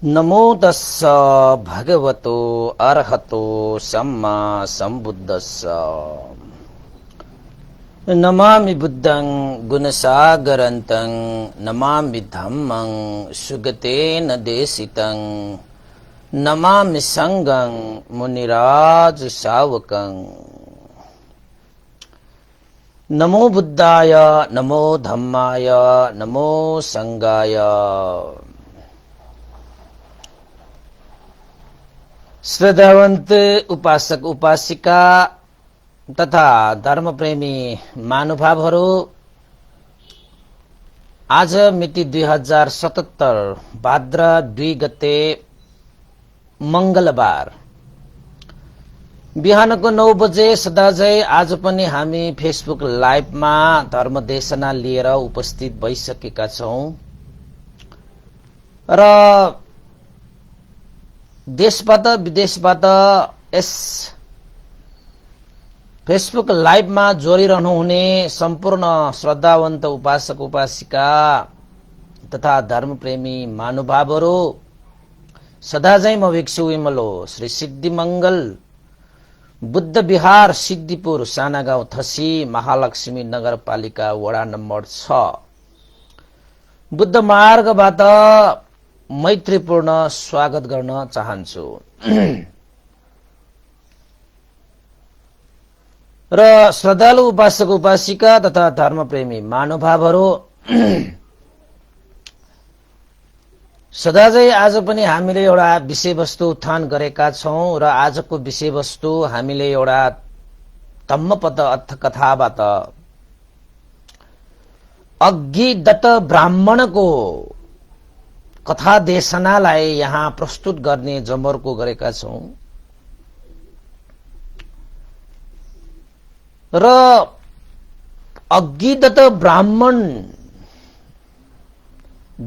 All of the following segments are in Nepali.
नमो तस्स भगवतो अर्हतो सम्मा सम्बुद्धस्स। नमामि बुद्धं गुणसागरन्तं नमामि धम्मं सुगतेन देशितं नमामि संघं मुनिराज शावकं। नमो बुद्धाय नमो धम्माय नमो संघाय। श्रद्धावंत उपासक उपासिका तथा धर्म प्रेमी महानुभावहरू, आज मिति 2077 भाद्र 2 गते मंगलबार बिहानको 9 बजे सदाझै आज पनि हामी फेसबुक लाइभमा धर्मदेशना लिएर उपस्थित भइसकेका छौं र देशबाट विदेशबाट यस फेसबुक लाइभमा जोडिरहनु हुने सम्पूर्ण श्रद्धावन्त उपासक उपासिका तथा धर्मप्रेमी महानुभावहरू, सदाझै म भिक्षु विमलो श्री सिद्धिमंगल बुद्ध विहार सिद्धिपुर सानागाउँ थसी महालक्ष्मी नगरपालिका वडा नम्बर 6 बुद्ध मार्गबाट मैत्रीपूर्ण स्वागत गर्न चाहन्छु। र श्रद्धालु उपासक उपासिका तथा धर्मप्रेमी महानुभावहरू, सदाझै आज पनि हामीले एउटा विषयवस्तु उत्थान गरेका छौं र आजको विषयवस्तु हामीले एउटा धम्मपद अर्थ कथाबाट अघिदत्त ब्राह्मणको कथा देशनालाई यहाँ प्रस्तुत गर्ने जमर्को गरेका छौं र अघिदत्त ब्राह्मण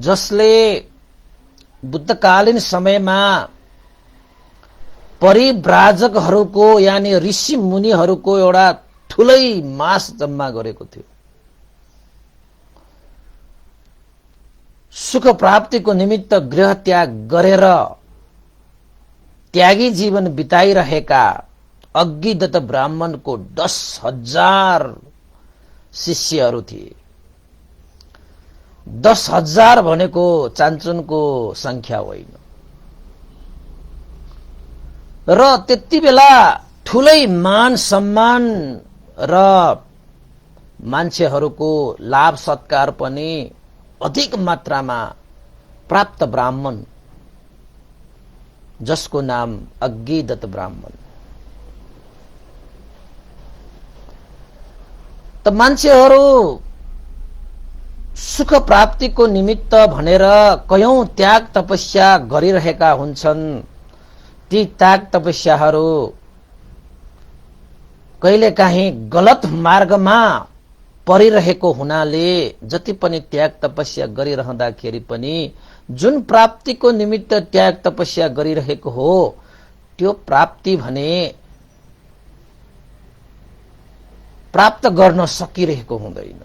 जसले बुद्धकालीन समयमा परिव्राजकहरूको यानी ऋषि मुनिहरूको एउटा ठूलै मास जम्मा गरेको थियो। सुख प्राप्तिको निमित्त गृह त्याग गरेर त्यागी जीवन बिताइरहेका अघिदत्त ब्राह्मणको 10,000 शिष्यहरू थिए। 10,000 भनेको चान्चुनको संख्या होइन र त्यति बेला ठूलै मान सम्मान र मान्छेहरूको लाभ सत्कार पनि अधिक मात्रामा प्राप्त ब्राह्मण जसको नाम अघिदत्त ब्राह्मण। त मान्छेहरू सुख प्राप्तिको निमित्त भनेर कयौं त्याग तपस्या गरिरहेका हुन्छन्। ती त्याग तपस्याहरू कहिलेकाहीँ गलत मार्गमा परिरहेको हुनाले जति पनि त्याग तपस्या गरिरहँदाखेरि पनि जुन प्राप्तिको निमित्त त्याग तपस्या गरिरहेको हो त्यो प्राप्ति भने प्राप्त गर्न सकिरहेको हुँदैन।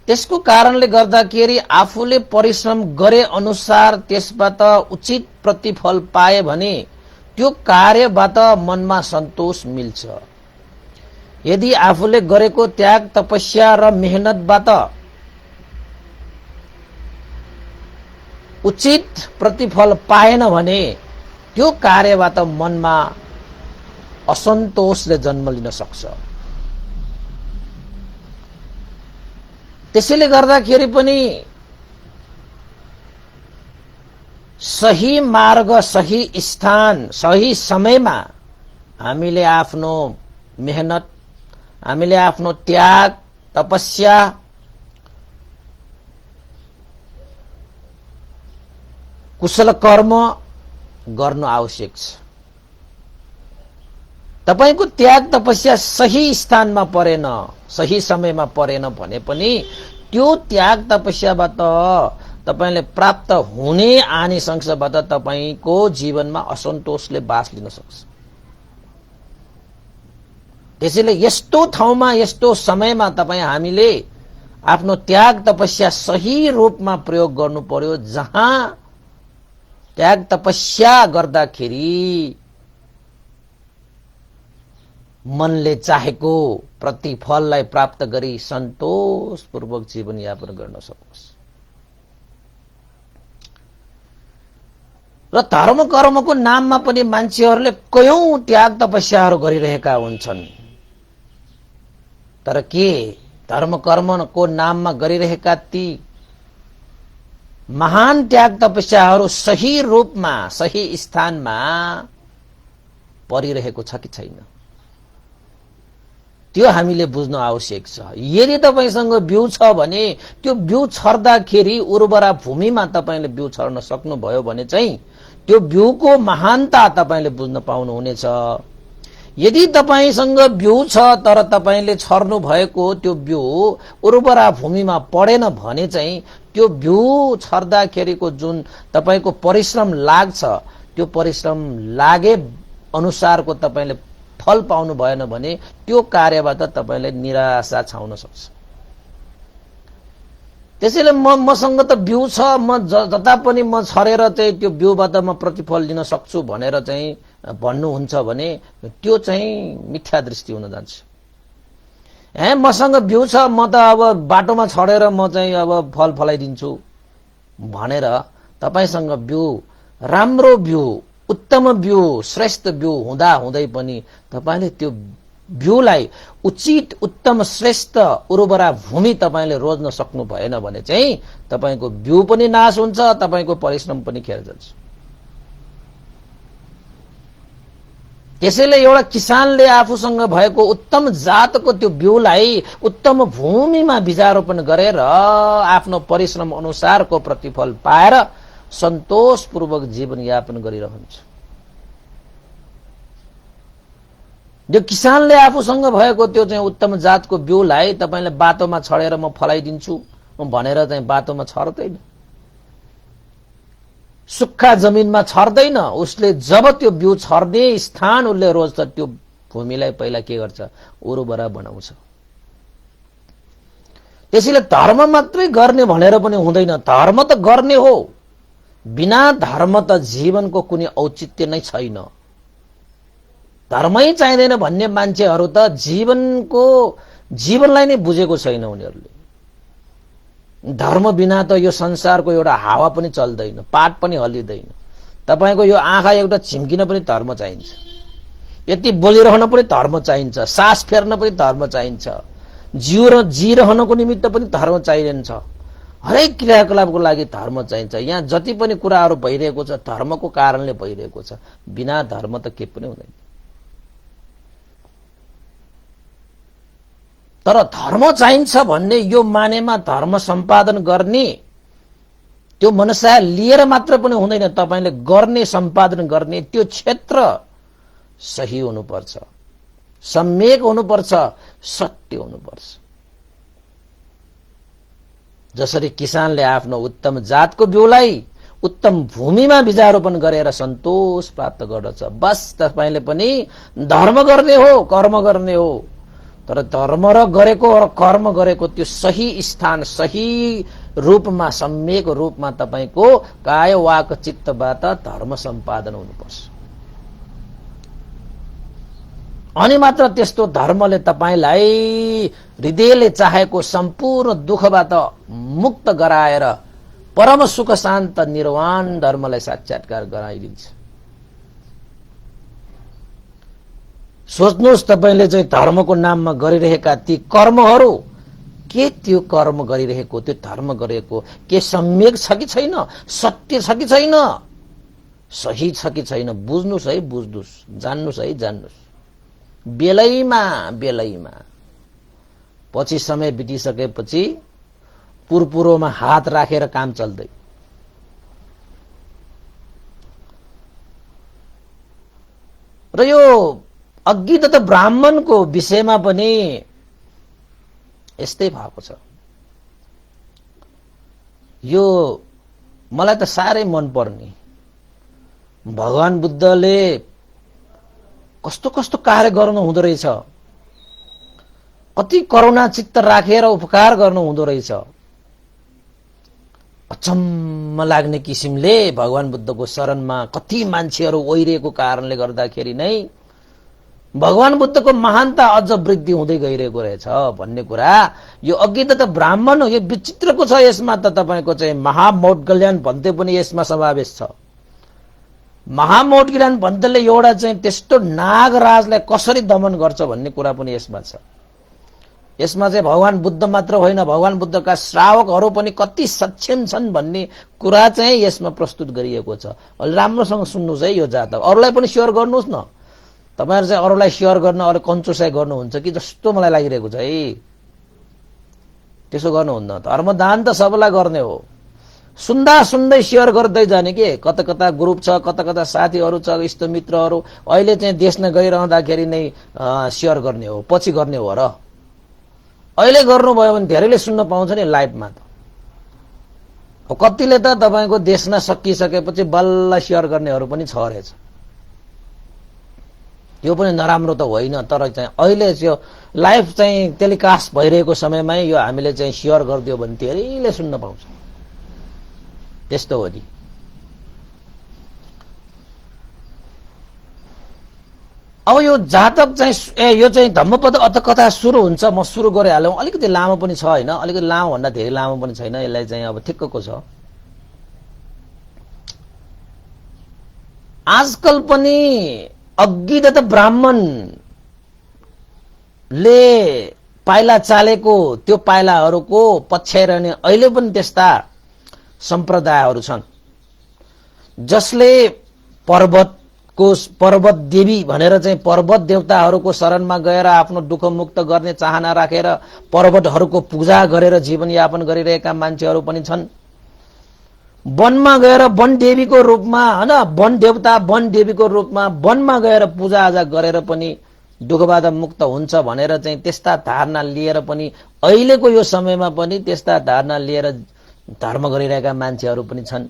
त्यसको कारणले गर्दाखेरि आफूले परिश्रम गरे अनुसार त्यसबाट उचित प्रतिफल पाए भने त्यो कार्यबाट मनमा सन्तोष मिल्छ। यदि आफूले गरेको त्याग तपस्या र मेहनतबाट उचित प्रतिफल पाएन भने त्यो कार्यबाट मनमा असन्तोषले जन्म लिन सक्छ। त्यसैले गर्दाखेरि पनि सही मार्ग, सही स्थान, सही समयमा हामीले आफ्नो मेहनत, हामीले आफ्नो त्याग तपस्या कुशल कर्म गर्नु आवश्यक छ। तपाईको त्याग तपस्या सही स्थानमा परेन, सही समयमा परेन भने पनि त्यो त्याग तपस्याबाट तपाईले प्राप्त हुने आनिशंसबाट तपाईको जीवनमा असन्तोषले बास लिन सक्छ। त्यसैले यस्तो ठाउँमा यस्तो समयमा तपाईं हामीले आफ्नो त्याग तपस्या सही रूपमा प्रयोग गर्नु पर्यो। जहाँ त्याग तपस्या गर्दाखेरि मनले चाहेको प्रतिफललाई प्राप्त गरी सन्तोषपूर्वक जीवनयापन गर्न सकोस्। र धर्म कर्मको नाममा पनि मान्छेहरूले कयौं त्याग तपस्याहरू गरिरहेका हुन्छन्। तर के धर्म कर्मको नाममा गरिरहेका ती महान त्याग तपस्याहरू सही रूपमा सही स्थानमा परिरहेको छ कि छैन, त्यो हामीले बुझ्नु आवश्यक छ। यदि तपाईसँग बिउ छ भने त्यो बिउ छर्दाखेरि उर्वरा भूमिमा तपाईले बिउ छर्न सक्नुभयो भने चाहिँ त्यो बिउको महानता तपाईले बुझ्न पाउनुहुनेछ। यदि तपाईसँग बिउ छ तर तपाईले छर्नु भएको त्यो बिउ उर्वरा भूमिमा परेन भने चाहिँ त्यो बिउ छर्दाखेरिको जुन तपाईको परिश्रम लाग्छ त्यो परिश्रम लागे अनुसारको तपाईले फल पाउनु भएन भने त्यो कार्यबाट तपाईले निराशा छाउन सक्छ। त्यसैले मसँग त बिउ छ, म जता पनि म छरेर चाहिँ त्यो बिउबाट म प्रतिफल लिन सक्छु भनेर चाहिँ भन्नुहुन्छ भने त्यो चाहिँ मिथ्या दृष्टि हुन जान्छ। मसँग बिउ छ, म त अब बाटोमा छरेर म चाहिँ अब फल फलाइदिन्छु भनेर तपाईसँग बिउ राम्रो बिउ उत्तम बिउ श्रेष्ठ बिउ हुँदा हुँदै पनि तपाईले त्यो बिउलाई उचित उत्तम श्रेष्ठ उर्वरा भूमि तपाईले रोज्न सक्नु भएन भने चाहिँ तपाईको बिउ पनि नाश हुन्छ, तपाईको परिश्रम पनि खेर जान्छ। त्यसैले एउटा किसानले आफूसँग भएको उत्तम जातको त्यो बिउलाई उत्तम भूमिमा बीजारोपण गरेर आफ्नो परिश्रम अनुसारको प्रतिफल पाएर सन्तोषपूर्वक जीवनयापन गरिरहन्छ। जो किसानले आफूसँग भएको त्यो चाहिँ उत्तम जातको बिउलाई तपाईले बाटोमा छडेर म फलाइदिन्छु भनेर चाहिँ बाटोमा छर्दैन, सुक्खा जमिनमा छर्दैन। उसले जब त्यो बिउ छर्ने स्थान उसले रोज्छ त्यो भूमिलाई पहिला के गर्छ, उर्वरा बनाउँछ। त्यसैले धर्म मात्रै गर्ने भनेर पनि हुँदैन, धर्म त गर्ने हो, बिना धर्म त जीवनको कुनै औचित्य नै छैन। धर्मै चाहिँदैन भन्ने मान्छेहरू त जीवनलाई नै बुझेको छैन। उनीहरूले धर्म बिना त यो संसारको एउटा हावा पनि चल्दैन, पात पनि हल्लिँदैन। तपाईको यो आँखा एउटा झिम्किन पनि धर्म चाहिन्छ, यति बोलिरहन पनि धर्म चाहिन्छ, सास फेर्न पनि धर्म चाहिन्छ, जिरहनको निमित्त पनि धर्म चाहिन्छ। हरेक क्रियाकलापको लागि धर्म चाहिन्छ। यहाँ जति पनि कुराहरू भइरहेको छ धर्मको कारणले भइरहेको छ, बिना धर्म त के पनि हुँदैन। तर धर्म चाहिन्छ भन्ने यो मानेमा धर्म सम्पादन गर्ने त्यो मनसाय लिएर मात्र पनि हुँदैन। तपाईले गर्ने सम्पादन गर्ने त्यो क्षेत्र सही हुनुपर्छ, सम्यक हुनुपर्छ, सत्य हुनुपर्छ। जसरी किसानले आफ्नो उत्तम जातको बिउलाई उत्तम भूमिमा बीजारोपण गरेर सन्तोष प्राप्त गर्दछ, बस तपाईले पनि धर्म गर्ने हो, कर्म गर्ने हो। तर धर्म र गरेको र कर्म गरेको त्यो सही स्थान सही रूपमा सम्यक रूपमा तपाईको काय वाक चित्तबाट धर्म सम्पादन हुनुपर्छ। अनि मात्र त्यस्तो धर्मले तपाईलाई हृदयले चाहेको सम्पूर्ण दुःखबाट मुक्त गराएर परम सुख शान्त निर्वाण धर्मलाई साक्षात्कार गराइदिन्छ। सोच्नुहोस् तपाईले चाहिँ धर्मको नाममा गरिरहेका ती कर्महरू के त्यो कर्म गरिरहेको त्यो धर्म गरेको के सम्यक छ कि छैन, सत्य छ कि छैन, सही छ कि छैन, बुझ्नुस् है बुझ्नुस्, जान्नुस् है जान्नुस्। बेलैमा पछि समय बितिसकेपछि पुरपुरोमा हात राखेर काम चल्दै। र यो अज्ञात ब्राह्मणको विषयमा पनि यस्तै भएको छ। यो मलाई त साह्रै मन पर्ने, भगवान बुद्धले कस्तो कस्तो कार्य गर्नु हुँदो रहेछ। कति करुणा चित्त राखेर उपकार गर्नु हुँदो रहेछ। अचम्म लाग्ने किसिमले भगवान बुद्धको शरणमा कति मान्छेहरू ओइरिएको कारणले गर्दाखेरि नै भगवान बुद्धको महानता अझ वृद्धि हुँदै गइरहेको रहेछ भन्ने कुरा यो अघि त ब्राह्मण हो। यो विचित्रको छ। यसमा त तपाईको चाहिँ महामौद्गल्यान भन्ते पनि यसमा समावेश छ। महामौद्गल्यान भन्तेले एउटा चाहिँ त्यस्तो नागराजलाई कसरी दमन गर्छ भन्ने कुरा पनि यसमा छ। यसमा चाहिँ भगवान बुद्ध मात्र होइन, भगवान बुद्धका श्रावकहरू पनि कति सक्षम छन् भन्ने कुरा चाहिँ यसमा प्रस्तुत गरिएको छ। अलि राम्रोसँग सुन्नुहोस् है यो जातक। अरूलाई पनि सेयर गर्नुहोस् न। तपाईहरु चाहिँ अरूलाई सेयर गर्न अरू कन्चुसाइ गर्नुहुन्छ कि जस्तो मलाई लागिरहेको छ है। त्यसो गर्नुहुन्न। धर्मदान त सबैलाई गर्ने हो। सुन्दा सुन्दै सेयर गर्दै जाने के। कता कता ग्रुप छ, कता कता साथीहरू छ, इष्टमित्रहरू। अहिले चाहिँ देशमा गइरहँदाखेरि नै सेयर गर्ने हो, पछि गर्ने हो र। अहिले गर्नुभयो भने धेरैले सुन्न पाउँछ नि लाइभमा त। कतिले त तपाईको देशमा सकिसकेपछि बल्ल सेयर गर्नेहरू पनि छ रहेछ। यो पनि नराम्रो त होइन, तर चाहिँ अहिले यो लाइभ चाहिँ टेलिकास्ट भइरहेको समयमै यो हामीले चाहिँ सेयर गरिदियो भने धेरैले सुन्न पाउँछ। त्यस्तो हो नि। अब यो जातक चाहिँ यो चाहिँ धम्मपद अर्थकथा सुरु हुन्छ। म सुरु गरिहालौँ। अलिकति लामो पनि छ होइन, अलिकति लामो भन्दा धेरै लामो पनि छैन। यसलाई चाहिँ अब ठिक्कको छ। आजकल पनि अघित ब्राह्मणले पाइला चालेको त्यो पाइलाहरूको पछ्याइरहने अहिले पनि त्यस्ता सम्प्रदायहरू छन् जसले पर्वत देवी भनेर चाहिँ पर्वत देवताहरूको शरणमा गएर आफ्नो दुःख मुक्त गर्ने चाहना राखेर पर्वतहरूको पूजा गरेर जीवनयापन गरिरहेका मान्छेहरू पनि छन्। वनमा गएर वन देवीको रूपमा हैन, वन देवता वन देवीको रूपमा वनमा गएर पूजाआजा गरेर पनि दुःखबाट मुक्त हुन्छ भनेर चाहिँ त्यस्ता धारणा लिएर पनि अहिलेको यो समयमा पनि त्यस्ता धारणा लिएर धर्म गरिरहेका मान्छेहरू पनि छन्।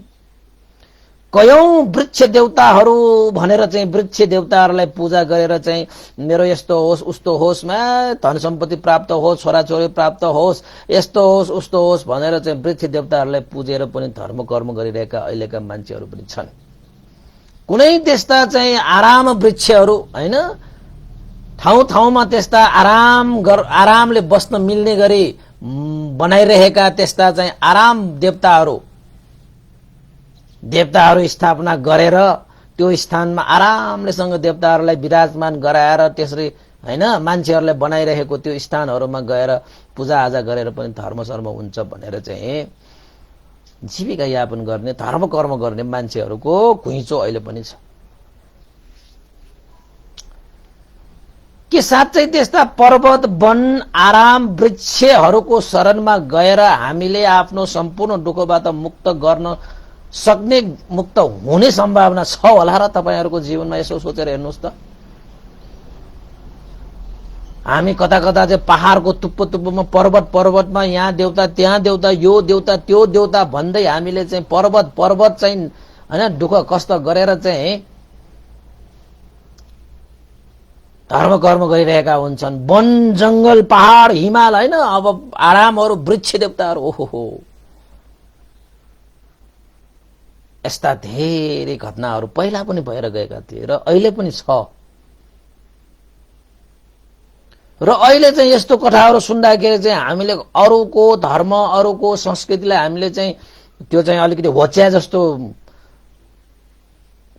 कयौं वृक्ष देवताहरू भनेर चाहिँ वृक्ष देवताहरूलाई पूजा गरेर चाहिँ मेरो यस्तो होस् उस्तो होस्, धन सम्पत्ति प्राप्त होस्, छोराछोरी प्राप्त होस्, यस्तो होस् उस्तो होस् भनेर चाहिँ वृक्ष देवताहरूलाई पूजेर पनि धर्म कर्म गरिरहेका अहिलेका मान्छेहरू पनि छन्। कुनै त्यस्ता चाहिँ आराम वृक्षहरू हैन, ठाउँ ठाउँमा त्यस्ता आरामले बस्न मिल्ने गरी बनाइरहेका त्यस्ता चाहिँ आराम देवताहरू स्थापना गरेर त्यो स्थानमा आरामलेसँग देवताहरूलाई विराजमान गराएर त्यसरी हैन मान्छेहरूलाई बनाइरहेको त्यो स्थानहरूमा गएर पूजाआजा गरेर पनि धर्मसर्म हुन्छ भनेर चाहिँ जीविका यापन गर्ने धर्म कर्म गर्ने मान्छेहरूको घुइँचो अहिले पनि छ। के साँच्चै त्यस्ता पर्वत वन आराम वृक्षहरूको शरणमा गएर हामीले आफ्नो सम्पूर्ण दुःखबाट मुक्त गर्न सक्ने मुक्त हुने सम्भावना छ होला र तपाईहरुको जीवनमा? यसो सोचेर हेर्नुस् त। हामी कता कता चाहिँ पहाडको टुप्पो टुप्पोमा पर्वतमा यहाँ देवता त्यहाँ देवता यो देवता त्यो देवता भन्दै हामीले चाहिँ पर्वत चाहिँ हैन दुःख कष्ट गरेर चाहिँ धर्म कर्म गरिरहेका हुन्छन्। वन जंगल पहाड हिमाल हैन, अब आरामहरू वृक्ष देवताहरू ओहो यस्ता धेरै घटनाहरू पहिला पनि भएर गएका थिए र अहिले पनि छ। र अहिले चाहिँ यस्तो कथाहरू सुन्दाखेरि चाहिँ हामीले अरूको धर्म अरूको संस्कृतिलाई हामीले चाहिँ त्यो चाहिँ अलिकति होच्या जस्तो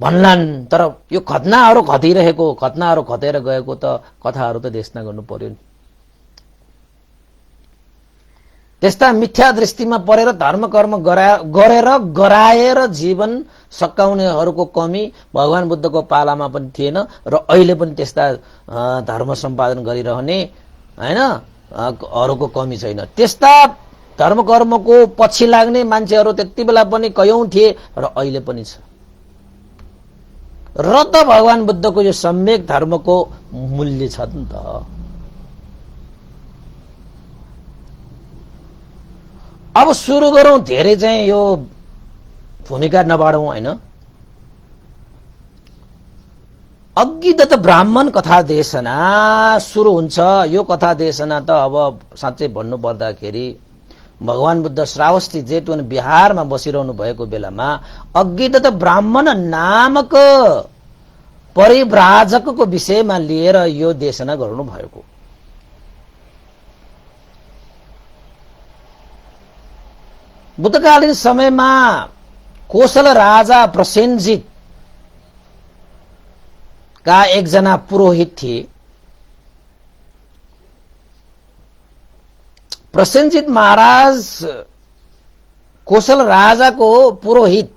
भन्लान्, तर यो घटनाहरू घटेर गएको त कथाहरू त देशना गर्नु पर्यो नि। त्यस्ता मिथ्या दृष्टिमा परेर धर्म कर्म गराएर जीवन सकाउनेहरूको कमी भगवान बुद्धको पालामा पनि थिएन र अहिले पनि त्यस्ता धर्म सम्पादन गरिरहने हैन अरूको कमी छैन। त्यस्ता धर्म कर्मको पछि लाग्ने मान्छेहरू त्यति बेला पनि कयौं थिए र अहिले पनि छ। र त भगवान बुद्धको यो सम्यक धर्मको मूल्य छ नि त। अब सुरु गरौं। धेरै चाहिँ यो भूमिका नबाडौं हैन। अग्गिदत्त ब्राह्मण कथा देशना सुरु हुन्छ। यो कथा देशना त अब साँच्चै भन्नु पर्दाखेरि भगवान बुद्ध श्रावस्ती जेतवन बिहारमा बसिरहनु भएको बेलामा अग्गिदत्त ब्राह्मण नामक परिव्राजकको विषयमा लिएर यो देशना गर्नु भएको। बुद्धकालीन समयमा कोशल राजा प्रसेनजित का एकजना पुरोहित थिए। प्रसेनजित महाराज कोशल राजाको पुरोहित,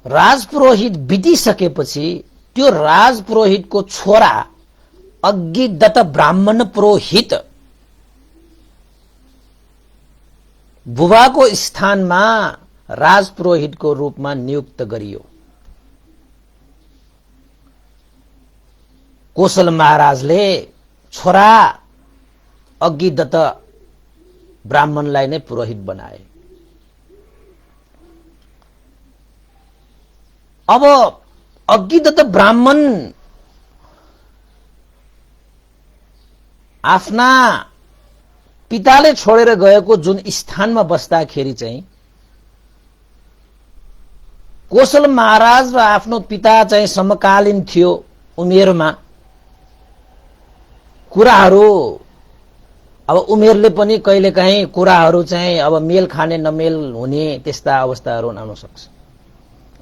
राजपुरोहित बितिसकेपछि त्यो राजपुरोहितको छोरा अग्गिदत्त ब्राह्मण पुरोहित बुबाको स्थानमा राजपुरोहितको रूपमा नियुक्त गरियो। कोशल महाराजले छोरा अग्गिदत्त ब्राह्मणलाई नै पुरोहित बनाए। अब अग्गिदत्त ब्राह्मण आफ्ना पिताले छोडेर गएको जुन स्थानमा बस्दाखेरि चाहिँ कोशल महाराज र आफ्नो पिता चाहिँ समकालीन थियो उमेरमा। कुराहरू अब उमेरले पनि कहिलेकाहीँ कुराहरू चाहिँ अब मेल खाने नमेल हुने त्यस्ता अवस्थाहरू आउन सक्छ।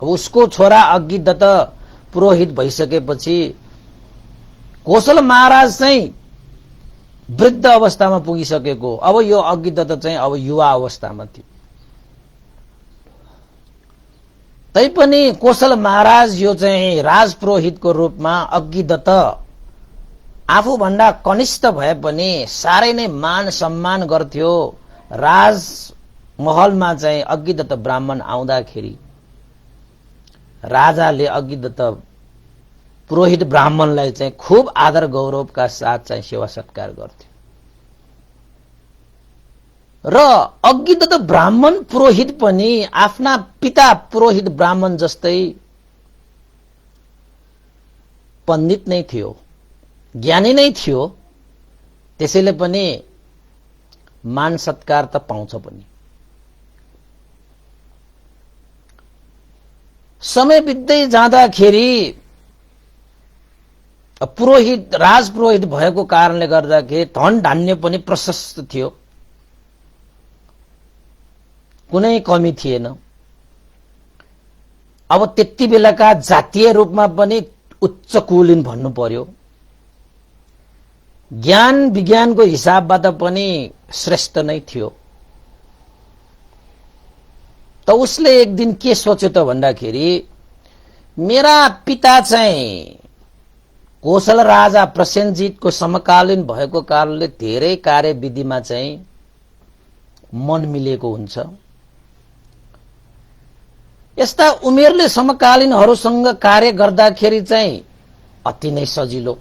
अब उसको छोरा अग्गिदत्त पुरोहित भइसकेपछि कोशल महाराज चाहिँ वृद्ध अवस्थामा पुगिसकेको, अब यो अग्गिदत्त चाहिँ अब युवा अवस्थामा थियो। तैपनि कोशल महाराज यो चाहिँ राजपुरोहितको रूपमा अग्गिदत्त आफूभन्दा कनिष्ठ भए पनि साह्रै नै मान सम्मान गर्थ्यो। राजमहलमा चाहिँ अग्गिदत्त ब्राह्मण आउँदाखेरि राजाले अग्गिदत्त पुरोहित ब्राह्मणलाई चाहिँ खूब आदर गौरवका साथ चाहिँ सेवा सत्कार गर्थ्यो। र अग्गिदत्त ब्राह्मण पुरोहित पनि आफ्ना पिता पुरोहित ब्राह्मण जस्तै पण्डित नै थियो, ज्ञानी नै थियो। त्यसैले पनि मान सत्कार त पाउँछ पनि। समय बित्दै जाँदाखेरि पुरोहित राजपुरोहित भएको कारणले गर्दाखेरि धन धान्य पनि प्रशस्त थियो, कुनै कमी थिएन। अब त्यति बेलाका जातीय रूपमा पनि उच्च कुलीन भन्नु पर्यो। ज्ञान विज्ञानको हिसाबबाट पनि श्रेष्ठ नै थियो। त उसले एक दिन के सोच्यो त भन्दाखेरि मेरा पिता चाहिँ कोशल राजा प्रसेनजितको समकालीन भएको कारणले धेरै कार्यविधिमा चाहिँ मन मिलेको हुन्छ। यस्ता उमेरले समकालीनहरूसँग कार्य गर्दाखेरि चाहिँ अति नै सजिलो,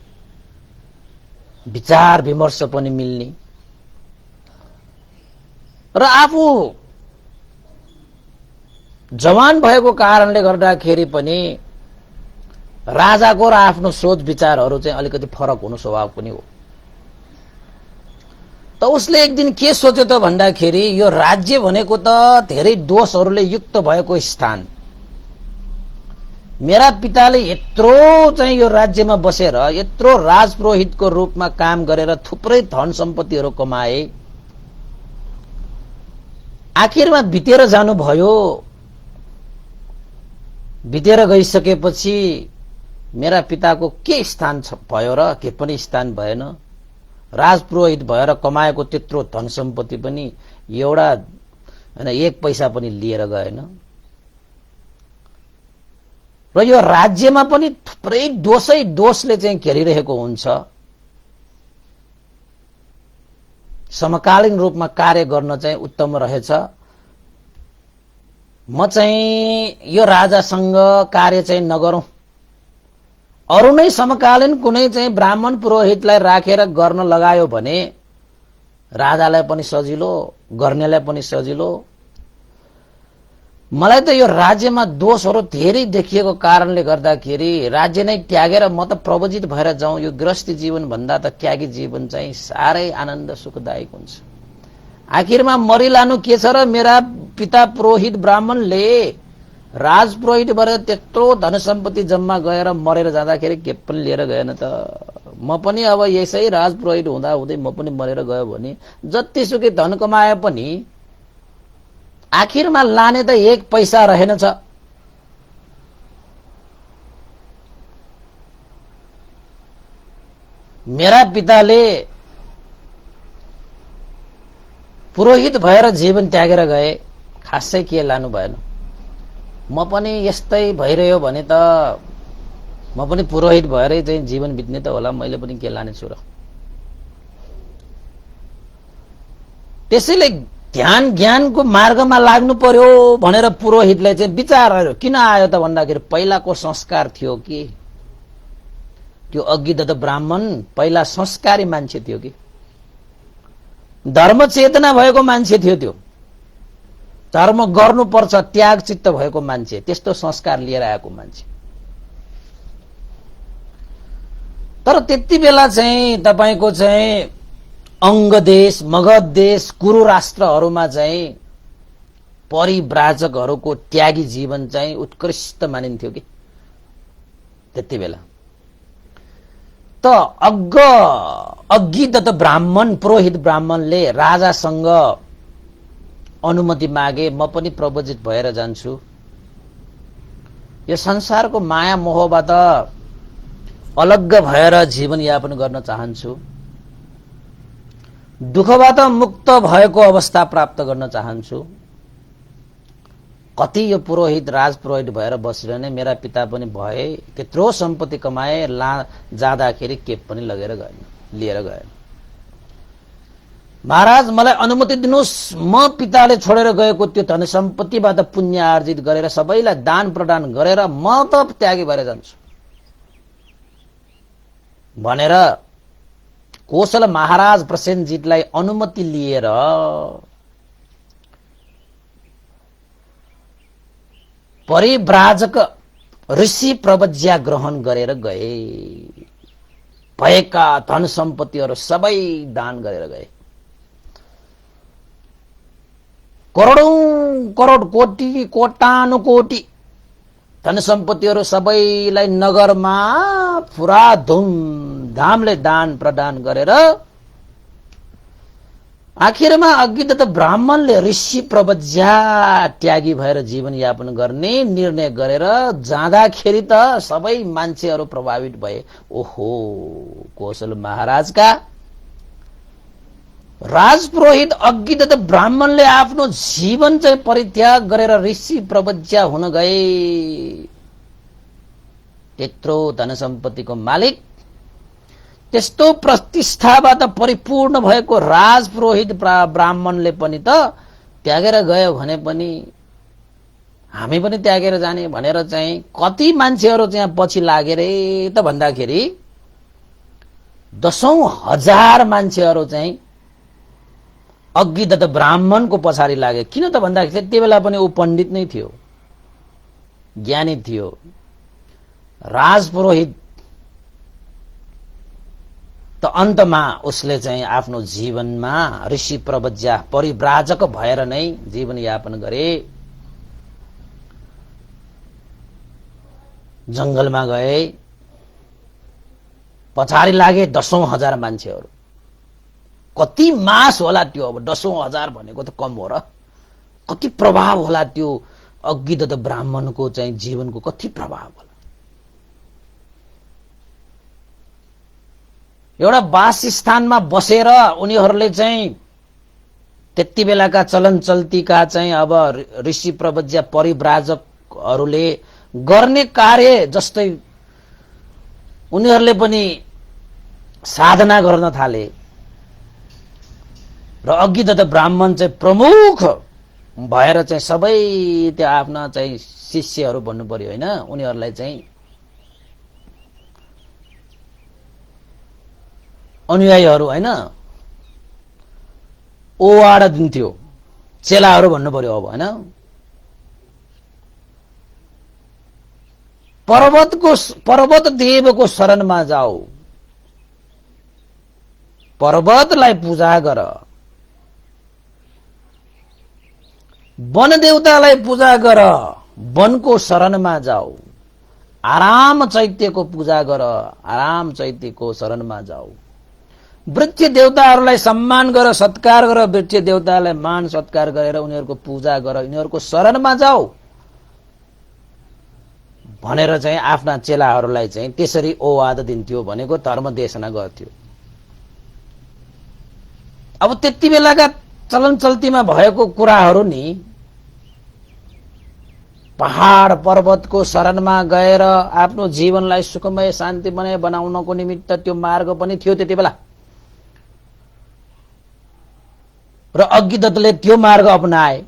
विचार विमर्श पनि मिल्ने र आफू जवान भएको कारणले गर्दाखेरि पनि राजाको र आफ्नो सोच विचारहरू चाहिँ अलिकति फरक हुनु स्वभाव पनि हो। त उसले एक दिन के सोच्यो त भन्दाखेरि यो राज्य भनेको त धेरै दोषहरूले युक्त भएको स्थान, मेरा पिताले यत्रो चाहिँ यो राज्यमा बसेर यत्रो राजपुरोहितको रूपमा काम गरेर थुप्रै धन सम्पत्तिहरू कमाए, आखिरमा बितेर जानुभयो। बितेर गइसकेपछि मेरा पिताको के स्थान भयो र? के पनि स्थान भएन। राजपुरोहित भएर कमाएको त्यत्रो धन सम्पत्ति पनि एउटा हैन एक पैसा पनि लिएर गएन। र यो राज्यमा पनि थुप्रै दोषै दोषले चाहिँ घेरिरहेको हुन्छ। समकालीन रूपमा कार्य गर्न चाहिँ उत्तम रहेछ। म चाहिँ यो राजासँग कार्य चाहिँ नगरौं, अरु नै समकालीन कुनै चाहिँ ब्राह्मण पुरोहितलाई राखेर गर्न लगायो भने राजालाई पनि सजिलो, गर्नेलाई पनि सजिलो। मलाई त यो राज्यमा दोषहरू धेरै देखिएको कारणले गर्दाखेरि राज्य नै त्यागेर म त प्रवजित भएर जाउँ, यो गृहस्थी जीवन भन्दा त त्यागी जीवन चाहिँ साह्रै आनन्द सुखदायक हुन्छ। आखिरमा मरिलानु के छ र, मेरा पिता पुरोहित ब्राह्मणले राजपुरोहित भएर त्यत्रो धन सम्पत्ति जम्मा गएर मरेर जाँदाखेरि के पनि लिएर गएन त। म पनि अब यसै राजपुरोहित हुँदा हुँदै म पनि मरेर गयो भने जतिसुकै धन कमाए पनि आखिरमा लाने त एक पैसा रहेनछ। मेरा पिताले पुरोहित भएर जीवन त्यागेर गए, खासै के लानु भएन। म पनि यस्तै भइरह्यो भने त म पनि पुरोहित भएरै चाहिँ जीवन बित्ने त होला, मैले पनि के लाने छु र। त्यसैले ध्यान ज्ञानको मार्गमा लाग्नु पर्यो भनेर पुरोहितलाई चाहिँ विचार आयो। किन आयो त भन्दाखेरि पहिलाको संस्कार थियो कि त्यो अघिदत्त ब्राह्मण पहिला संस्कारी मान्छे थियो कि धर्म चेतना भएको मान्छे थियो। त्यो धर्म गर्नुपर्छ त्याग चित्त भएको मान्छे, त्यस्तो संस्कार लिएर आएको मान्छे। तर त्यति बेला चाहिँ तपाईको चाहिँ अंग देश, मगध देश, कुरु राष्ट्रहरूमा चाहिँ परिव्राजकहरूको त्यागी जीवन चाहिँ उत्कृष्ट मानिन्थ्यो कि त्यति बेला। त अघिदत्त ब्राह्मण, पुरोहित ब्राह्मणले राजासँग अनुमति मागे, म पनि प्रवजित भएर जान्छु, यो संसारको माया मोहबाट अलग्ग भएर जीवन यापन गर्न चाहन्छु, दुःखबाट मुक्त भएको अवस्था प्राप्त गर्न चाहन्छु। कति यो पुरोहित राजपुरोहित भएर बसिरहने, मेरा पिता पनि भए, त्यत्रो सम्पत्ति कमाए, जाँदाखेरि केही पनि लगेर गएन, लिएर गएन। महाराज मलाई अनुमति दिनुहोस्, म पिताले छोडेर गएको त्यो धन सम्पत्तिबाट पुण्य आर्जित गरेर सबैलाई दान प्रदान गरेर म त त्यागी भएर जान्छु भनेर कोशल महाराज प्रसेनजितलाई अनुमति लिएर परिव्राजक ऋषि प्रवज्या ग्रहण गरेर गए। भएका धन सम्पत्तिहरू सबै दान गरेर गए। करोडौं करोड कोटी कोटानुकोटी धन सम्पत्तिहरू सबैलाई नगरमा पुरा धुमधामले दान प्रदान गरेर आखिरमा अघिदत्त ब्राह्मणले ऋषि प्रवज्या त्यागी भएर जीवन यापन गर्ने निर्णय गरेर जाँदाखेरि त सबै मान्छेहरू प्रभावित भए। ओहो, कौशल महाराजका राजपुरोहित अघिदत्त ब्राह्मणले आफ्नो जीवन चाहिँ परित्याग गरेर ऋषि प्रवज्या हुन गए। त्यत्रो धन सम्पत्तिको मालिक, त्यस्तो प्रतिष्ठाबाट परिपूर्ण भएको राजपुरोहित ब्राह्मणले पनि त त्यागेर गयो भने पनि हामी पनि त्यागेर जाने भनेर चाहिँ कति मान्छेहरू चाहिँ पछि लागेर त भन्दाखेरि दशौं हजार मान्छेहरू चाहिँ अघिदत्त ब्राह्मणको पछाडि लागे। किन त भन्दाखेरि त्यति बेला पनि ऊ पण्डित नै थियो, ज्ञानी थियो, राजपुरोहित। त अन्तमा उसले चाहिँ आफ्नो जीवनमा ऋषि प्रवज्या परिव्राजक भएर नै जीवन यापन गरे। जंगलमा गए, पछाडि लागे दशौं हजार मान्छेहरू। कति मास होला त्यो, अब दशौं हजार भनेको त कम हो र। कति प्रभाव होला त्यो अघिदत्त ब्राह्मणको चाहिँ जीवनको, कति प्रभाव होला। एउटा वासस्थानमा बसेर उनीहरूले चाहिँ त्यति बेलाका चलन चल्तीका चाहिँ अब ऋषि प्रवज्या परिव्राजकहरूले गर्ने कार्य जस्तै उनीहरूले पनि साधना गर्न थाले र अघिदत्त ब्राह्मण चाहिँ प्रमुख भएर चाहिँ सबै त्यो आफ्ना चाहिँ शिष्यहरू भन्नु पर्यो हैन, उनीहरूलाई चाहिँ अनुयायीहरू हैन ओवाडा दिन्थ्यो, चेलाहरू भन्नु पर्यो अब हैन। पर्वत देवको शरणमा जाऊ, पर्वतलाई पूजा गर, वन देवतालाई पूजा गर, वनको शरणमा जाऊ, आराम चैत्यको पूजा गर, आराम चैत्यको शरणमा जाऊ, वृक्ष देवताहरूलाई सम्मान गर, सत्कार गर, वृक्ष देवतालाई मान सत्कार गरेर उनीहरूको पूजा गर, यिनीहरूको शरणमा जाऊ भनेर चाहिँ आफ्ना चेलाहरूलाई चाहिँ त्यसरी ओवाद दिन्थ्यो भनेको धर्म देशना गर्थ्यो। अब त्यति बेलाका चलन चल्तीमा भएको कुराहरू नि पहाड पर्वतको शरणमा गएर आफ्नो जीवनलाई सुखमय शान्तिमय बनाउनको निमित्त त्यो मार्ग पनि थियो त्यति बेला। र अग्गिदत्तले त्यो मार्ग अपनाए।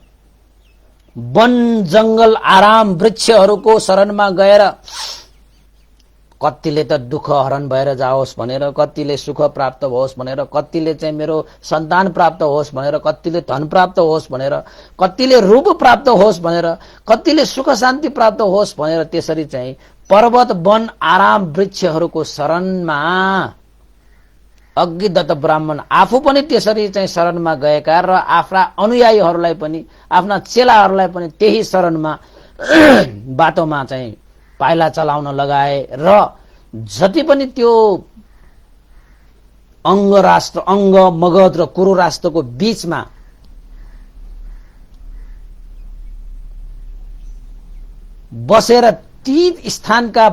वन जंगल आराम वृक्षहरूको शरणमा गएर कतिले त दुःख हरण भएर जाओस् भनेर, कतिले सुख प्राप्त होस् भनेर, कतिले चाहिँ मेरो सन्तान प्राप्त होस् भनेर, कतिले धन प्राप्त होस् भनेर, कतिले रूप प्राप्त होस् भनेर, कतिले सुख शान्ति प्राप्त होस् भनेर त्यसरी चाहिँ पर्वत वन आराम वृक्षहरूको शरणमा अग्गिदत्त ब्राह्मण आफू पनि त्यसरी चाहिँ शरणमा गएका र आफ्ना अनुयायीहरूलाई पनि आफ्ना चेलाहरूलाई पनि त्यही शरणमा बाटोमा चाहिँ पाइला चलाउन लगाए र जति पनि त्यो अंग राष्ट्र अंग मगध र कुरु राष्ट्रको बीचमा बसेर ती स्थानका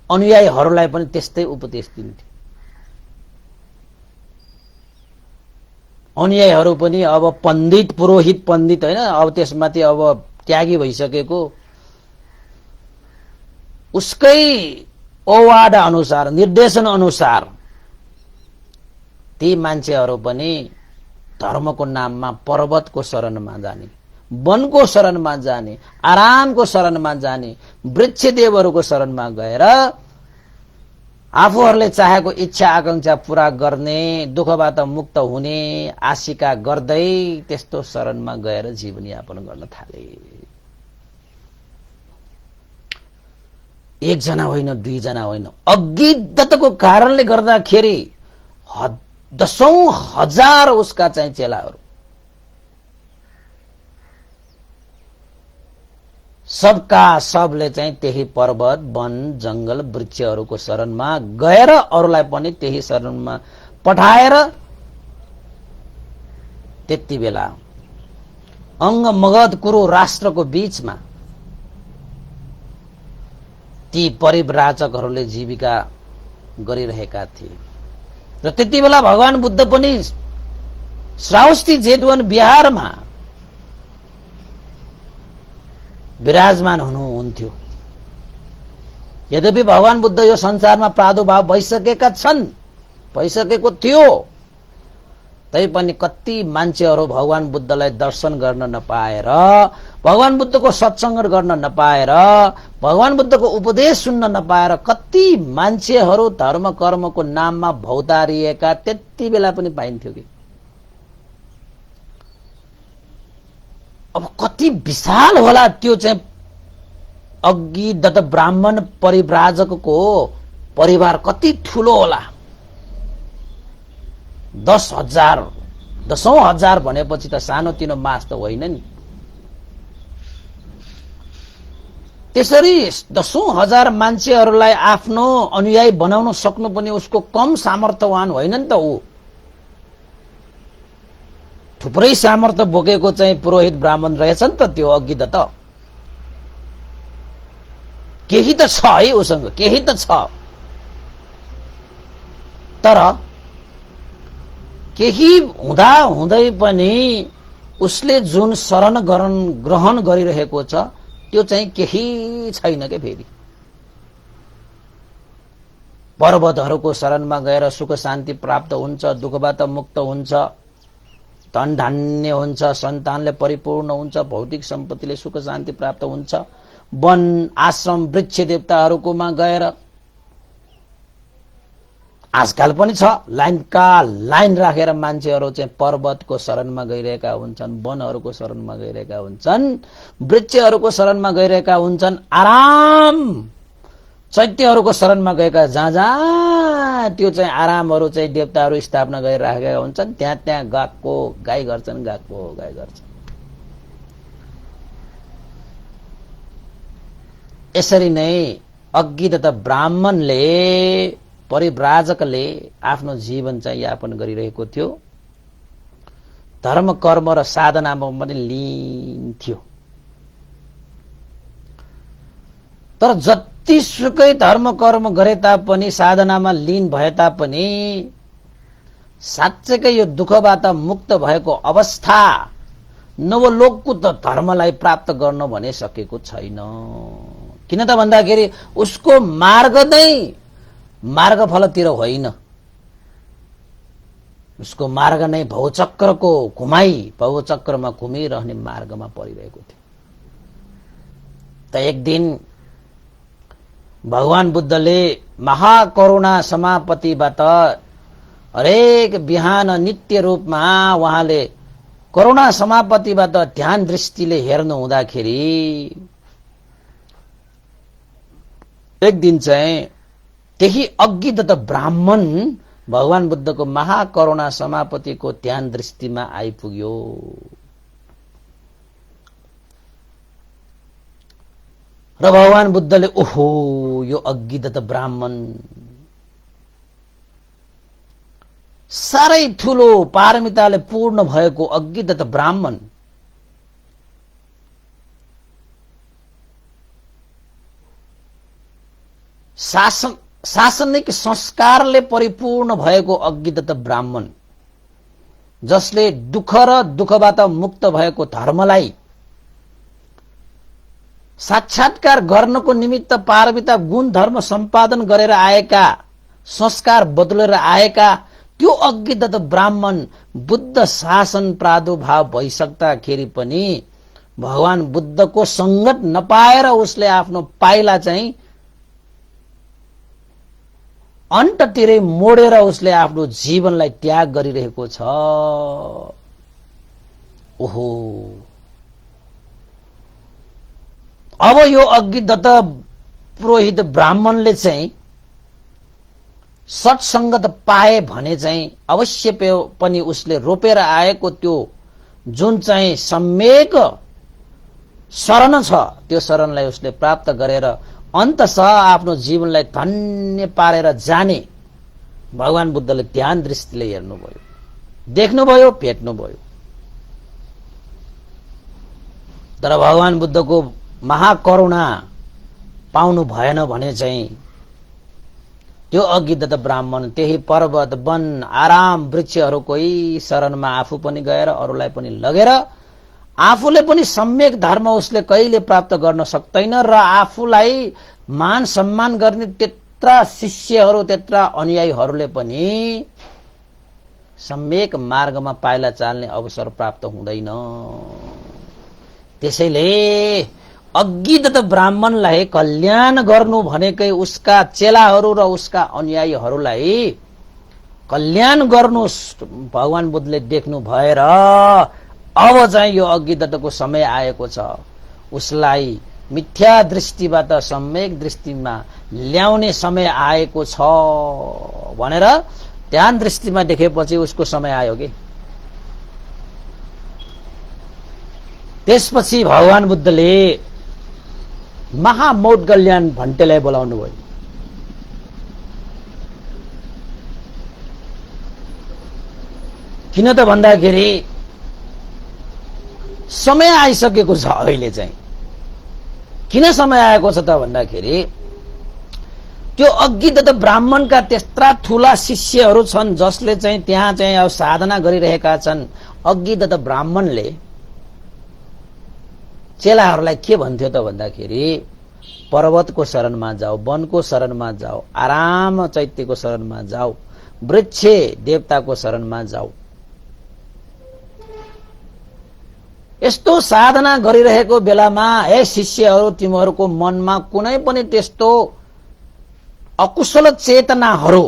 अनुयायीहरूलाई पनि त्यस्तै उपदेश दिन्थे। अनुयायीहरू पनि अब पण्डित पुरोहित पण्डित हैन, अब त्यसमाथि अब त्यागी भइसकेको उसकै ओवाड अनुसार निर्देशन अनुसार ती मान्छेहरू पनि धर्मको नाममा पर्वतको शरणमा जाने, वनको शरणमा जाने, आरामको शरणमा जाने, वृक्ष देवहरूको शरणमा गएर आफूहरूले चाहेको इच्छा आकांक्षा पूरा गर्ने, दुःखबाट मुक्त हुने आशिका गर्दै त्यस्तो शरणमा गएर जीवनयापन गर्न थाले। एकजना होइन, दुईजना होइन, अग्गिदत्तको कारणले गर्दाखेरि दशौं हजार उसका चाहिँ चेलाहरू सबका सबले चाहिँ त्यही पर्वत वन जंगल वृक्षहरूको शरणमा गएर अरूलाई पनि त्यही शरणमा पठाएर त्यति बेला अंग मगध कुरु राष्ट्रको बीचमा ती परिव्राजकहरूले जीविका गरिरहेका थिए। र त्यति बेला भगवान बुद्ध पनि श्रावस्ती जेतवन बिहारमा विराजमान हुनुहुन्थ्यो। यद्यपि भगवान बुद्ध यो संसारमा प्रादुर्भाव भइसकेका छन्, भइसकेको थियो, तैपनि कति मान्छेहरू भगवान बुद्धलाई दर्शन गर्न नपाएर, भगवान बुद्धको सत्संग गर्न नपाएर, भगवान बुद्धको उपदेश सुन्न नपाएर कति मान्छेहरू धर्म कर्मको नाममा भौतारिएका त्यति बेला पनि पाइन्थ्यो कि। अब कति विशाल होला त्यो चाहिँ अग्गिदत्त ब्राह्मण परिव्राजकको परिवार कति ठूलो होला। 10,000 दशौं हजार भनेपछि त सानोतिनो मास त होइन नि। त्यसरी दशौं हजार मान्छेहरूलाई आफ्नो अनुयायी बनाउन सक्नु पनि उसको कम सामर्थ्यवान होइन नि त। ऊ थुप्रै सामर्थ्य बोकेको चाहिँ पुरोहित ब्राह्मण रहेछ नि त त्यो अग्गिदत्त। केही त छ है उसँग, केही त छ, तर केही हुँदा हुँदै पनि उसले जुन शरण ग्रहण गरिरहेको छ त्यो चाहिँ केही छैन के। फेरि पर्वतहरूको शरणमा गएर सुख शान्ति प्राप्त हुन्छ, दुःखबाट मुक्त हुन्छ, धन धान्य हुन्छ, सन्तानले परिपूर्ण हुन्छ, भौतिक सम्पत्तिले सुख शान्ति प्राप्त हुन्छ। वन आश्रम वृक्ष देवताहरूकोमा गएर आजकल पनि छ, लाइनका लाइन राखेर मान्छेहरू चाहिँ पर्वतको शरणमा गइरहेका हुन्छन्, वनहरूको शरणमा गइरहेका हुन्छन्, वृक्षहरूको शरणमा गइरहेका हुन्छन्, आराम चैत्यहरूको शरणमा गएका जहाँ जहाँ त्यो चाहिँ आरामहरू चाहिँ देवताहरू स्थापना गरिराखेका हुन्छन् त्यहाँ त्यहाँ गएको गाई गर्छन्, गएको गाई गर्छन्। यसरी नै अज्ञात ब्राह्मणले परिव्राजकले आफ्नो जीवन चाहिँ यापन गरिरहेको थियो। धर्म कर्म र साधनामा पनि लीन थियो। तर जतिसुकै धर्म कर्म गरे तापनि, साधनामा लीन भए तापनि साँच्चैकै यो दुःखबाट मुक्त भएको अवस्था नवलोकको त धर्मलाई प्राप्त गर्न भने सकेको छैन। किन त भन्दाखेरि उसको मार्ग नै मार्गफलतिर होइन, उसको मार्ग नै भवचक्रको घुमाई, भवचक्रमा घुमिरहने मार्गमा परिरहेको थियो। त एक दिन भगवान बुद्धले महाकरुणा समापतिबाट हरेक बिहान नित्य रूपमा उहाँले करुणा समापतिबाट ध्यान दृष्टिले हेर्नु हुँदाखेरि एक दिन चाहिँ त्यही अज्ञात ब्राह्मण भगवान बुद्धको महाकरुणा समापतिको ध्यान दृष्टिमा आइपुग्यो। र भगवान बुद्धले ओहो यो अज्ञात ब्राह्मण साह्रै ठूलो पारमिताले पूर्ण भएको अज्ञात ब्राह्मण शासनिक संस्कारले परिपूर्ण भएको अज्ञात ब्राह्मण जसले दुःख र दुःखबाट मुक्त भएको धर्मलाई साक्षात्कार गर्नको निमित्त पारमिता गुण धर्म सम्पादन गरेर आएका, संस्कार बदलेर आएका त्यो अज्ञात ब्राह्मण बुद्ध शासन प्रादुर्भाव भइसक्दाखेरि पनि भगवान बुद्धको संगत नपाएर उसले आफ्नो पाइला चाहिँ अन्ततिरै मोडेर उसले आफ्नो जीवनलाई त्याग गरिरहेको छ। ओहो अब यो अज्ञात पुरोहित ब्राह्मणले चाहिँ सत्संगत पाए भने चाहिँ अवश्य पनि उसले रोपेर आएको त्यो जुन चाहिँ सम्यक शरण छ त्यो शरणलाई उसले प्राप्त गरेर अन्ततः आफ्नो जीवनलाई धन्य पारेर जाने भगवान बुद्धले ध्यान दृष्टिले हेर्नुभयो, देख्नुभयो, भेट्नुभयो। तर भगवान बुद्धको महाकरुणा पाउनु भएन भने चाहिँ त्यो अज्ञात ब्राह्मण त्यही पर्वत वन आराम वृक्षहरूकै शरणमा आफू पनि गएर अरूलाई पनि लगेर आफूले पनि सम्यक धर्म उसले कहिले प्राप्त गर्न सक्दैन र आफूलाई मान सम्मान गर्ने त्यत्रा शिष्यहरू त्यत्रा अनुयायीहरूले पनि सम्यक मार्गमा पाइला चाल्ने अवसर प्राप्त हुँदैन। त्यसैले अज्ञात ब्राह्मणलाई कल्याण गर्नु भनेकै उसका चेलाहरू र उसका अनुयायीहरूलाई कल्याण गर्नु भगवान बुद्धले देख्नु भएर अब चाहिँ यो अज्ञातको समय आएको छ, उसलाई मिथ्या दृष्टिबाट सम्यक दृष्टिमा ल्याउने समय आएको छ भनेर ध्यान दृष्टिमा देखेपछि उसको समय आयो कि। त्यसपछि भगवान बुद्धले महामौद्गल्याण भन्टेलाई बोलाउनु भयो। किन त भन्दाखेरि समय आइसकेको छ अहिले चाहिँ। किन समय आएको छ त भन्दाखेरि त्यो अज्ञात ब्राह्मणका त्यस्ता ठूला शिष्यहरू छन् जसले चाहिँ त्यहाँ चाहिँ अब साधना गरिरहेका छन्। अज्ञात ब्राह्मणले चेलाहरूलाई के भन्थ्यो त भन्दाखेरि पर्वतको शरणमा जाऊ, वनको शरणमा जाऊ, आराम चैत्यको शरणमा जाऊ, वृक्ष देवताको शरणमा जाऊ। यस्तो साधना गरिरहेको बेलामा हे शिष्यहरू तिमीहरूको मनमा कुनै पनि त्यस्तो अकुशल चेतनाहरू,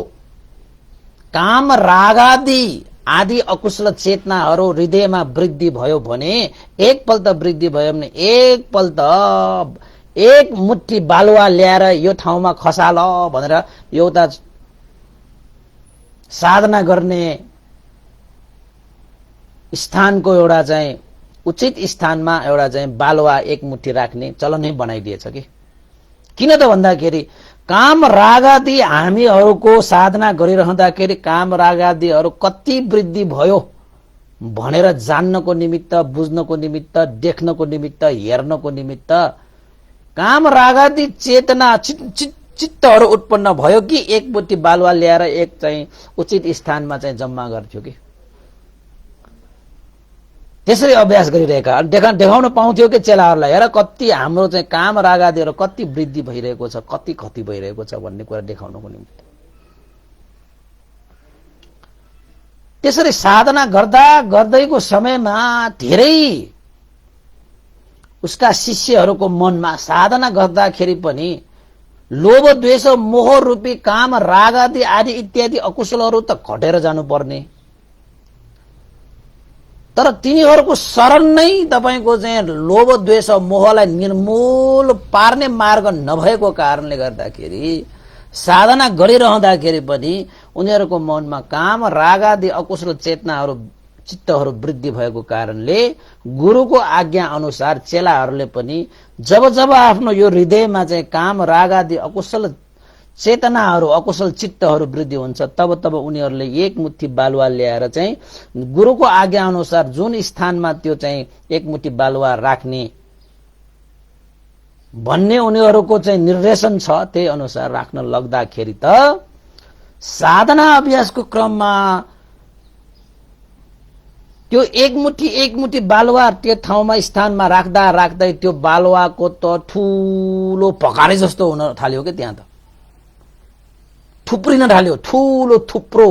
काम रागादि आदि अकुशल चेतनाहरू हृदयमा वृद्धि भयो भने, एकपल्ट वृद्धि भयो भने एकपल्ट एक मुट्ठी बालुवा ल्याएर यो ठाउँमा खसाल भनेर एउटा साधना गर्ने स्थानको एउटा चाहिँ उचित स्थानमा एउटा चाहिँ बालुवा एक मुट्ठी राख्ने चलनै बनाइदिएछ कि। किन त भन्दाखेरि काम रागादि हामीहरूको साधना गरिरहँदाखेरि काम रागादिहरू कति वृद्धि भयो भनेर जान्नको निमित्त, बुझ्नको निमित्त, देख्नको निमित्त, हेर्नको निमित्त काम रागादि चेतना चित्तहरू उत्पन्न भयो कि एक मुट्ठी बालुवा ल्याएर एक चाहिँ उचित स्थानमा चाहिँ जम्मा गर्थ्यो कि। त्यसरी अभ्यास गरिरहेका देखाउन पाउँथ्यो कि चेलाहरूलाई, हेर कति हाम्रो चाहिँ काम रागादिहरू कति वृद्धि भइरहेको छ, कति क्षति भइरहेको छ भन्ने कुरा देखाउनको निमित्त। त्यसरी साधना गर्दा गर्दैको समयमा धेरै उसका शिष्यहरूको मनमा साधना गर्दाखेरि पनि लोभ द्वेष मोह रूपी काम रागादि आदि इत्यादि अकुशलहरू त घटेर जानुपर्ने, तर तिनीहरूको शरण नै तपाईको चाहिँ लोभ द्वेष मोहलाई निर्मूल पार्ने मार्ग नभएको कारणले गर्दाखेरि साधना गरिरहँदाखेरि पनि उनीहरूको मनमा काम रागादि अकुशल चेतनाहरू चित्तहरू वृद्धि भएको कारणले गुरुको आज्ञा अनुसार चेलाहरूले पनि जब जब आफ्नो यो हृदयमा चाहिँ काम रागादि अकुशल चेतनाहरू अकुशल चित्तहरू वृद्धि हुन्छ तब तब उनीहरूले एक मुट्ठी बालुवा ल्याएर चाहिँ गुरुको आज्ञा अनुसार जुन स्थानमा त्यो चाहिँ एक मुट्ठी बालुवा राख्ने भन्ने उनीहरूको चाहिँ निर्देशन छ, त्यही अनुसार राख्न लाग्दाखेरि त साधना अभ्यासको क्रममा त्यो एक मुट्ठी बालुवा त्यो ठाउँमा स्थानमा राख्दा राख्दै त्यो बालुवाको त ठूलो पकारे जस्तो हुन थाल्यो के, त्यहाँ त थुप्रिन थाल्यो, ठूलो थुप्रो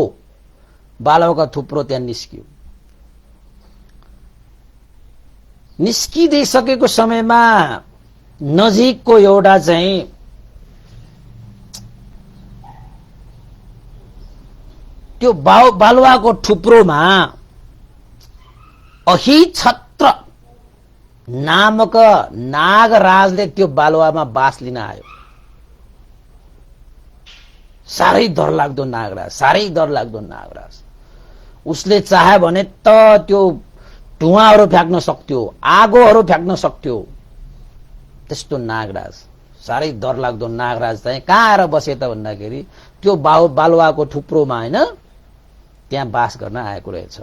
बालुवाको थुप्रो त्यहाँ निस्कियो। निस्किदिसकेको समयमा नजिकको एउटा चाहिँ त्यो बालुवाको थुप्रोमा अहिछत्र नामक नागराजले त्यो बालुवामा बास लिन आयो। साह्रै डरलाग्दो नागराज, साह्रै डरलाग्दो नागराज। उसले चाहे भने त त्यो धुवाहरू फ्याँक्न सक्थ्यो, आगोहरू फ्याँक्न सक्थ्यो। त्यस्तो नागराज, साह्रै डरलाग्दो नागराज चाहिँ कहाँ आएर बसे त भन्दाखेरि त्यो बालुवाको थुप्रोमा हैन त्यहाँ बास गर्न आएको रहेछ।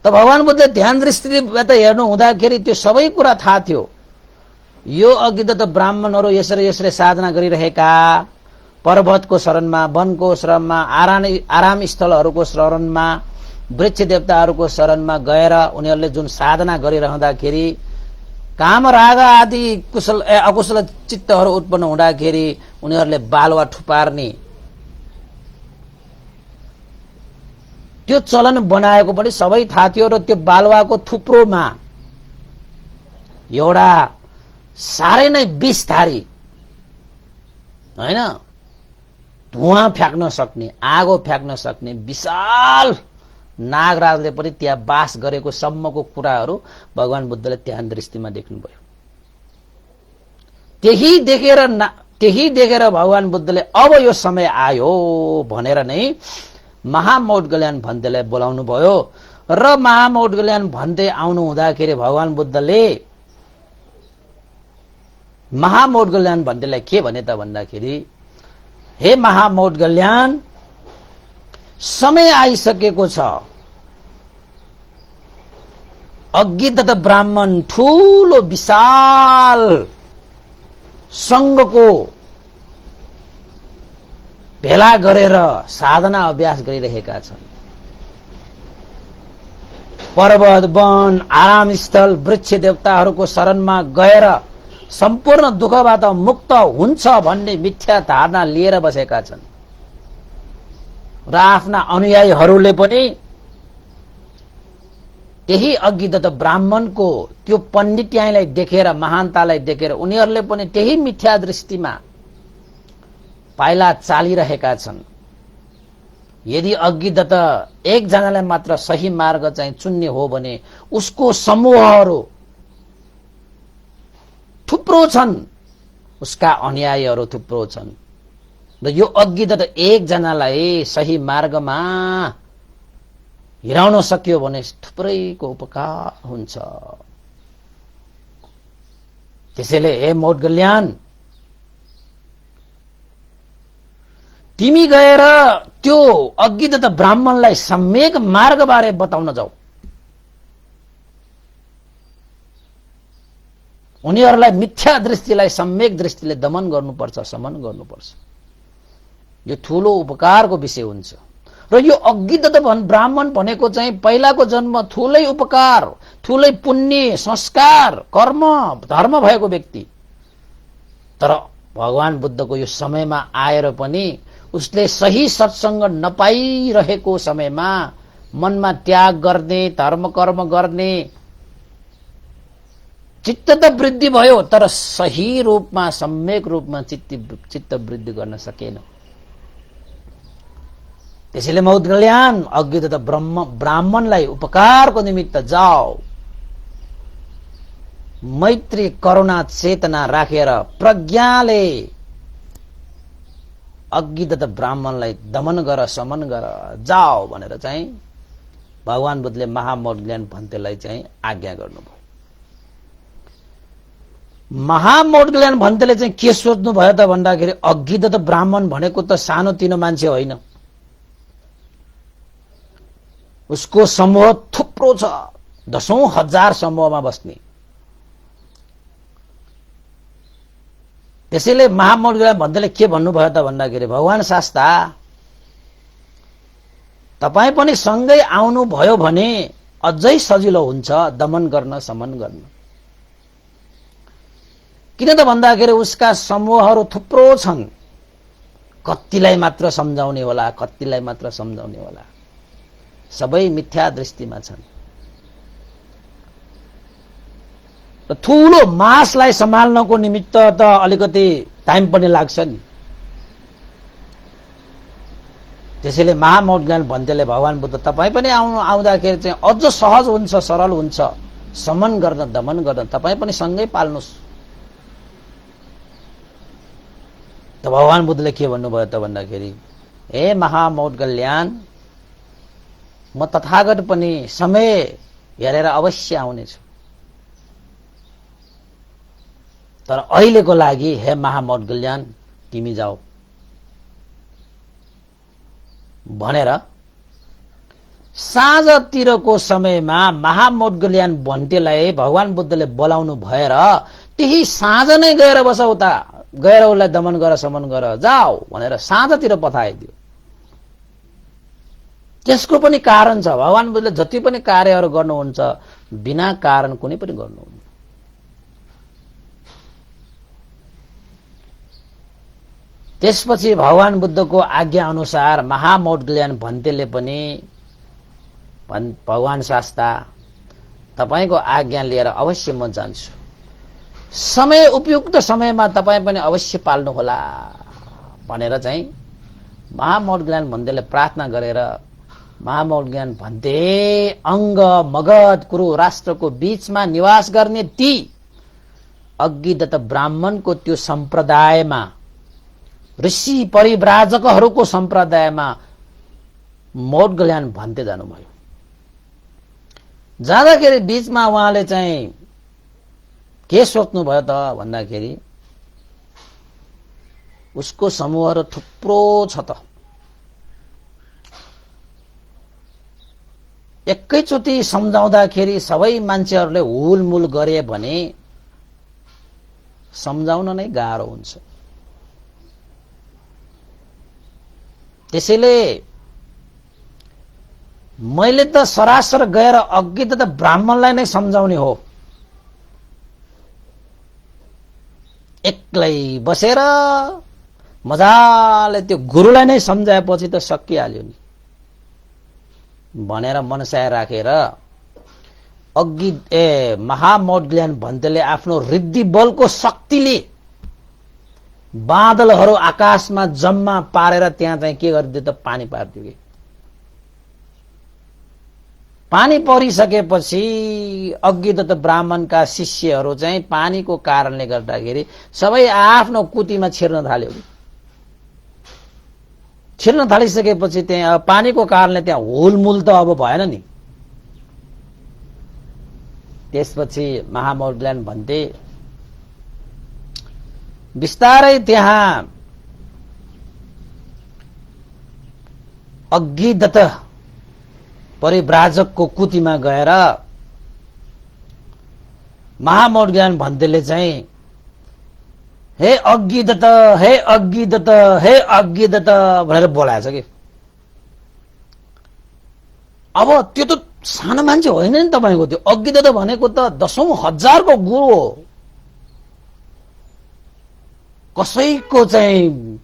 त भगवान बुद्ध ध्यान दृष्टिबाट हेर्नु हुँदाखेरि त्यो सबै कुरा थाहा थियो। यो अघि त ब्राह्मणहरू यसरी साधना गरिरहेका पर्वतको शरणमा, वनको शरणमा, आराम स्थलहरूको शरणमा, वृक्ष देवताहरूको शरणमा गएर उनीहरूले जुन साधना गरिरहँदाखेरि काम राग आदि कुशल अकुशल चित्तहरू उत्पन्न हुँदाखेरि उनीहरूले बालुवा ठुपार्ने त्यो चलन बनाएको पनि सबै थाहा थियो। र त्यो बालुवाको थुप्रोमा एउटा साह्रै नै विषधारी हैन धुवाँ फ्याँक्न सक्ने, आगो फ्याँक्न सक्ने विशाल नागराजले पनि त्यहाँ बास गरेको सम्मको कुराहरू भगवान बुद्धले ध्यान दृष्टिमा देख्नुभयो। त्यही देखेर भगवान बुद्धले अब यो समय आयो भनेर नै महामौद्गल्यान भन्देलाई बोलाउनु भयो। र महामौद्गल्यान भन्दै आउनु हुँदाखेरि भगवान बुद्धले महामौद्गल्यान भन्देलाई के भने त भन्दाखेरि, हे महामौद्गल्यान, समय आइसकेको छ। अज्ञात ब्राह्मण ठूलो विशाल संघको भेला गरेर साधना अभ्यास गरिरहेका छन्। पर्वत, वन, आराम स्थल, वृक्ष देवताहरूको शरणमा गएर सम्पूर्ण दुःखबाट मुक्त हुन्छ भन्ने मिथ्या धारणा लिएर बसेका छन्। र आफ्ना अनुयायीहरूले पनि त्यही अज्ञात ब्राह्मणको त्यो पण्डित्याईलाई देखेर, महानतालाई देखेर उनीहरूले पनि त्यही मिथ्या दृष्टिमा पाइला चालिरहेका छन्। यदि अज्ञात एकजनालाई मात्र सही मार्ग चाहिँ चुन्ने हो भने उसको समूहहरू थुप्रो छन्, उसका अनुयायीहरू थुप्रो छन् र यो अज्ञता त एकजनालाई सही मार्गमा हिराउन सक्यो भने थुप्रैको उपकार हुन्छ। त्यसैले हे मौदगल्याण, तिमी गएर त्यो अज्ञता ब्राह्मणलाई सम्यक मार्गबारे बताउन जाऊ। उनीहरूलाई मिथ्या दृष्टिलाई सम्यक दृष्टिले दमन गर्नुपर्छ, समन गर्नुपर्छ। यो ठूलो उपकारको विषय हुन्छ र यो अज्ञता ब्राह्मण भनेको चाहिँ पहिलाको जन्म ठूलै उपकार, ठूलै पुण्य, संस्कार, कर्म, धर्म भएको व्यक्ति। तर भगवान बुद्धको यो समयमा आएर पनि उसले सही सत्संग नपाइरहेको समयमा मनमा त्याग गर्ने, धर्म कर्म गर्ने चित्त त वृद्धि भयो, तर सही रूपमा सम्यक रूपमा चित्त वृद्धि गर्न सकेन। त्यसैले मौदगल्याण, अज्ञता ब्राह्मणलाई उपकारको निमित्त जाओ, मैत्री करुणा चेतना राखेर प्रज्ञाले अज्ञता ब्राह्मणलाई दमन गर, समन गर, जाओ भनेर चाहिँ भगवान बुद्धले महामौदगल्याण भन्तेलाई चाहिँ आज्ञा गर्नुभयो। महामौदगल्याण भन्तेले चाहिँ के सोच्नु भयो त भन्दाखेरि अज्ञता ब्राह्मण भनेको त सानोतिनो मान्छे होइन, उसको समूह थुप्रो छ, दशौं हजार समूहमा बस्ने। त्यसैले महामौदगल्याण भन्तेले के भन्नुभयो त भन्दाखेरि भगवान शास्ता, तपाई पनि सँगै आउनुभयो भने अझै सजिलो हुन्छ दमन गर्न, समन गर्न। किन त भन्दाखेरि उसका समूहहरू थुप्रो छन्, कतिलाई मात्र सम्झाउने होला, कतिलाई मात्र सम्झाउने होला, सबै मिथ्या दृष्टिमा छन्। र ठूलो मासलाई सम्हाल्नको निमित्त त अलिकति टाइम पनि लाग्छ नि। त्यसैले महामौदगल्याण भन्तेले भगवान बुद्ध तपाई पनि आउँदाखेरि चाहिँ अझ सहज हुन्छ, सरल हुन्छ, समन गर्न, दमन गर्न, तपाई पनि सँगै पाल्नुस्। त भगवान बुद्धले के भन्नुभयो त भन्दाखेरि हे महामौदगल्याण, म तथागत पनि समय हेरेर अवश्य आउनेछु, तर अहिलेको लागि हे महामौदगल्याण तिमी जाऊ भनेर साँझतिरको समयमा महामौदगल्याण भन्तेलाई भगवान बुद्धले बोलाउनु भएर त्यही साँझ नै गएर बस उता, गएर उसलाई दमन गर, समन गर, जाऊ भनेर साँझतिर पठाइदियो। त्यसको पनि कारण छ। भगवान बुद्धले जति पनि कार्यहरू गर्नुहुन्छ बिना कारण कुनै पनि गर्नुहुन्न। त्यसपछि भगवान बुद्धको आज्ञा अनुसार महामौदगल्याण भन्तेले पनि भगवान शास्ता, तपाईको आज्ञा लिएर अवश्य म जान्छु, समय उपयुक्त समयमा तपाईं पनि अवश्य पाल्नु होला भनेर चाहिँ महामौदगल्याण भन्तेले प्रार्थना गरेर महामौदगल्याण भन्ते अंग मगध कुरु राष्ट्रको बीचमा निवास गर्ने ती अज्ञदत्त ब्राह्मणको त्यो सम्प्रदायमा, ऋषि परिव्राजकहरूको सम्प्रदायमा मौदगल्याण भन्ते जानुभयो। जाँदाखेरि बीचमा उहाँले चाहिँ के सोच्नुभयो त भन्दाखेरि उसको समूहहरू थुप्रो छ त, एकैचोटि सम्झाउँदाखेरि सबै मान्छेहरूले हुलमुल गरे भने सम्झाउन नै गाह्रो हुन्छ। त्यसैले मैले त सरासर गएर अज्ञदत्त ब्राह्मणलाई नै सम्झाउने हो, एक्लै बसेर मजाले त्यो गुरुलाई नै सम्झाएपछि त सकिहाल्यो नि भनेर मनसाय राखेर महामौदगल्याण भन्तेले आफ्नो रिद्धि बलको शक्तिले बादलहरू आकाशमा जम्मा पारेर त्यहाँ चाहिँ के गरिदियो त पानी पारिदियो कि पानी परिसकेपछि अग्निदत्त ब्राह्मणका शिष्यहरू चाहिँ पानीको कारणले गर्दाखेरि सबै आफ्नो कुतीमा छिर्न थाल्यो। छिर्न थालिसकेपछि त्यहाँ पानीको कारणले त्यहाँ हुलमुल त अब भएन नि। त्यसपछि महामौगल्यान भन्थे बिस्तारै त्यहाँ अग्निदत्त परिव्राजकको कुतीमा गएर महामौगल्यान भन्तेले चाहिँ हे अग्निदत्त, हे अग्निदत्त, हे अग्निदत्त भनेर बोलाएछ कि। अब त्यो त सानो मान्छे होइन नि तपाईको। त्यो अग्निदत्त भनेको त दशौं हजारको गुरु हो। कसैको चाहिँ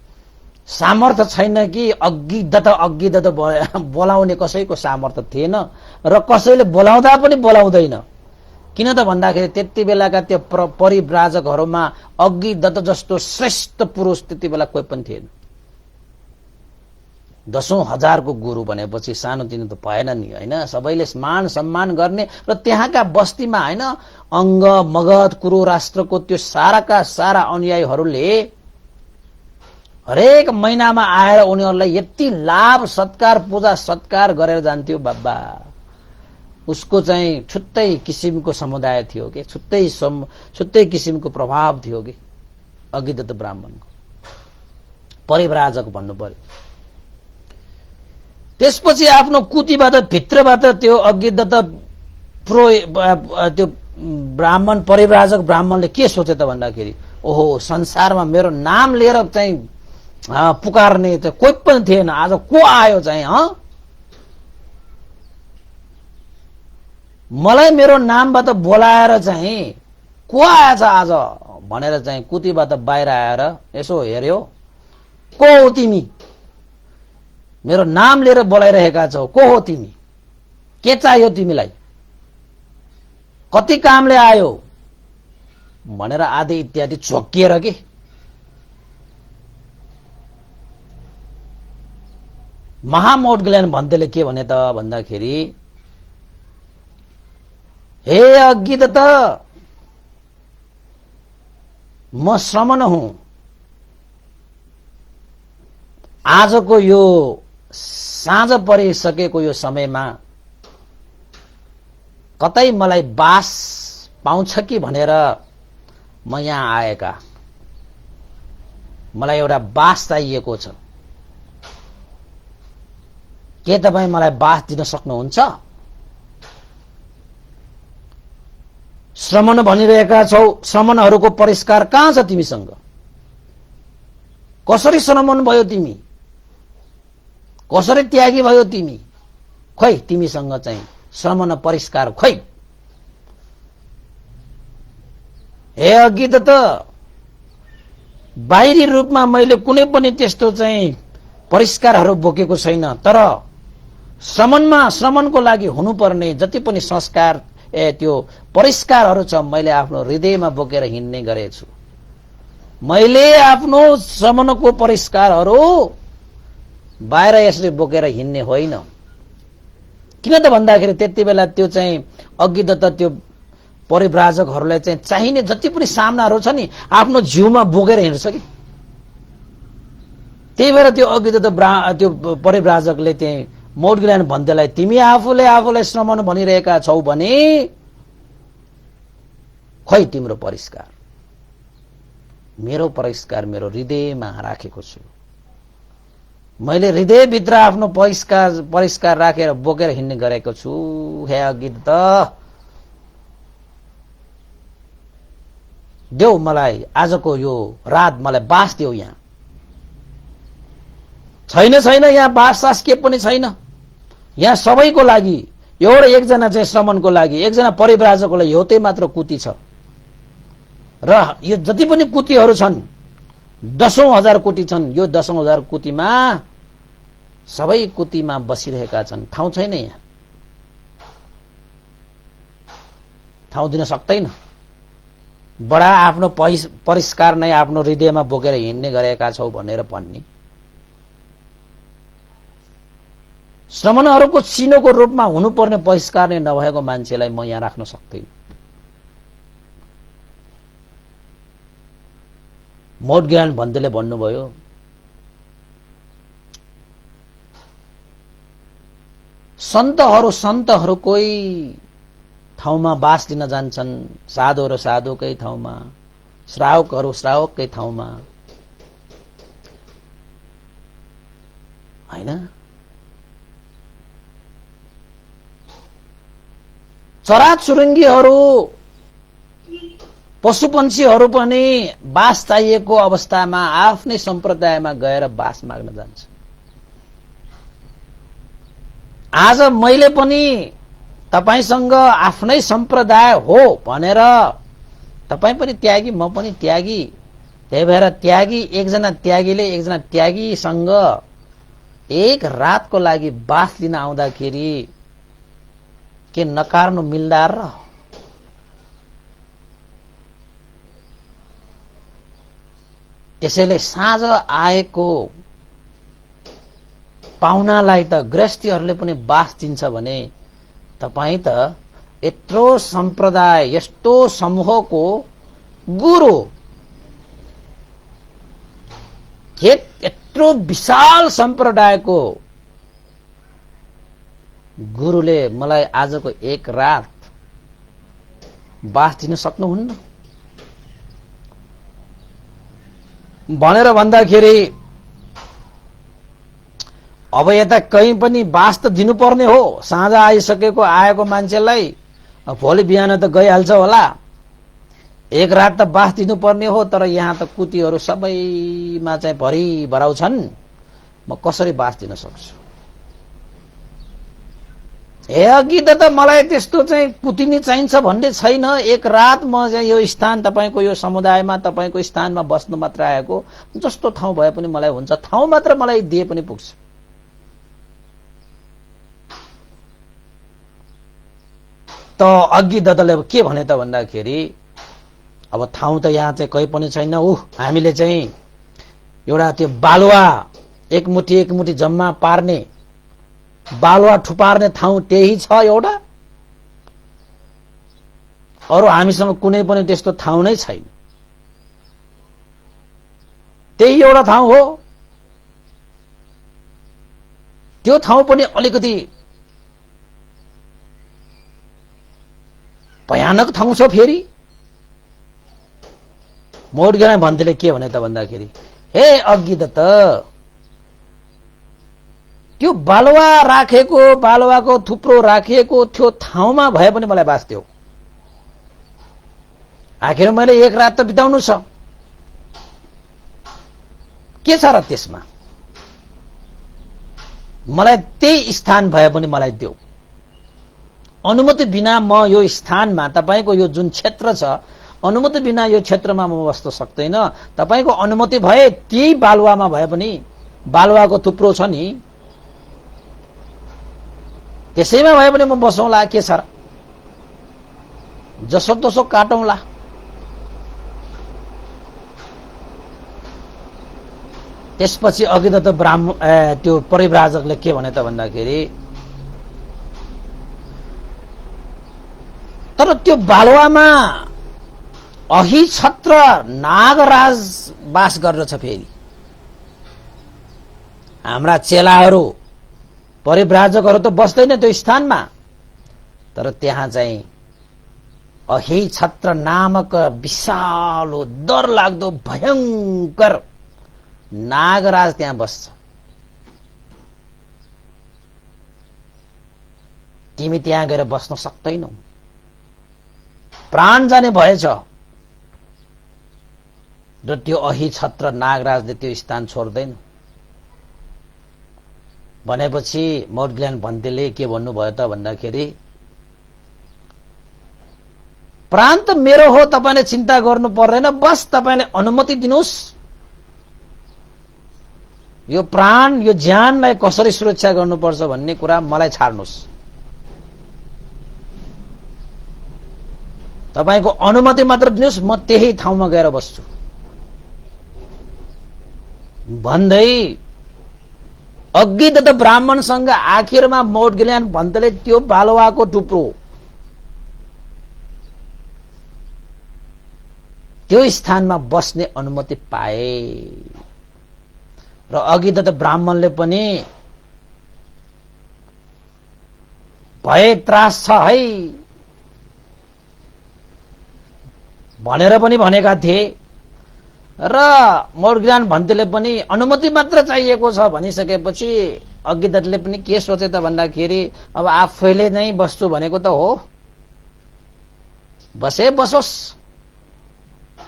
सामर्थ्य छैन कि अग्निदत्त अग्निदत्त बोलाउने कसैको सामर्थ्य थिएन र कसैले बोलाउँदा पनि बोलाउँदैन। किन त भन्दाखेरि त्यति बेलाका त्यो परिव्राजकहरूमा अग्निदत्त जस्तो श्रेष्ठ पुरुष त्यति बेला कोही पनि थिएन। दशौं हजारको गुरु भनेपछि सानोतिनो त भएन नि, होइन। सबैले मान सम्मान गर्ने र त्यहाँका बस्तीमा, होइन, अङ्ग मगध कुरु राष्ट्रको त्यो साराका सारा अनुयायीहरूले हरेक महिनामा आएर उनीहरूलाई यति लाभ सत्कार पूजा सत्कार गरेर जान्थ्यो। बाबा उसको चाहिँ छुट्टै किसिमको समुदाय थियो कि, छुट्टै किसिमको प्रभाव थियो कि अग्निदत्त ब्राह्मणको। परिव्राजक भन्नु पर्यो। त्यसपछि आफ्नो कुतीबाट भित्रबाट त्यो अग्निदत्त त्यो ब्राह्मण परिव्राजक ब्राह्मणले के सोचे त भन्दाखेरि ओहो संसारमा मेरो नाम लिएर चाहिँ पुकार्ने त कोही पनि थिएन, आज को आयो चाहिँ मलाई मेरो नामबाट बोलाएर चाहिँ को आएछ आज भनेर चाहिँ कुतीबाट बाहिर आएर यसो हेर्यो। को हो तिमी? मेरो नाम लिएर बोलाइरहेका छौ, को हो तिमी? के चाहियो तिमीलाई? कति कामले आयो भनेर आदि इत्यादि चोकिएर के महामौगल्यान भन्तेले के भने त भन्दाखेरि हे अग्निदत्त, म श्रमण हुँ। आजको यो साँझ परिसकेको यो समयमा कतै मलाई बास पाउँछ कि भनेर म यहाँ आएका। मलाई एउटा बास चाहिएको छ। के तपाईँ मलाई बास दिन सक्नुहुन्छ? श्रमण भनिरहेका छौ, श्रमणहरूको परिष्कार कहाँ छ तिमीसँग? कसरी श्रमण भयो तिमी? कसरी त्यागी भयो तिमी? खोइ तिमीसँग चाहिँ श्रमण परिष्कार खोइ। हे अग्निदत्त, बाहिरी रूपमा मैले कुनै पनि त्यस्तो चाहिँ परिष्कारहरू बोकेको छैन, तर श्रमणको लागि हुनुपर्ने जति पनि संस्कार त्यो परिष्कारहरू छ मैले आफ्नो हृदयमा बोकेर हिँड्ने गरेछु। मैले आफ्नो श्रमणको परिष्कारहरू बाहिर यसरी बोकेर हिँड्ने होइन। किन त भन्दाखेरि त्यति बेला त्यो चाहिँ अग्निदत्त त्यो परिव्राजकहरूलाई चाहिँ चाहिने जति पनि सामनाहरू छ नि आफ्नो जिउमा बोकेर हिँड्छ कि। त्यही भएर त्यो अग्निदत्त त्यो परिव्राजकले त्यही मौगल्यान भन्तेलाई तिमी आफूले श्रमण भनिरहेका छौ भने खोइ तिम्रो परिष्कार? मेरो परिष्कार मेरो हृदयमा राखेको छु। मैले हृदयभित्र आफ्नो परिष्कार राखेर बोकेर हिँड्ने गरेको छु। हे अग्निदत्त, देऊ मलाई आजको यो रात मलाई बास देऊ। यहाँ छैन यहाँ बास के पनि छैन। यहाँ सबैको लागि एउटा एकजना चाहिँ श्रमणको लागि एकजना परिव्राजकको लागि एउटै मात्र कुती छ र यो जति पनि कुतीहरू छन् दशौं हजार कुटी छन्। यो दशौं हजार कुतीमा सबै कुतीमा बसिरहेका छन्। ठाउँ छैन यहाँ, ठाउँ दिन सक्दैन। बडा आफ्नो परिष्कार नै आफ्नो हृदयमा बोकेर हिँड्ने गरेका छौ भनेर भन्ने। श्रमणहरूको चिनोको रूपमा हुनुपर्ने बहिष्कार नै नभएको मान्छेलाई म यहाँ राख्न सक्दिनँ। मोडज्ञान भन्तेले भन्नुभयो, सन्तहरूकै ठाउँमा बास दिन जान्छन्, साधु र साधुकै ठाउँमा, श्रावकहरू श्रावककै ठाउँमा, हैन? चराचुरुङ्गीहरू पशुपन्छीहरू पनि बास चाहिएको अवस्थामा आफ्नै सम्प्रदायमा गएर बास माग्न जान्छ। आज मैले पनि तपाईसँग आफ्नै सम्प्रदाय हो भनेर तपाई पनि त्यागी म पनि त्यागी, त्यही भएर त्यागी एकजना त्यागीले एकजना त्यागीसँग एक रातको लागि बास लिन आउँदाखेरि के नकार्नु मिल्दा र? त्यसैले साँझ आएको पाहुनालाई त गृहस्थीहरूले पनि बास दिन्छ भने तपाई त यत्रो सम्प्रदाय यस्तो समूहको गुरु, यत्रो विशाल सम्प्रदायको गुरुले मलाई आजको एक रात बास दिन सक्नुहुन्न भनेर भन्दाखेरि अब यता कहीँ पनि बास त दिनुपर्ने हो। साँझ आइसकेको आएको मान्छेलाई भोलि बिहान त गइहाल्छ होला, एक रात त बास दिनुपर्ने हो। तर यहाँ त कुतीहरू सबैमा चाहिँ भरि भराउ छन्, म कसरी बास दिन सक्छु? हे अघि त मलाई त्यस्तो चाहिँ कुतिनी चाहिन्छ भन्ने छैन। एक रात म चाहिँ यो स्थान तपाईको यो समुदायमा तपाईको स्थानमा बस्नु मात्र आएको, जस्तो ठाउँ भए पनि मलाई हुन्छ, ठाउँ मात्र मलाई दिए पनि पुग्छ। त अघि दत्तले के भने त भन्दाखेरि अब ठाउँ त यहाँ चाहिँ कहीँ पनि छैन, हामीले चाहिँ एउटा त्यो बालुवा एकमुठी जम्मा पार्ने बालुवा ठुपार्ने ठाउँ त्यही छ एउटा, अरु हामीसँग कुनै पनि त्यस्तो ठाउँ नै छैन। त्यही एउटा ठाउँ हो। त्यो ठाउँ पनि अलिकति भयानक ठाउँ छ। फेरि मोडज्ञान भन्तेले के भने त भन्दाखेरि, हे अघि त त्यो बालुवा राखेको, बालुवाको थुप्रो राखिएको त्यो ठाउँमा भए पनि मलाई बास दियो। आखिर मैले एक रात त बिताउनु छ, के छ र त्यसमा? मलाई त्यही स्थान भए पनि मलाई दियो। अनुमति बिना म यो स्थानमा, तपाईको यो जुन क्षेत्र छ, अनुमति बिना यो क्षेत्रमा म बस्न सक्दैन। तपाईको अनुमति भए त्यही बालुवामा भए पनि, बालुवाको थुप्रो छ नि, त्यसैमा भए पनि म बसौँला, के छ र? जसो तसो काटौँला। त्यसपछि अघि त त्यो परिव्राजकले के भने त भन्दाखेरि, तर त्यो बालुवामा अहिछत्र नागराज बास गर्दछ। फेरि हाम्रा चेलाहरू परिव्राजकहरू त बस्दैन त्यो स्थानमा, तर त्यहाँ चाहिँ अहिछत्र नामक विशालो डरलाग्दो भयंकर नागराज त्यहाँ बस्छ। तिमी त्यहाँ गएर बस्न सक्दैनौ, प्राण जाने भएछ। र त्यो अहिछत्र नागराजले त्यो स्थान छोड्दैन भनेपछि मोडज्ञान भन्तेले के भन्नुभयो त भन्दाखेरि, प्राण त मेरो हो, तपाईले चिन्ता गर्नु पर्दैन, बस तपाईले अनुमति दिनुस्। यो प्राण, यो ज्यानलाई कसरी सुरक्षा गर्नुपर्छ भन्ने कुरा मलाई छाड्नुस्। तपाईको अनुमति मात्र दिनुस्, म त्यही ठाउँमा गएर बस्छु भन्दै अघिदत्त ब्राह्मणसँग आखिरमा मौडगिल्यान भन्तेले त्यो बालुवाको टुप्रो त्यो स्थानमा बस्ने अनुमति पाए र अघिदत्त ब्राह्मणले पनि भए त्रास छ है भनेर पनि भनेका थिए र मौडगिल्यान भन्तेले पनि अनुमति मात्र चाहिएको छ भनिसकेपछि अघिदत्तले पनि के सोचे त भन्दाखेरि अब आफैले नै बस्छु भनेको त हो, बसोस्,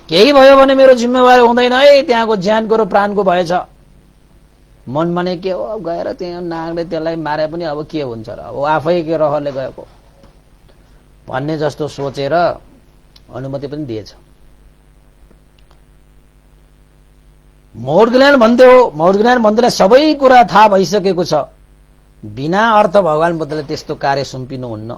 केही भयो भने मेरो जिम्मेवारी हुँदैन है, त्यहाँको ज्यानको र प्राणको भएछ। मनमा नै के हो, गएर त्यहाँ नागले त्यसलाई मारे पनि अब के हुन्छ र, अब आफै के रहरले गएको भन्ने जस्तो सोचेर अनुमति पनि दिएछ। मौडगिल्यान भन्तेलाई सबै कुरा थाहा भइसकेको छ, बिना अर्थ भगवान बुद्धले त्यस्तो कार्य सुम्पिनुहुन्न।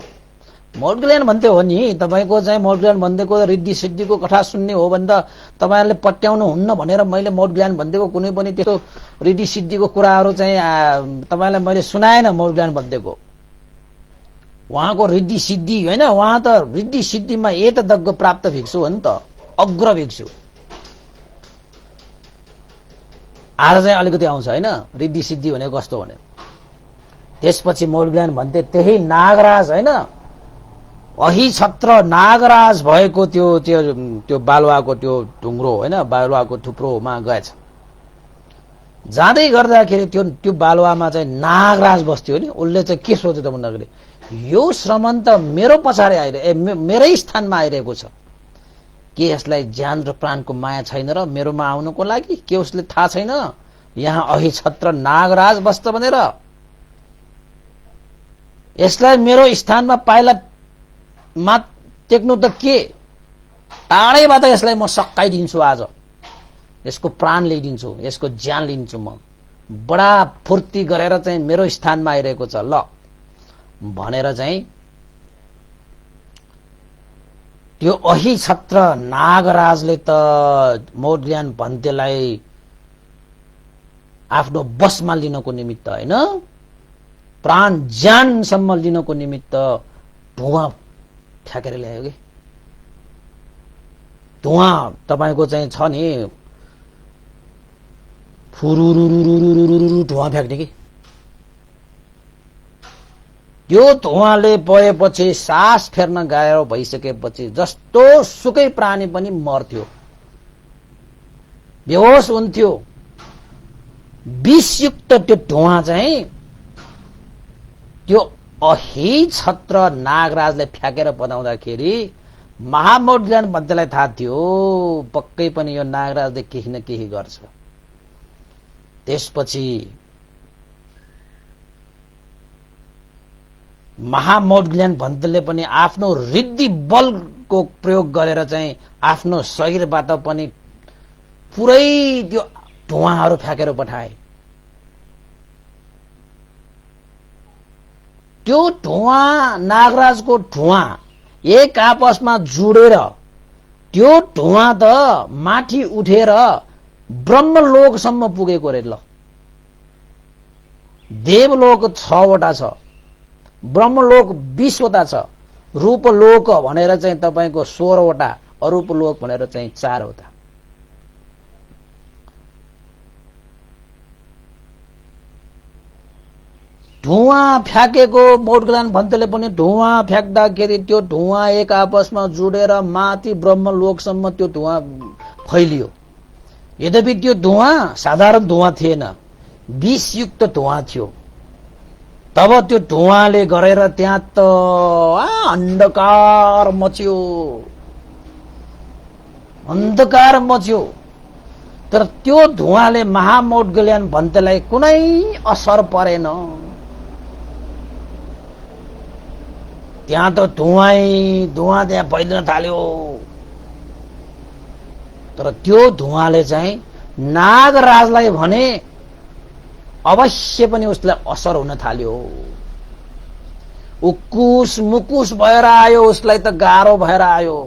मौडगिल्यान भन्ते हो नि, तपाईको चाहिँ मौडगिल्यान भन्तेको रिद्धि सिद्धिको कथा सुन्ने हो भने त तपाईहरुले पट्याउनु हुन्न भनेर मैले मौडगिल्यान भन्तेको कुनै पनि त्यस्तो रिद्धि सिद्धिको कुराहरू चाहिँ तपाईलाई मैले सुनाएन। मौडगिल्यान भन्तेको उहाँको रिद्धि सिद्धि हैन, उहाँ त रिद्धि सिद्धिमा एतदग्ग प्राप्त भिक्षु हो नि त, अग्र भिक्षु। आज चाहिँ अलिकति आउँछ हैन रिद्धि सिद्धि भनेको कस्तो भने। त्यसपछि मौडगिल्यान भन्ते त्यही नागराज हैन, अहि छत्र नागराज भएको त्यो बालुवाको त्यो ढुङ्ग्रो हैन, बालुवाको थुप्रोमा गएछ। जाँदै गर्दाखेरि त्यो बालुवामा चाहिँ नागराज बस्थ्यो नि। उसले चाहिँ के सोच्यो त भन्दाखेरि यो श्रमण त मेरो पछाडि आइरहेको, मेरै स्थानमा आइरहेको छ, के यसलाई ज्यान र प्राणको माया छैन र मेरोमा आउनको लागि? के उसले थाहा छैन यहाँ अहि छत्र नागराज बस्छ भनेर? यसलाई मेरो स्थानमा पाइला मा टेक्नु त के, टाढैबाट यसलाई म सकाइदिन्छु, आज यसको प्राण लिइदिन्छु, यसको ज्यान लिन्छु। म बडा फुर्ती गरेर चाहिँ मेरो स्थानमा आइरहेको छ ल भनेर चाहिँ त्यो अहि छत्र नागराजले त मौडगिल्यान भन्तेलाई आफ्नो बसमा लिनको निमित्त हैन, प्राण ज्यानसम्म लिनको निमित्त धुवा फ्याकेर ल्यायो कि। धुवा तपाईको चाहिँ छ नि फुरुरुरुरुरुरुरु धुवा फ्याक्ने कि। त्यो धुवाले पएपछि सास फेर्न गाह्रो भइसकेपछि जस्तो सुकै प्राणी पनि मर्थ्यो, बेहोस हुन्थ्यो। विषयुक्त त्यो धुवा चाहिँ त्यो अहि छत्र नागराजले फ्याकेर बनाउँदाखेरि महामौडगिल्यान भन्तेलाई थाहा थियो पक्कै पनि यो नागराजले केही न केही गर्छ। त्यसपछि महामौडगिल्यान भन्तेले पनि आफ्नो रिद्धि बलको प्रयोग गरेर चाहिँ आफ्नो शरीरबाट पनि पुरै त्यो धुवाहरू फ्याकेर पठाए। त्यो धुवा नागराजको धुवा एक आपसमा जुडेर त्यो धुवा त माथि उठेर ब्रह्मलोकसम्म पुगेको रे। ल देवलोक 6 वटा छ, ब्रह्मलोक 20 वटा छ, रूपलोक भनेर चाहिँ तपाईको 16 वटा, अरूपलोक भनेर चाहिँ 4 वटा। धुवा फ्याकेको मौडगिल्यान भन्तेले पनि धुवा फ्याक्दाखेरि त्यो धुवा एक आपसमा जुडेर माथि ब्रह्मलोकसम्म त्यो धुवा फैलियो। यद्यपि त्यो धुवा साधारण धुवा थिएन, विषयुक्त धुवा थियो। तब त्यो धुवाले गरेर त्यहाँ त अन्धकार मच्यो, अन्धकार मच्यो। तर त्यो धुवाले महामौडगिल्यान भन्तेलाई कुनै असर परेन। त्यहाँ त धुवा त्यहाँ फैलिन थाल्यो। तर त्यो धुवाले चाहिँ नागराजलाई भने अवश्य पनि उसलाई असर हुन थाल्यो। उकुस मुकुस भएर आयो, उसलाई त गाह्रो भएर आयो।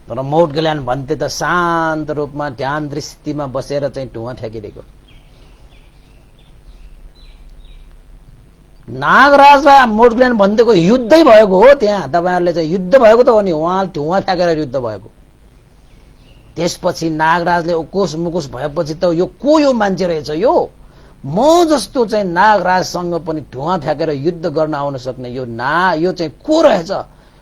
तर मौडगिल्यान भन्ते त शान्त रूपमा ध्यान दृष्टिमा बसेर चाहिँ धुवा फ्याँकिदिएको। नागराजलाई मोडग्ल्यान्ड भन्देको युद्धै भएको हो। त्यहाँ तपाईहरुले चाहिँ युद्ध भएको त हो नि, उहाँ धुवा फ्याँकेर युद्ध भएको। त्यसपछि नागराजले उकुस मुकुस भएपछि त यो को यो मान्छे रहेछ, यो म जस्तो चाहिँ नागराजसँग पनि धुवा फ्याँकेर युद्ध गर्न आउन सक्ने यो चाहिँ को रहेछ।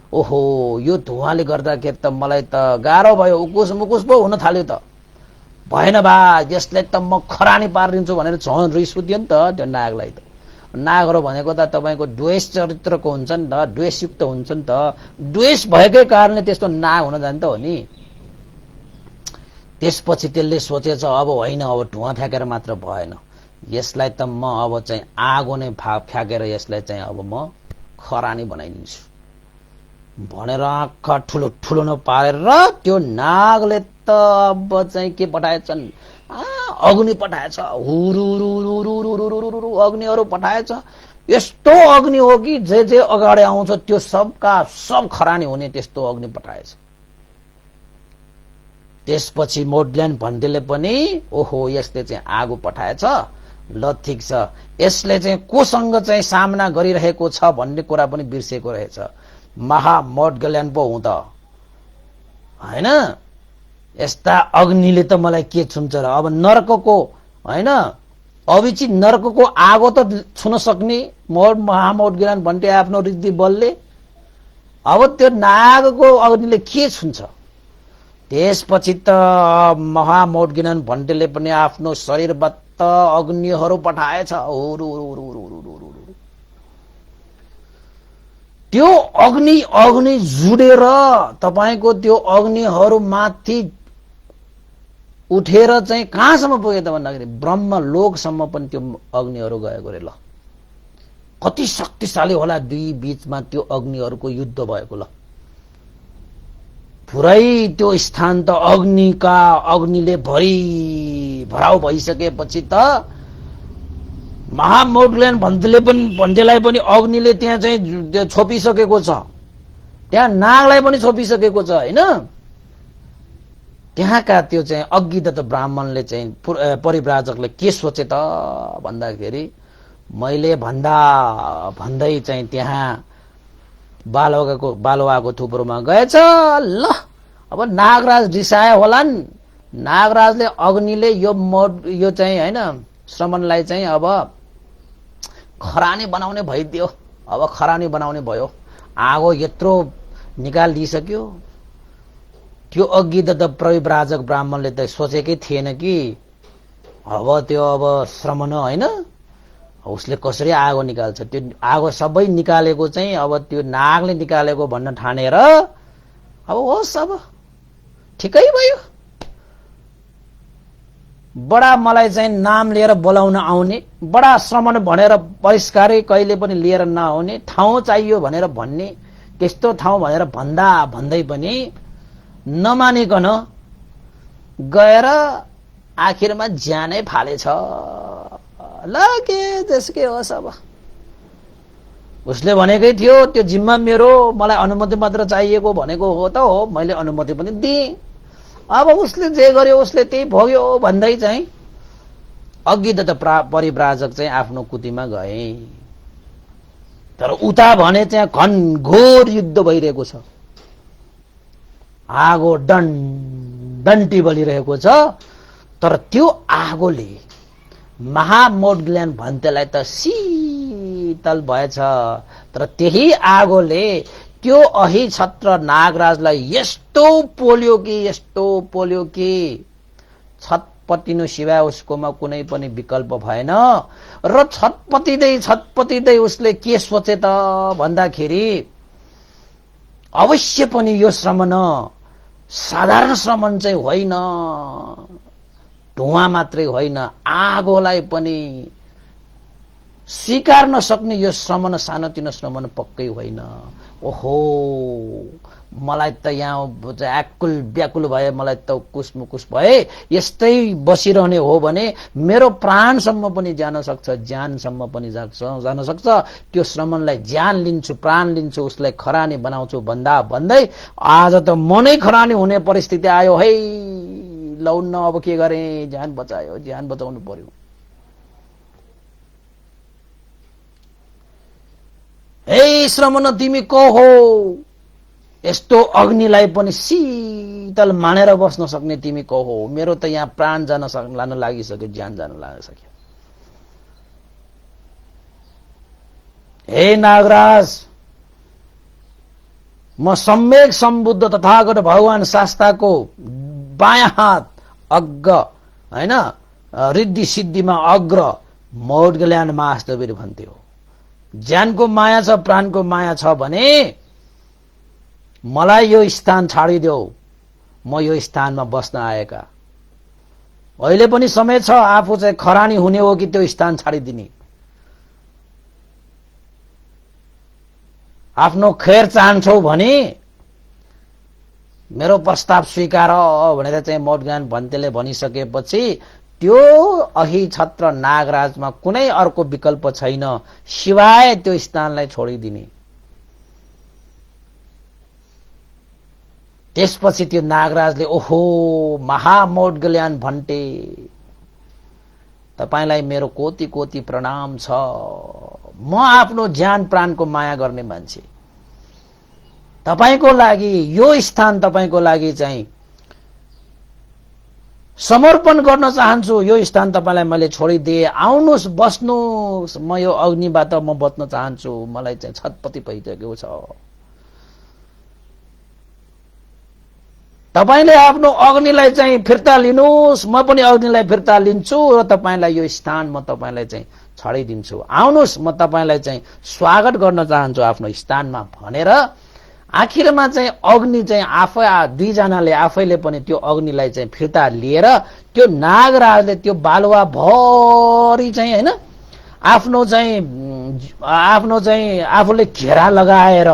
ओहो, यो धुवाले गर्दाखेरि त मलाई त गाह्रो भयो, उकुस मुकुस पो हुन थाल्यो त। भएन बा, यसलाई त म खरानी पारिदिन्छु भनेर झन् रिस उठ्यो नि त त्यो नागलाई त। नागहरू भनेको त तपाईको द्वेष चरित्रको हुन्छ नि त, द्वेषयुक्त हुन्छ नि त। द्वेष भएकै कारणले त्यस्तो नाग हुन जान्छ हो नि। त्यसपछि त्यसले सोचेछ अब होइन, अब धुवा फ्याँकेर मात्र भएन, यसलाई त म अब चाहिँ आगो नै फ्याँकेर यसलाई चाहिँ अब म खरानी बनाइदिन्छु भनेर आँखा ठुलो ठुलो नपारेर त्यो नागले त अब चाहिँ के पठाएछन्, अग्नि पठाएछ, हुरुरुरुरुरुरुरुरु अग्निहरू पठाएछ। यस्तो अग्नि हो कि जे जे अगाडि आउँछ त्यो सबका सब खरानी हुने त्यस्तो अग्नि पठाएछ। त्यसपछि मोडग्ल्यान्ड भन्टेले पनि ओहो यसले चाहिँ आगो पठाएछ, ल ठिक छ, यसले चाहिँ कोसँग चाहिँ सामना गरिरहेको छ भन्ने कुरा पनि बिर्सेको रहेछ। महा मोडग्ल्यान्ड पो हुँ त हैन, यस्ता अग्निले त मलाई के छुन्छ र। अब नर्कको हैन, अविचित नर्कको आगो त छुन सक्ने महामोडग्ल्यान्ड भन्टे आफ्नो रिद्धि बलले, अब त्यो नागको अग्निले के छुन्छ। त्यसपछि त महामोडग्ल्यान्ड भन्टेले पनि आफ्नो शरीरबाट अग्निहरू पठाएछ। त्यो अग्नि जुडेर तपाईको त्यो अग्निहरू माथि उठेर चाहिँ कहाँसम्म पुगे त भन्दाखेरि ब्रह्मलोकसम्म पनि त्यो अग्निहरू गएको रे। ल कति शक्तिशाली होला दुई बीचमा त्यो अग्निहरूको युद्ध भएको। ल पुरै त्यो स्थान त अग्निले भराउ भइसकेपछि त महामोडग्ल्यान्ड भन्टेलाई पनि अग्निले त्यहाँ चाहिँ छोपिसकेको छ, त्यहाँ नागलाई पनि छोपिसकेको छ हैन। त्यहाँका त्यो चाहिँ अग्निदत्त ब्राह्मणले चाहिँ परिव्राजकले के सोचे त भन्दाखेरि मैले भन्दै चाहिँ त्यहाँ बालुवाको थुप्रोमा गएछ। ल अब नागराज रिसाए होलान्, नागराजले अग्निले यो चाहिँ हैन श्रमणलाई चाहिँ अब खरानी बनाउने भइदियो। अब खरानी बनाउने भयो, आगो यत्रो निकालिदिसक्यो। त्यो अग्निदत्त परिव्राजक ब्राह्मणले त सोचेकै थिएन कि अब त्यो अब श्रमण हैन उसले कसरी आगो निकाल्छ। त्यो आगो सबै निकालेको चाहिँ अब त्यो नागले निकालेको भन्न ठानेर अब होस्, अब ठिकै भयो। बडा मलाई चाहिँ नाम लिएर बोलाउन आउने, बडा श्रमण भनेर बहिष्कारै कहिले पनि लिएर नआउने, ठाउँ चाहियो भनेर भन्ने, त्यस्तो ठाउँ भनेर भन्दै पनि नमानिकन गएर आखिरमा ज्यानै फालेछ। ल के त्यसकै होस्, अब उसले भनेकै थियो त्यो जिम्मा मेरो, मलाई अनुमति मात्र चाहिएको भनेको हो त हो, मैले अनुमति पनि दिएँ। अब उसले जे गर्यो उसले त्यही भोग्यो भन्दै चाहिँ अग्निदत्त परिव्राजक चाहिँ आफ्नो कुटीमा गए। तर उता भने चाहिँ घनघोर युद्ध भइरहेको छ, आगो डन्टी बलिरहेको छ। तर त्यो आगोले महामोडग्ल्यान्ड भन्तेलाई त शीतल भएछ। तर त्यही आगोले त्यो अहिछत्र नागराजलाई यस्तो पोल्यो कि छटपटिनु सिवाय उसकोमा कुनै पनि विकल्प भएन। र छटपटिँदै उसले के सोचे त भन्दाखेरि अवश्य पनि यो श्रमण साधारण श्रमण चाहिँ होइन, धुवा मात्रै होइन, आगोलाई पनि स्वीकार्न सक्ने यो श्रमण सानोतिनो श्रमण पक्कै होइन। ओहो मलाई त यहाँ आकुल व्याकुल भए, मलाई त कुसमुकुस भए। यस्तै बसिरहने हो भने मेरो प्राणसम्म पनि जान सक्छ, ज्यानसम्म पनि जान सक्छ। त्यो श्रमणलाई ज्यान लिन्छु, प्राण लिन्छु, उसलाई खरानी बनाउँछु भन्दै आज त मनै खरानी हुने परिस्थिति आयो है। लौन्न अब के गरे, ज्यान बचाउनु पर्यो। हे श्रमण तिमी को हो? यस्तो अग्निलाई पनि शीतल मानेर बस्न सक्ने तिमी को हो? मेरो त यहाँ प्राण लान लागिसक्यो, ज्यान जान लागिसक्यो। हे नागराज, म सम्यक सम्बुद्ध तथागत भगवान शास्ताको बायाँ हात अग्र, हैन, रिद्धि सिद्धिमा अग्र मौद्गल्यान महास्तवीर भन्थ्यो। ज्यानको माया छ, प्राणको माया छ भने मलाई यो स्थान छाडिदेऊ, म यो स्थानमा बस्न आएका। अहिले पनि समय छ, आफू चाहिँ खरानी हुने हो कि त्यो स्थान छाडिदिने। आफ्नो खेर चाहन्छौ भने मेरो प्रस्ताव स्वीकार भनेर चाहिँ मौद्गल्यान भन्तेले भनिसकेपछि त्यो अहि छत्र नागराजमा कुनै अर्को विकल्प छैन सिवाय त्यो स्थानलाई छोडिदिने। त्यसपछि त्यो नागराजले ओहो महामौद्गल्यान भन्टे, तपाईलाई मेरो कोटि कोटि प्रणाम छ। म आफ्नो ज्यान प्राणको माया गर्ने मान्छे, तपाईको लागि यो स्थान तपाईको लागि चाहिँ समर्पण गर्न चाहन्छु। यो स्थान तपाईलाई मैले छोडिदिए, आउनुस् बस्नुस्, म यो अग्निबाट म बच्न चाहन्छु, मलाई चाहिँ छटपटी भइसकेको छ। तपाईले आफ्नो अग्निलाई चाहिँ फिर्ता लिनुस्, म पनि अग्निलाई फिर्ता लिन्छु र तपाईलाई यो स्थान म तपाईलाई चाहिँ छाडिदिन्छु। आउनुस्, म तपाईलाई चाहिँ स्वागत गर्न चाहन्छु आफ्नो स्थानमा भनेर आखिरमा चाहिँ अग्नि चाहिँ आफै दुईजनाले आफैले पनि त्यो अग्निलाई चाहिँ फिर्ता लिएर त्यो नागराजले त्यो बालुवा भरि चाहिँ हैन आफ्नो चाहिँ आफूले घेरा लगाएर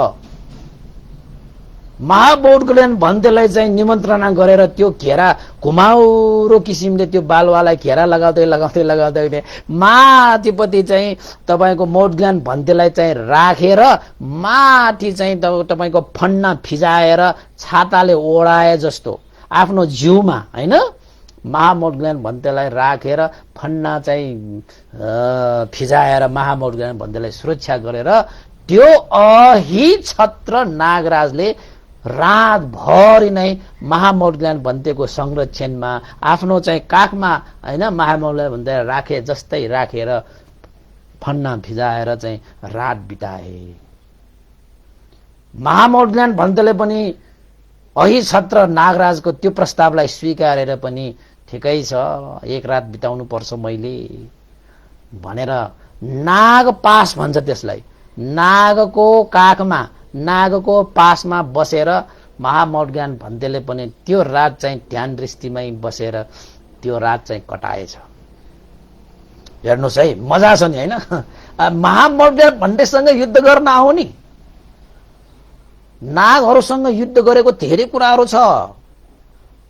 महामौद्गल्यान भन्तेलाई चाहिँ निमन्त्रणा गरेर त्यो घेरा घुमाउरो किसिमले त्यो बालुवालाई घेरा लगाउँदै लगाउँदै लगाउँदै माथिपट्टि चाहिँ तपाईको मौद्गल्यान भन्तेलाई चाहिँ राखेर माथि चाहिँ तपाईको फन्ना फिजाएर छाताले ओढाए जस्तो आफ्नो जिउमा हैन महामौद्गल्यान भन्तेलाई राखेर फन्ना चाहिँ फिजाएर महामौद्गल्यान भन्तेलाई सुरक्षा गरेर त्यो अहि छत्र नागराजले रातभरि नै महामौद्गल्यान भन्तेको संरक्षणमा आफ्नो चाहिँ काखमा हैन महामौद्गल्यान भन्ते राखे जस्तै राखेर फन्ना भिजाएर चाहिँ रात बिताए। महामौद्गल्यान भन्तेले पनि अहि छत्र नागराजको त्यो प्रस्तावलाई स्वीकारेर पनि ठिकै छ, एक रात बिताउनु पर्छ मैले भनेर नाग पास भन्छ त्यसलाई, नागको काखमा नागको पासमा बसेर महामौद्गल्यान भन्तेले पनि त्यो रात चाहिँ ध्यान दृष्टिमै बसेर त्यो रात चाहिँ कटाएछ। हेर्नुस् है, मजा छ नि हैन। महामौद्गल्यान भन्तेसँग युद्ध गर्न आउने नागहरूसँग युद्ध गरेको धेरै कुराहरू छ।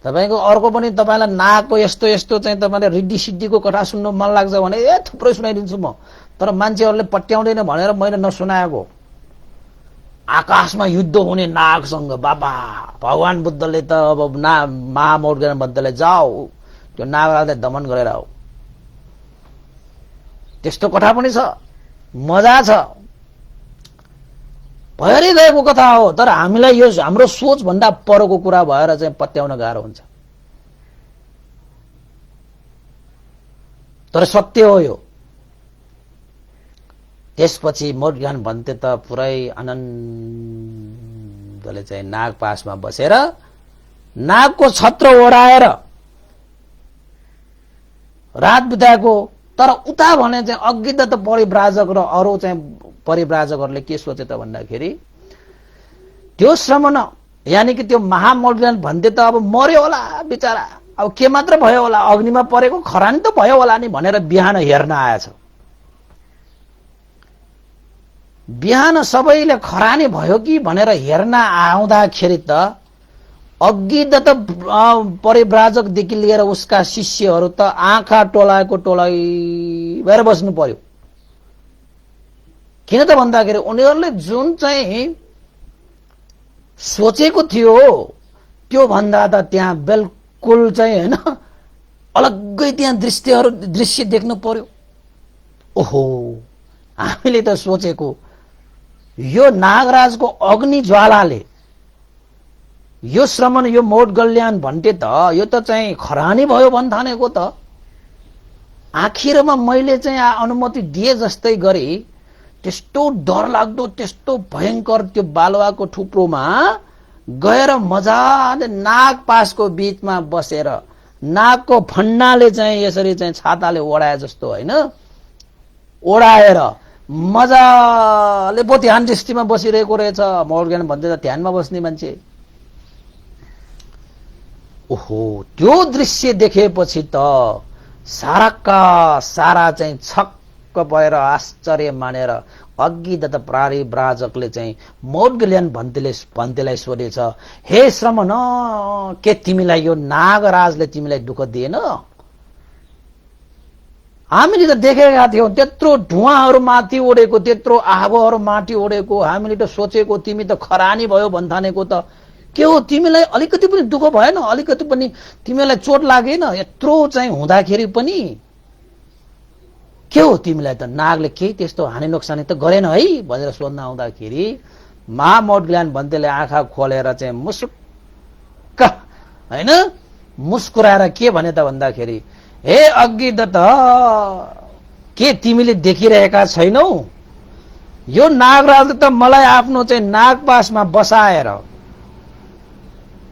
तपाईको अर्को पनि तपाईलाई नागको यस्तो यस्तो चाहिँ तपाईले रिद्धि सिद्धिको कथा सुन्नु मन लाग्छ भने थुप्रै सुनाइदिन्छु म, तर मान्छेहरूले पट्याउँदैन भनेर मैले नसुनाएको। आकाशमा युद्ध हुने नागसँग बाबा भगवान बुद्धले त अब महामौद्गल्यान भन्तेलाई जाऊ त्यो नागराजलाई दमन गरेर आऊ, त्यस्तो कथा पनि छ, मजा छ, भइरहेको कथा हो। तर हामीलाई यो हाम्रो सोच भन्दा परको कुरा भएर चाहिँ पत्याउन गाह्रो हुन्छ, तर सत्य हो यो। त्यसपछि मौद्गल्यान भन्ते त पुरै आनन्दले चाहिँ नाग पासमा बसेर नागको छत्र ओढाएर रात बिताएको। तर उता भने चाहिँ अघि त परिव्राजक र अरू चाहिँ परिव्राजकहरूले के सोचे त भन्दाखेरि त्यो श्रमण यानी कि त्यो महामौद्गल्यान भन्ते त अब मर्यो होला बिचरा, अब के मात्र भयो होला, अग्निमा परेको खरानी त भयो होला नि भनेर बिहान हेर्न आएछ। बिहान सबैले खरानी भयो कि भनेर हेर्न आउँदाखेरि त अघिदत्त परिव्राजकदेखि लिएर उसका शिष्यहरू त आँखा टोलाएको टोलाइ भएर बस्नु पर्यो। किन त भन्दाखेरि उनीहरूले जुन चाहिँ सोचेको थियो त्यो भन्दा त त्यहाँ बिल्कुल चाहिँ हैन अलग्गै त्यहाँ दृश्य देख्नु पर्यो। ओहो हामीले त सोचेको यो नागराजको अग्नि ज्वालाले यो श्रमण यो मोडगल्यान भन्टे त यो त चाहिँ खरानी भयो भन्ठानेको त। आखिरमा मैले चाहिँ अनुमति दिए जस्तै गरी त्यस्तो डरलाग्दो त्यस्तो भयंकर त्यो बालुवाको थुप्रोमा गएर मजाले नागपासको बीचमा बसेर नागको फन्नाले चाहिँ यसरी चाहिँ छाताले ओढाए जस्तो होइन, ओढाएर मजाले पो ध्यान दृष्टिमा बसिरहेको रहेछ। मोडगल्यान भन्दै त ध्यानमा बस्ने मान्छे। ओहो, त्यो दृश्य देखेपछि त साराका सारा चाहिँ छक्क भएर आश्चर्य मानेर अघिदत्त परिव्राजकले चाहिँ मोडगल्यान भन्तेलाई सोधेछ, हे श्रमण, के तिमीलाई यो नागराजले तिमीलाई दुःख दिएन? हामीले त देखेका थियौं त्यत्रो धुवाहरू माथि ओडेको, त्यत्रो आगोहरू माथि ओडेको। हामीले त सोचेको तिमी त खरानी भयो भन्ठानेको त के हो, तिमीलाई अलिकति पनि दुःख भएन? अलिकति पनि तिमीलाई चोट लागेन? यत्रो चाहिँ हुँदाखेरि पनि के हो तिमीलाई त नागले केही त्यस्तो हानि नोक्सानी त गरेन है भनेर सोध्न आउँदाखेरि मोडगल्यान भन्तेले आँखा खोलेर चाहिँ मुसुक्क होइन मुस्कुराएर के भने त भन्दाखेरि, हे अघिदत्त, के तिमीले देखिरहेका छैनौ? यो नागराजले त मलाई आफ्नो चाहिँ नागपासमा बसाएर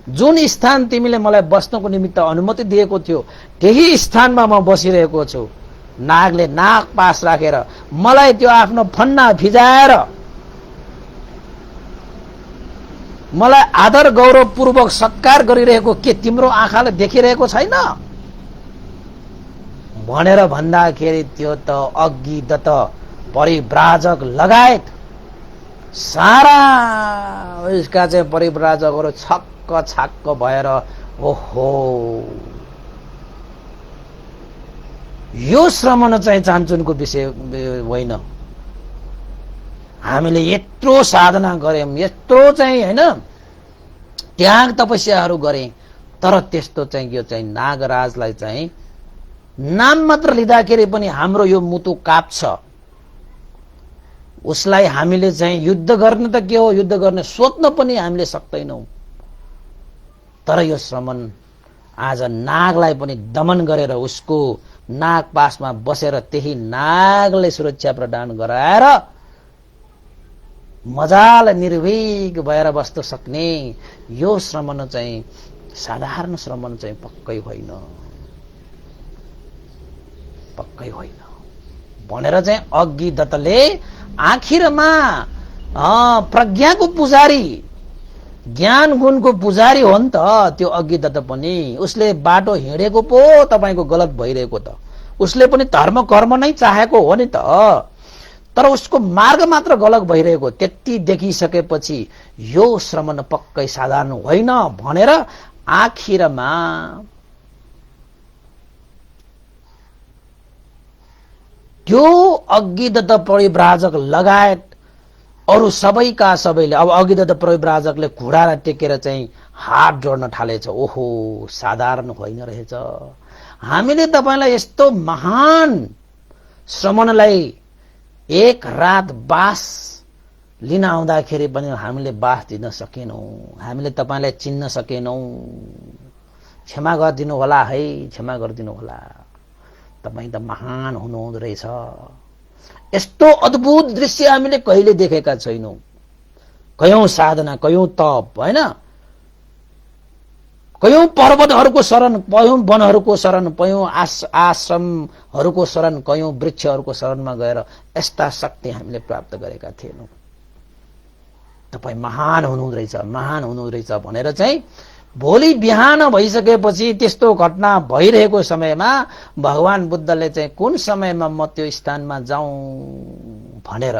जुन स्थान तिमीले मलाई बस्नको निमित्त अनुमति दिएको थियो त्यही स्थानमा म बसिरहेको छु। नागले नागपास राखेर मलाई त्यो आफ्नो फन्ना भिजाएर मलाई आदर गौरवपूर्वक सत्कार गरिरहेको के तिम्रो आँखाले देखिरहेको छैन भनेर भन्दाखेरि त्यो त अघिदत्त परिव्राजक लगायत सारा उसका चाहिँ परिव्राजकहरू छक्क भएर, ओहो, यो श्रमण चाहिँ चान्चुनको विषय होइन। हामीले यत्रो साधना गर्यौं, यत्रो चाहिँ होइन त्याग तपस्याहरू गरे, तर त्यस्तो चाहिँ यो चाहिँ नागराजलाई चाहिँ नाम मात्र लिँदाखेरि पनि हाम्रो यो मुटु काप्छ। उसलाई हामीले चाहिँ युद्ध गर्ने त के हो, युद्ध गर्ने सोच्न पनि हामीले सक्दैनौं। तर यो श्रमण आज नागलाई पनि दमन गरेर उसको नागपासमा बसेर त्यही नागले सुरक्षा प्रदान गराएर मजाले निर्भीक भएर बस्न सक्ने यो श्रमण चाहिँ साधारण श्रमण चाहिँ पक्कै होइन भनेर चाहिँ अघिदत्तले आखिरमा प्रज्ञाको पुजारी, ज्ञान गुणको पुजारी हो नि त त्यो अघिदत्त पनि। उसले बाटो हिँडेको पो तपाईको गलत भइरहेको त, उसले पनि धर्म कर्म नै चाहेको हो नि त, तर उसको मार्ग मात्र गलत भइरहेको। त्यति देखिसकेपछि यो श्रमण पक्कै साधारण होइन भनेर आखिरमा त्यो अघिदत्त परिव्राजक लगायत अरु सबैका सबैले अब अघिदत्त परिव्राजकले घुँडालाई टेकेर चाहिँ हात जोड्न थालेछ। ओहो, साधारण होइन रहेछ। हामीले तपाईलाई यस्तो महान श्रमणलाई एक रात बास लिन आउँदाखेरि पनि हामीले बास दिन सकेनौं, हामीले तपाईलाई चिन्न सकेनौं। क्षमा गरिदिनु होला है, क्षमा गरिदिनु होला। तपाई त महान हुनुहुँदो रहेछ। यस्तो अद्भुत दृश्य हामीले कहिले देखेका छैनौं। कयौं साधना, कयौं तप हैन, कयौं पर्वतहरूको शरण, कयौं वनहरूको शरण, कयौं आश्रमहरूको शरण, कयौं वृक्षहरूको शरणमा गएर यस्ता शक्ति हामीले प्राप्त गरेका थिएनौं। तपाई महान हुनुहुँदो रहेछ, महान हुनुहुँदो रहेछ भनेर चाहिँ भोलि बिहान भइसकेपछि त्यस्तो घटना भइरहेको समयमा भगवान बुद्धले चाहिँ कुन समयमा म त्यो स्थानमा जाउँ भनेर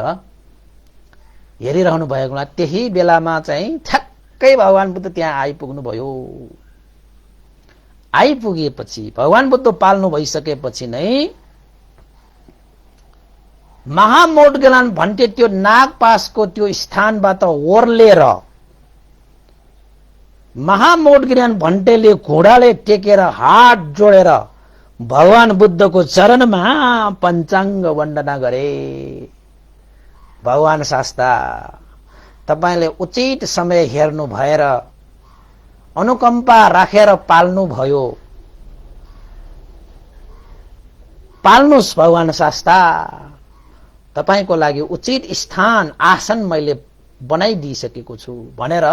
हेरिरहनु भएको होला। त्यही बेलामा चाहिँ ठ्याक्कै भगवान बुद्ध त्यहाँ आइपुग्नु भयो। आइपुगेपछि भगवान बुद्ध पाल्नु भइसकेपछि नै महामोडगल्यान भन्टे त्यो नागपासको त्यो स्थानबाट ओर्लेर महामोडगल्यान भन्टेले घोडाले टेकेर हात जोडेर भगवान बुद्धको चरणमा पञ्चाङ्ग वन्दना गरे। भगवान शास्ता तपाईले उचित समय हेर्नु भएर अनुकम्पा राखेर पाल्नु भयो। पाल्नुस् भगवान शास्ता, तपाईको लागि उचित स्थान आसन मैले बनाइदिइसकेको छु भनेर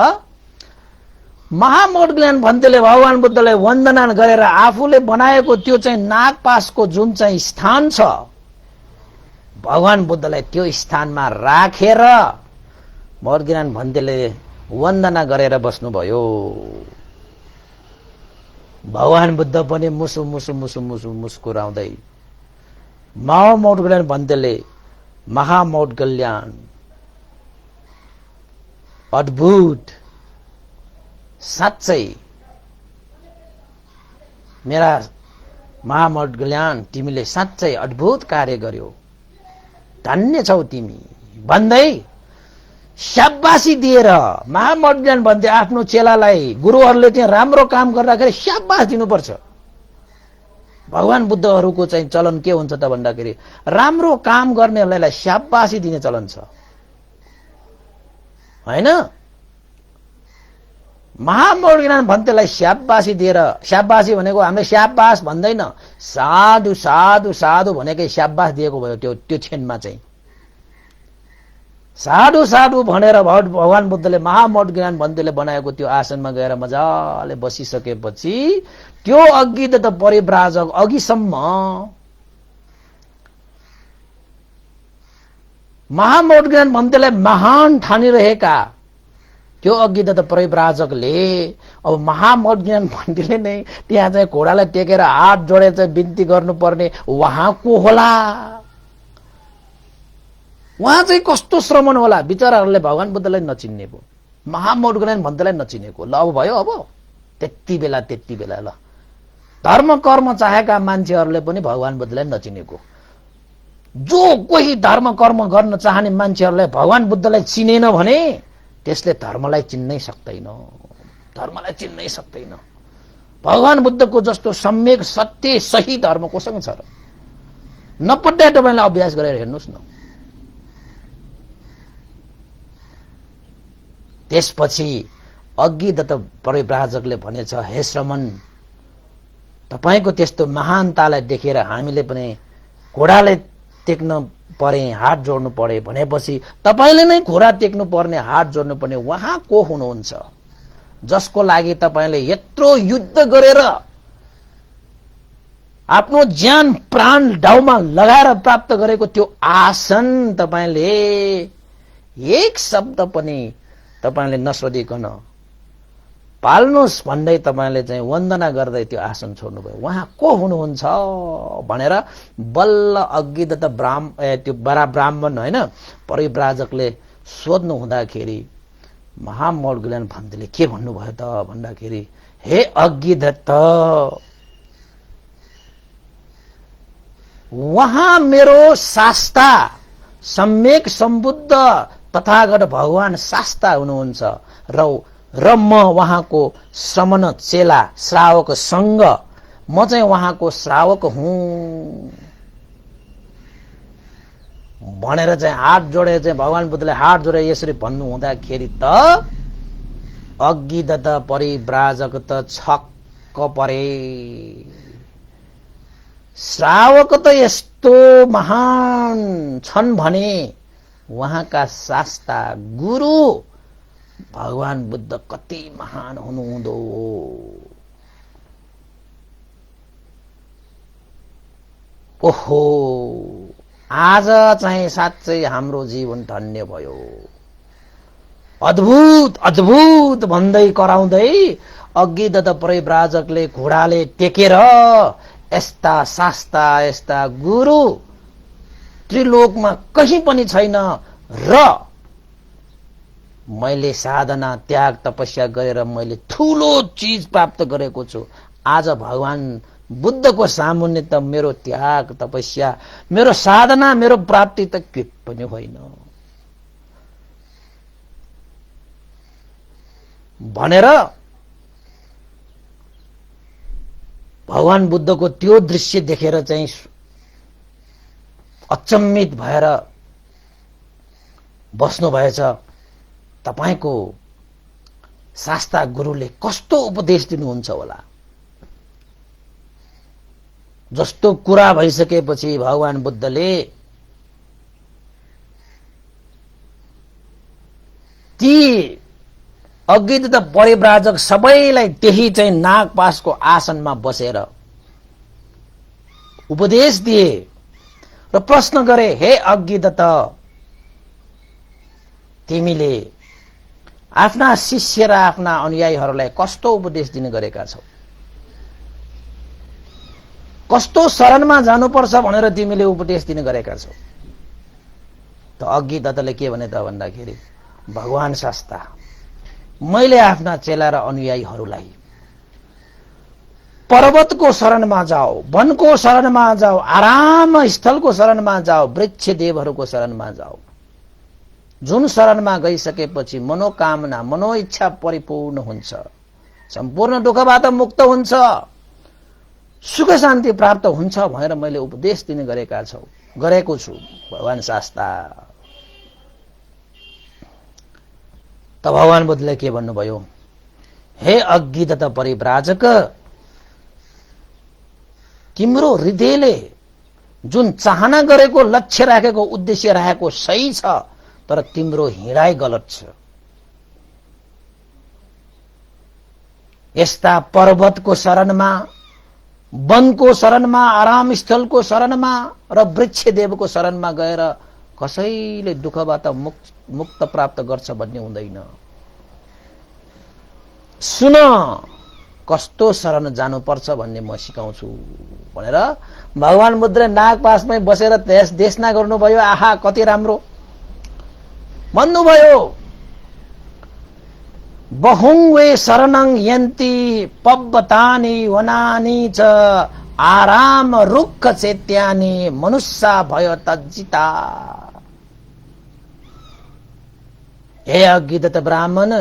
महामौढ्गल्यान भन्तेले भगवान बुद्धलाई वन्दना गरेर आफूले बनाएको त्यो चाहिँ नागपासको जुन चाहिँ स्थान छ भगवान बुद्धलाई त्यो स्थानमा राखेर मौढ्गल्यान भन्तेले वन्दना गरेर बस्नुभयो। भगवान बुद्ध पनि मुसु मुसु मुसु मुसु मुस्कुराउँदै महामौढ्गल्यान भन्तेले महामौढ्गल्यान अद्भुत, साँच्चै मेरा महामौढ्गल्यान तिमीले साँच्चै अद्भुत कार्य गर्यो, धन्य छौ तिमी भन्दै शाबासी दिएर महामौढ्गल्यान भन्थे आफ्नो चेलालाई गुरुहरूले चाहिँ राम्रो काम गर्दाखेरि शाबास दिनुपर्छ। भगवान बुद्धहरूको चाहिँ चलन के हुन्छ त भन्दाखेरि राम्रो काम गर्नेहरूलाई शाबासी दिने चलन छ, हैन? महामौढ्गल्यान भन्तेलाई शाबासी दिएर, शाबासी भनेको हामीले शाबास भन्दैन, साधु साधु साधु भनेकै शाबास दिएको भयो। त्यो क्षणमा चाहिँ साधु साधु भनेर भगवान बुद्धले महामौढ्गल्यान भन्तेले बनाएको त्यो आसनमा गएर मजाले बसिसकेपछि त्यो अघि त परिव्राजक अघिसम्म महामौढ्गल्यान भन्तेलाई महान ठानिरहेका त्यो अघि त परिव्राजकले अब महामौढ्गल्यान भन्तेले नै त्यहाँ चाहिँ घोडालाई टेकेर हात जोडेर चाहिँ बिन्ती गर्नुपर्ने उहाँ को होला? उहाँ चाहिँ कस्तो श्रमण होला? विचाराहरूले भगवान बुद्धलाई नचिन्ने भयो, महामौढ्गल्यान भन्तेलाई नचिनेको। ल अब भयो, अब त्यति बेला ल धर्म कर्म चाहेका मान्छेहरूले पनि भगवान बुद्धलाई नचिनेको। जो कोही धर्म कर्म गर्न चाहने मान्छेहरूलाई भगवान बुद्धलाई चिनेन भने त्यसले धर्मलाई चिन्नै सक्दैन, धर्मलाई चिन्नै सक्दैन। भगवान बुद्धको जस्तो सम्यक सत्य सही धर्म कोसँग छ र? नपट्टै तपाईलाई अभ्यास गरेर हेर्नुस् न। त्यसपछि अघि दत्त परिव्राजकले भनेछ, हे श्रमण, तपाईको त्यस्तो महानतालाई देखेर हामीले पनि घोडाले टेक्न परे, हात जोड्नु परे भनेपछि तपाईले नै घोडा टेक्नु पर्ने, हात जोड्नु पर्ने उहाँ को हुनुहुन्छ जसको लागि तपाईले यत्रो युद्ध गरेर आफ्नो ज्यान प्राण डाउमा लगाएर प्राप्त गरेको त्यो आसन तपाईले एक शब्द पनि तपाईले नसोधिकन पाल्नुस् भन्दै तपाईले चाहिँ वन्दना गर्दै त्यो आसन छोड्नुभयो। उहाँ को हुनुहुन्छ भनेर बल्ल अघि त त्यो बडा ब्राह्मण हैन परिव्राजकले सोध्नु हुँदाखेरि महामौढ्गल्यान भन्तेले के भन्नुभयो त भन्दाखेरि, हे अघि दत्त, उहाँ मेरो शास्ता सम्यक सम्बुद्ध तथागत भगवान शास्ता हुनुहुन्छ र म उहाँको श्रमण चेला श्रावक संग, म चाहिँ उहाँको श्रावक हुँ भनेर चाहिँ हात जोडेर चाहिँ भगवान बुद्धले हात जोडेर यसरी भन्नु हुँदाखेरि त अघि दत्त परिव्राजक त छक्क परे। श्रावक त यस्तो महान छन् भने उहाँका शास्ता गुरु भगवान बुद्ध कति महान हुनुहुँदो। ओहो, आज चाहिँ साँच्चै हाम्रो जीवन धन्य भयो। अद्भुत अद्भुत भन्दै कराउँदै अघि दत्त परिव्राजकले घोडाले टेकेर यस्ता शास्ता यस्ता गुरु त्रिलोकमा कहीं पनि छैन र मैले साधना त्याग तपस्या गरेर मैले ठूलो चीज प्राप्त गरेको छु। आज भगवान बुद्धको सामुन्ने त मेरो त्याग तपस्या मेरो साधना मेरो प्राप्ति त के पनि होइन भनेर भगवान बुद्धको त्यो दृश्य देखेर चाहिँ अचम्मित भएर बस्नु भएछ, तपाईको शास्ता गुरुले कस्तो उपदेश दिनुहुन्छ होला। जस्तो कुरा भइसकेपछि भगवान बुद्धले ती अज्ञात परिव्राजक सबैलाई त्यही चाहिँ नागपासको आसनमा बसेर उपदेश दिए र प्रश्न गरे, हे अज्ञात, तिमीले आफ्ना शिष्य र आफ्ना अनुयायीहरूलाई कस्तो उपदेश दिने गरेका छौ? कस्तो शरणमा जानुपर्छ भनेर तिमीले उपदेश दिने गरेका छौ? त अज्ञातले के भने त भन्दाखेरि, भगवान शास्ता, मैले आफ्ना चेला र अनुयायीहरूलाई पर्वतको शरणमा जाओ, वनको शरणमा जाओ, आराम स्थलको शरणमा जाओ, वृक्ष देवहरूको शरणमा जाओ। जुन शरणमा गइसकेपछि मनोकामना मनोइच्छा परिपूर्ण हुन्छ, सम्पूर्ण दुःखबाट मुक्त हुन्छ, सुख शान्ति प्राप्त हुन्छ भनेर मैले उपदेश दिने गरेको छु भगवान शास्ता। त भगवान बुद्धले के भन्नुभयो, हे अज्ञात परिव्राजक, तिम्रो हृदयले जुन चाहना गरेको, लक्ष्य राखेको, उद्देश्य राखेको सही छ, तर तिम्रो हिँडाइ गलत छ। यस्ता पर्वतको शरणमा, वनको शरणमा, आराम स्थलको शरणमा र वृक्ष देवको शरणमा गएर कसैले दुःखबाट मुक्त प्राप्त गर्छ भन्ने हुँदैन। सुन, कस्तो शरण जानुपर्छ भन्ने म सिकाउँछु भनेर भगवान बुद्धले नागपासमै बसेर देशना गर्नुभयो। आहा, कति राम्रो भन्नुभयो। बहुङ्वे शरणं यन्ति पब्बतानि वनानि च आराम रुक्ख चेत्यानि मनुष्या भयो तज्जिता। हे अज्ञात ब्राह्मण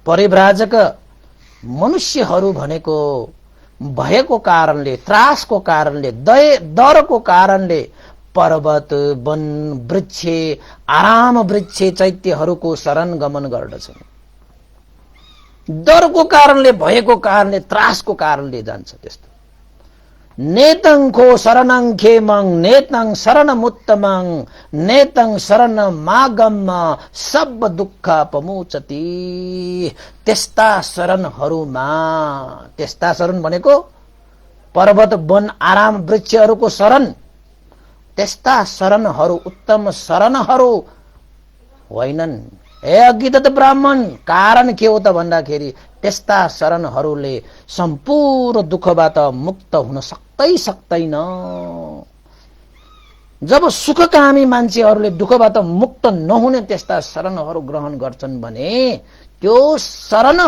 परिव्राजक, मनुष्यहरू भनेको भयको कारणले, त्रासको कारणले, डरको कारणले पर्वत, वन, वृक्ष, आराम वृक्ष, चैत्यहरूको शरण गमन गर्दछन्। डरको कारणले, भयको कारणले, त्रासको कारणले जान्छ त्यस्तो। नेतं खो शरणं खेमं नेतं शरणमुत्तमं नेतं शरणमागम सब दुःख पमुचति। त्यस्ता शरणहरूमा, त्यस्ता शरण भनेको पर्वत, वन, आराम वृक्षहरूको शरण, त्यस्ता शरणहरू उत्तम शरणहरू होइनन्। हे अज्ञात ब्राह्मण, कारण के हो त भन्दाखेरि त्यस्ता शरणहरूले सम्पूर्ण दुःखबाट मुक्त हुन सक्दैन। जब सुखकामी मान्छेहरूले दुःखबाट मुक्त नहुने त्यस्ता शरणहरू ग्रहण गर्छन् भने त्यो शरण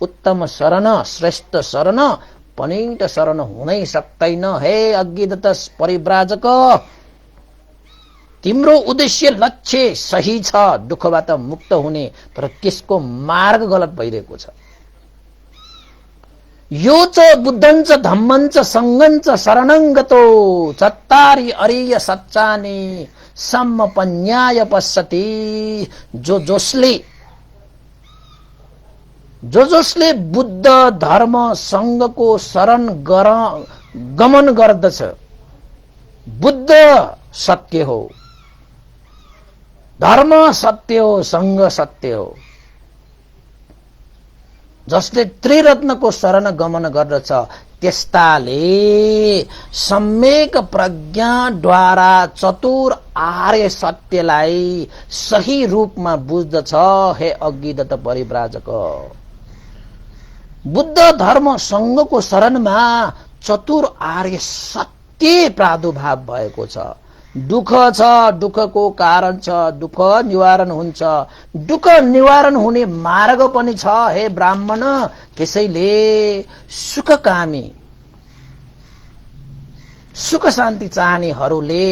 उत्तम शरण, श्रेष्ठ शरण, पनिट शरण हुनै सक्दैन। हे अज्ञात परिव्राजक, तिम्रो उद्देश्य लक्ष्य सही छ, दुःखबाट मुक्त हुने, तर त्यसको मार्ग गलत भइरहेको छ। यो च बुद्धञ्च धम्मञ्च सङ्गञ्च शरणङ्गतो चत्तारि अरिय सच्चानि सम्मपन्याय पश्यति। जसले बुद्ध धर्म सङ्घको शरण गमन गर्दछ, बुद्ध सत्य हो, धर्म सत्य हो, सङ्घ सत्य हो। जसले त्रिरत्नको शरण गमन गर्दछ त्यस्ताले सम्यक प्रज्ञाद्वारा चतुर आर्य सत्यलाई सही रूपमा बुझ्दछ। हे अज्ञात परिव्राजक, बुद्ध धर्म सङ्घको शरणमा चतुर आर्य सत्य प्रादुर्भाव भएको छ। दुःख छ, दुःखको कारण छ, दुःख निवारण हुन्छ, दुःख निवारण हुने मार्ग पनि छ। हे ब्राह्मण, त्यसैले सुखकामी, सुख शान्ति चाहनेहरूले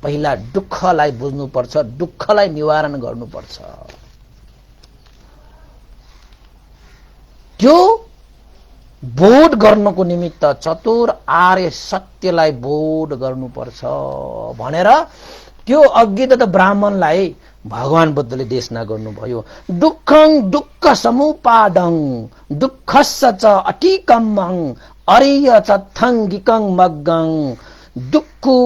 पहिला दुःखलाई बुझ्नुपर्छ, दुःखलाई निवारण गर्नुपर्छ। त्यो बोध गर्नको निमित्त चतुर आर्य सत्यलाई बोध गर्नुपर्छ भनेर त्यो अज्ञात ब्राह्मणलाई भगवान बुद्धले देशना गर्नुभयो। दुःखं दुःख समुपादं दुःखस्य च अटिकम्मं अरिय चत्थंगिकं मग्गं दुःखु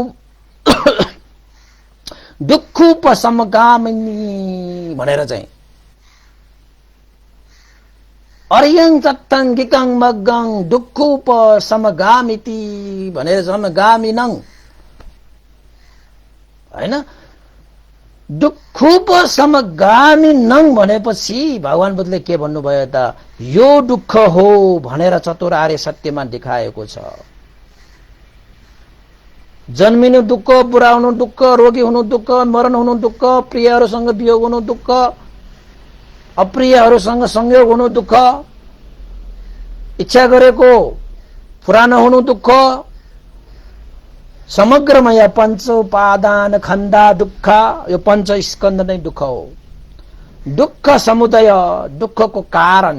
दुःखोपशमगामिनी भनेर चाहिँ अरियं चत्थंगिकं मग्गं दुःखोपशमगामिति भनेर समगामिनं हैन। दुःखोपशमगामिनं भनेपछि भगवान बुद्धले के भन्नुभयो त, यो दुःख हो भनेर चतुर आर्य सत्यमा देखाएको छ। जन्मिनु दुःख, बुढा हुनु दुःख, रोगी हुनु दुःख, मरण हुनु दुःख, प्रियहरूसँग वियोग हुनु दुःख, अप्रियहरूसँग संयोग हुनु दुःख, इच्छा गरेको पूरा नहुनु दुःख, समग्रमा या पंच उपादान खन्दा दुःख, यो पंच स्कन्द नै दुःख हो। दुःख समुदय, दुःखको कारण,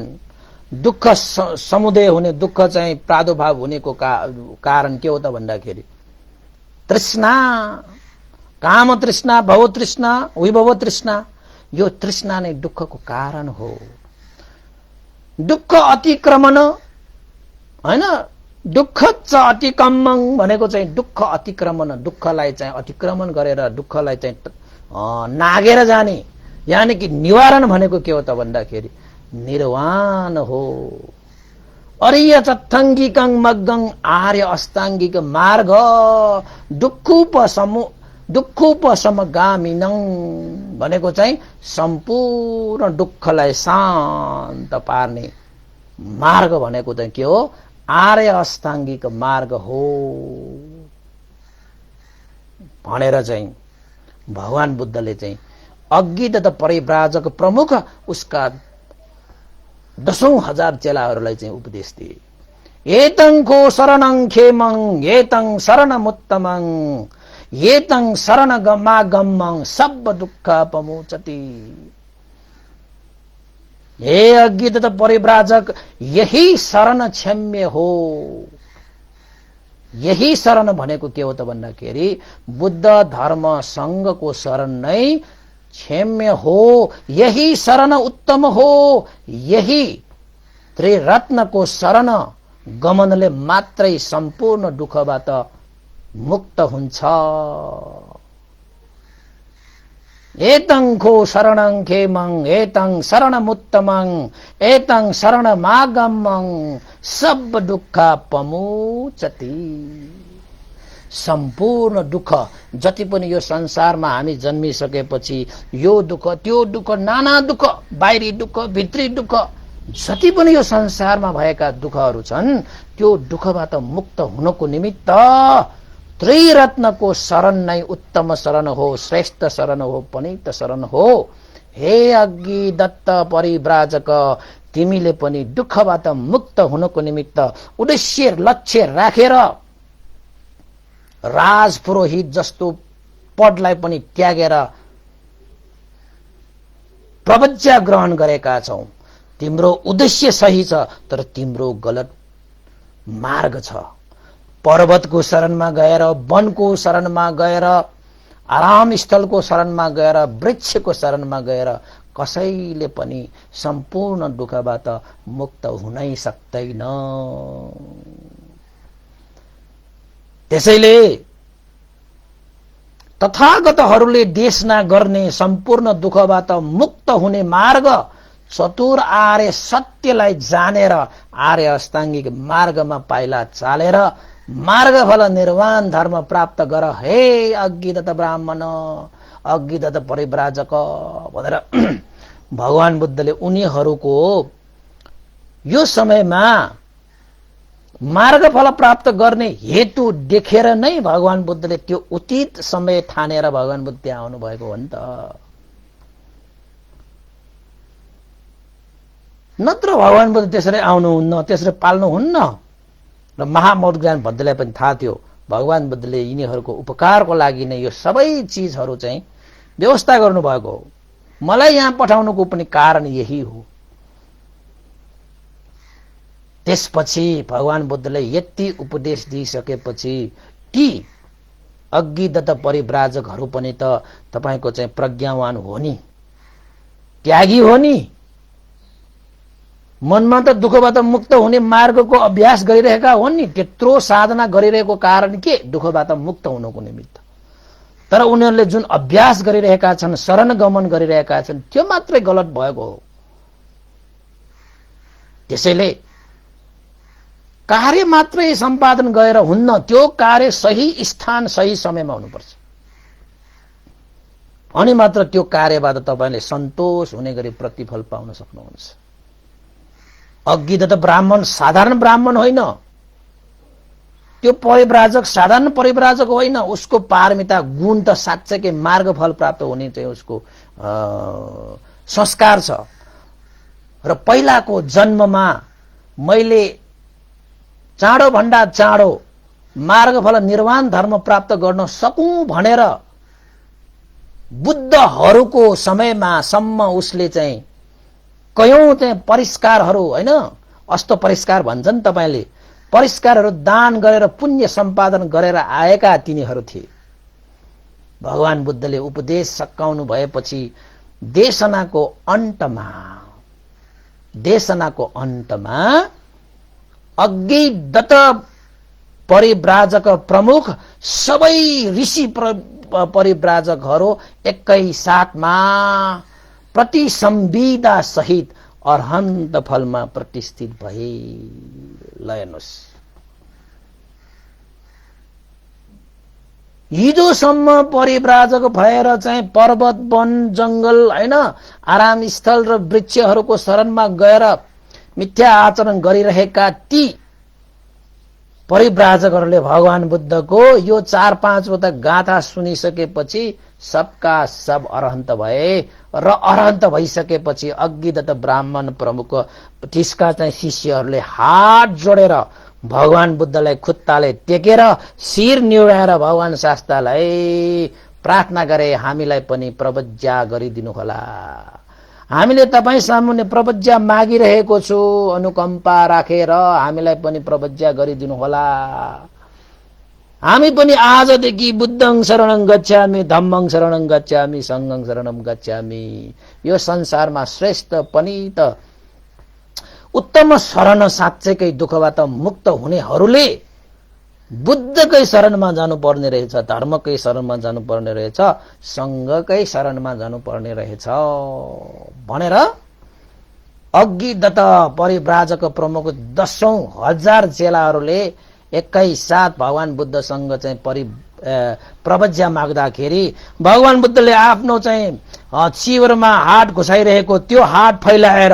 दुःख समुदय हुने, दुःख चाहिँ प्रादुर्भाव हुनेको कारण के हो त भन्दाखेरि तृष्णा, काम तृष्णा, भव तृष्णा, विभव तृष्णा, यो तृष्णा नै दुःखको कारण हो। दुःख अतिक्रमण हैन, दुःख च अतिक्रमण भनेको चाहिँ दुःख अतिक्रमण, दुःखलाई चाहिँ अतिक्रमण गरेर दुःखलाई चाहिँ नागेर जाने, यानी कि निवारण भनेको के हो त भन्दाखेरि निर्वाण हो। अरिय चत्थंगिकं मग्गं आर्य अष्टांगिक मार्ग दुःखोपशमगामिनं भनेको चाहिँ सम्पूर्ण दुःखलाई शान्त पार्ने मार्ग भनेको चाहिँ के हो, आर्य अष्टांगिक मार्ग हो भनेर चाहिँ भगवान बुद्धले चाहिँ अज्ञात परिव्राजक प्रमुख उसका 10,000 चेलाहरूलाई चाहिँ उपदेश दिए। एतंको शरणं खेमं एतं शरणमुत्तमं एतं शरणगमागमं सब दुःखपमोचति। हे अज्ञात परिव्राजक, यही शरण क्षम्य हो। यही शरण भनेको के हो त भन्दाखेरि बुद्ध धर्म संघको शरण नै क्षम्य हो, यही शरण उत्तम हो। यही त्रिरत्नको शरण गमनले मात्रै सम्पूर्ण दुःखबाट मुक्त हुन्छ। एतंको शरणं खेमं एतं शरणमुत्तमं एतं शरणमागमं सब दुःखपमोचति। सम्पूर्ण दुःख जति पनि यो संसारमा हामी जन्मिसकेपछि यो दुःख त्यो दुःख, नाना दुःख, बाहिरी दुःख, भित्री दुःख, जति पनि यो संसारमा भएका दुःखहरू छन्, त्यो दुःखबाट मुक्त हुनको निमित्त त्रिरत्नको शरण नै उत्तम शरण हो, श्रेष्ठ शरण हो, पनित शरण हो। हे अज्ञ दत्त परिव्राजक, तिमीले पनि दुःखबाट मुक्त हुनको निमित्त उद्देश्य लक्ष्य राखेर राजपुरोहित जस्तो पदलाई पनि त्यागेर प्रवज्ञा ग्रहण गरेका छौ। तिम्रो उद्देश्य सही छ, तर तिम्रो गलत मार्ग छ। पर्वतको शरणमा गएर, वनको शरणमा गएर, आराम स्थलको शरणमा गएर, वृक्षको शरणमा गएर कसैले पनि सम्पूर्ण दुःखबाट मुक्त हुनै सक्दैन। त्यसैले तथागतहरूले देशना गर्ने सम्पूर्ण दुःखबाट मुक्त हुने मार्ग चतुर आर्य सत्यलाई जानेर आर्य अष्टांगिक मार्गमा पाइला चालेर मार्गफल निर्वाण धर्म प्राप्त गर। हे अज्ञात ब्राह्मण, अज्ञात परिव्राजक भनेर भगवान बुद्धले उनीहरूको यो समयमा मार्गफल प्राप्त गर्ने हेतु देखेर नै भगवान बुद्धले त्यो उचित समय ठानेर भगवान बुद्ध त्यहाँ आउनु भएको हो नि त। नत्र भगवान बुद्ध त्यसरी आउनुहुन्न, त्यसरी पाल्नुहुन्न। र महामौत ज्ञान बद्धलाई पनि थाहा थियो भगवान बुद्धले यिनीहरूको उपकारको लागि नै यो सबै चीजहरू चाहिँ व्यवस्था गर्नुभएको हो। मलाई यहाँ पठाउनुको पनि कारण यही हो। त्यसपछि भगवान बुद्धले यति उपदेश दिइसकेपछि ती अग्निदत्त परिव्राजकहरू पनि त तपाईको चाहिँ प्रज्ञावान हो नि, त्यागी हो नि, मनमा त दुःखबाट मुक्त हुने मार्गको अभ्यास गरिरहेका हुन् नि। त्यत्रो साधना गरिरहेको कारण के? दुःखबाट मुक्त हुनको निमित्त। तर उनीहरूले जुन अभ्यास गरिरहेका छन्, शरण गमन गरिरहेका छन्, त्यो मात्रै गलत भएको हो। त्यसैले कार्य मात्रै सम्पादन गरेर हुन्न, त्यो कार्य सही स्थान सही समयमा हुनुपर्छ। अनि मात्र त्यो कार्यबाट तपाईले सन्तोष हुने गरी प्रतिफल पाउन सक्नुहुन्छ। अग्निदत्त ब्राह्मण साधारण ब्राह्मण होइन, त्यो परिव्राजक साधारण परिव्राजक होइन। उसको पारमिता गुण त साँच्चैकै मार्गफल प्राप्त हुने चाहिँ उसको संस्कार छ। र पहिलाको जन्ममा मैले चाँडो भन्दा चाँडो मार्गफल निर्वाण धर्म प्राप्त गर्न सकूं भनेर बुद्धहरूको समयमा सम्म उसले चाहिँ कयौं चाहिँ परिष्कारहरू, होइन, अष्ट परिष्कार भन्छन् तपाईले, परिष्कारहरू दान गरेर पुण्य सम्पादन गरेर आएका तिनीहरू थिए। भगवान बुद्धले उपदेश सकाउनु भएपछि देशनाको अन्तमा अग्निदत्त परिव्राजक प्रमुख सबै ऋषि परिव्राजकहरू एकै साथमा प्रतिसंविदा सहित अरहन्त फलमा प्रतिष्ठित भए। लयनुस् हिजोसम्म परिव्राजक भएर चाहिँ पर्वत वन जंगल, होइन, आराम स्थल र वृक्षहरूको शरणमा गएर मिथ्या आचरण गरिरहेका ती परिव्राजकहरूले भगवान बुद्धको यो 4-5वटा गाथा सुनिसकेपछि सबका सब अरहन्त भए। र अरहन्त भइसकेपछि अग्निदत्त ब्राह्मण प्रमुख त्यसका चाहिँ शिष्यहरूले हात जोडेर भगवान बुद्धलाई खुट्टाले टेकेर शिर निउडाएर भगवान शास्तालाई प्रार्थना गरे, हामीलाई पनि प्रवज्या गरिदिनु होला, हामीले तपाईँ सामुन्ने प्रवज्या मागिरहेको छु, अनुकम्पा राखेर हामीलाई पनि प्रवज्या गरिदिनु होला। हामी पनि आजदेखि बुद्धं शरणं गच्छामि, धम्मं शरणं गच्छामि, संघं शरणं गच्छामि। यो संसारमा श्रेष्ठ पनि त उत्तम शरण साँच्चैकै दुःखबाट मुक्त हुनेहरूले बुद्धकै शरणमा जानुपर्ने रहेछ, धर्मकै शरणमा जानुपर्ने रहेछ, संघकै शरणमा जानुपर्ने रहेछ भनेर अग्निदत्त परिव्राजक प्रमुख 10,000 चेलाहरूले एकै साथ भगवान बुद्धसँग चाहिँ प्रवज्या माग्दाखेरि भगवान बुद्धले आफ्नो चाहिँ चिवरमा हात घुसाइरहेको त्यो हात फैलाएर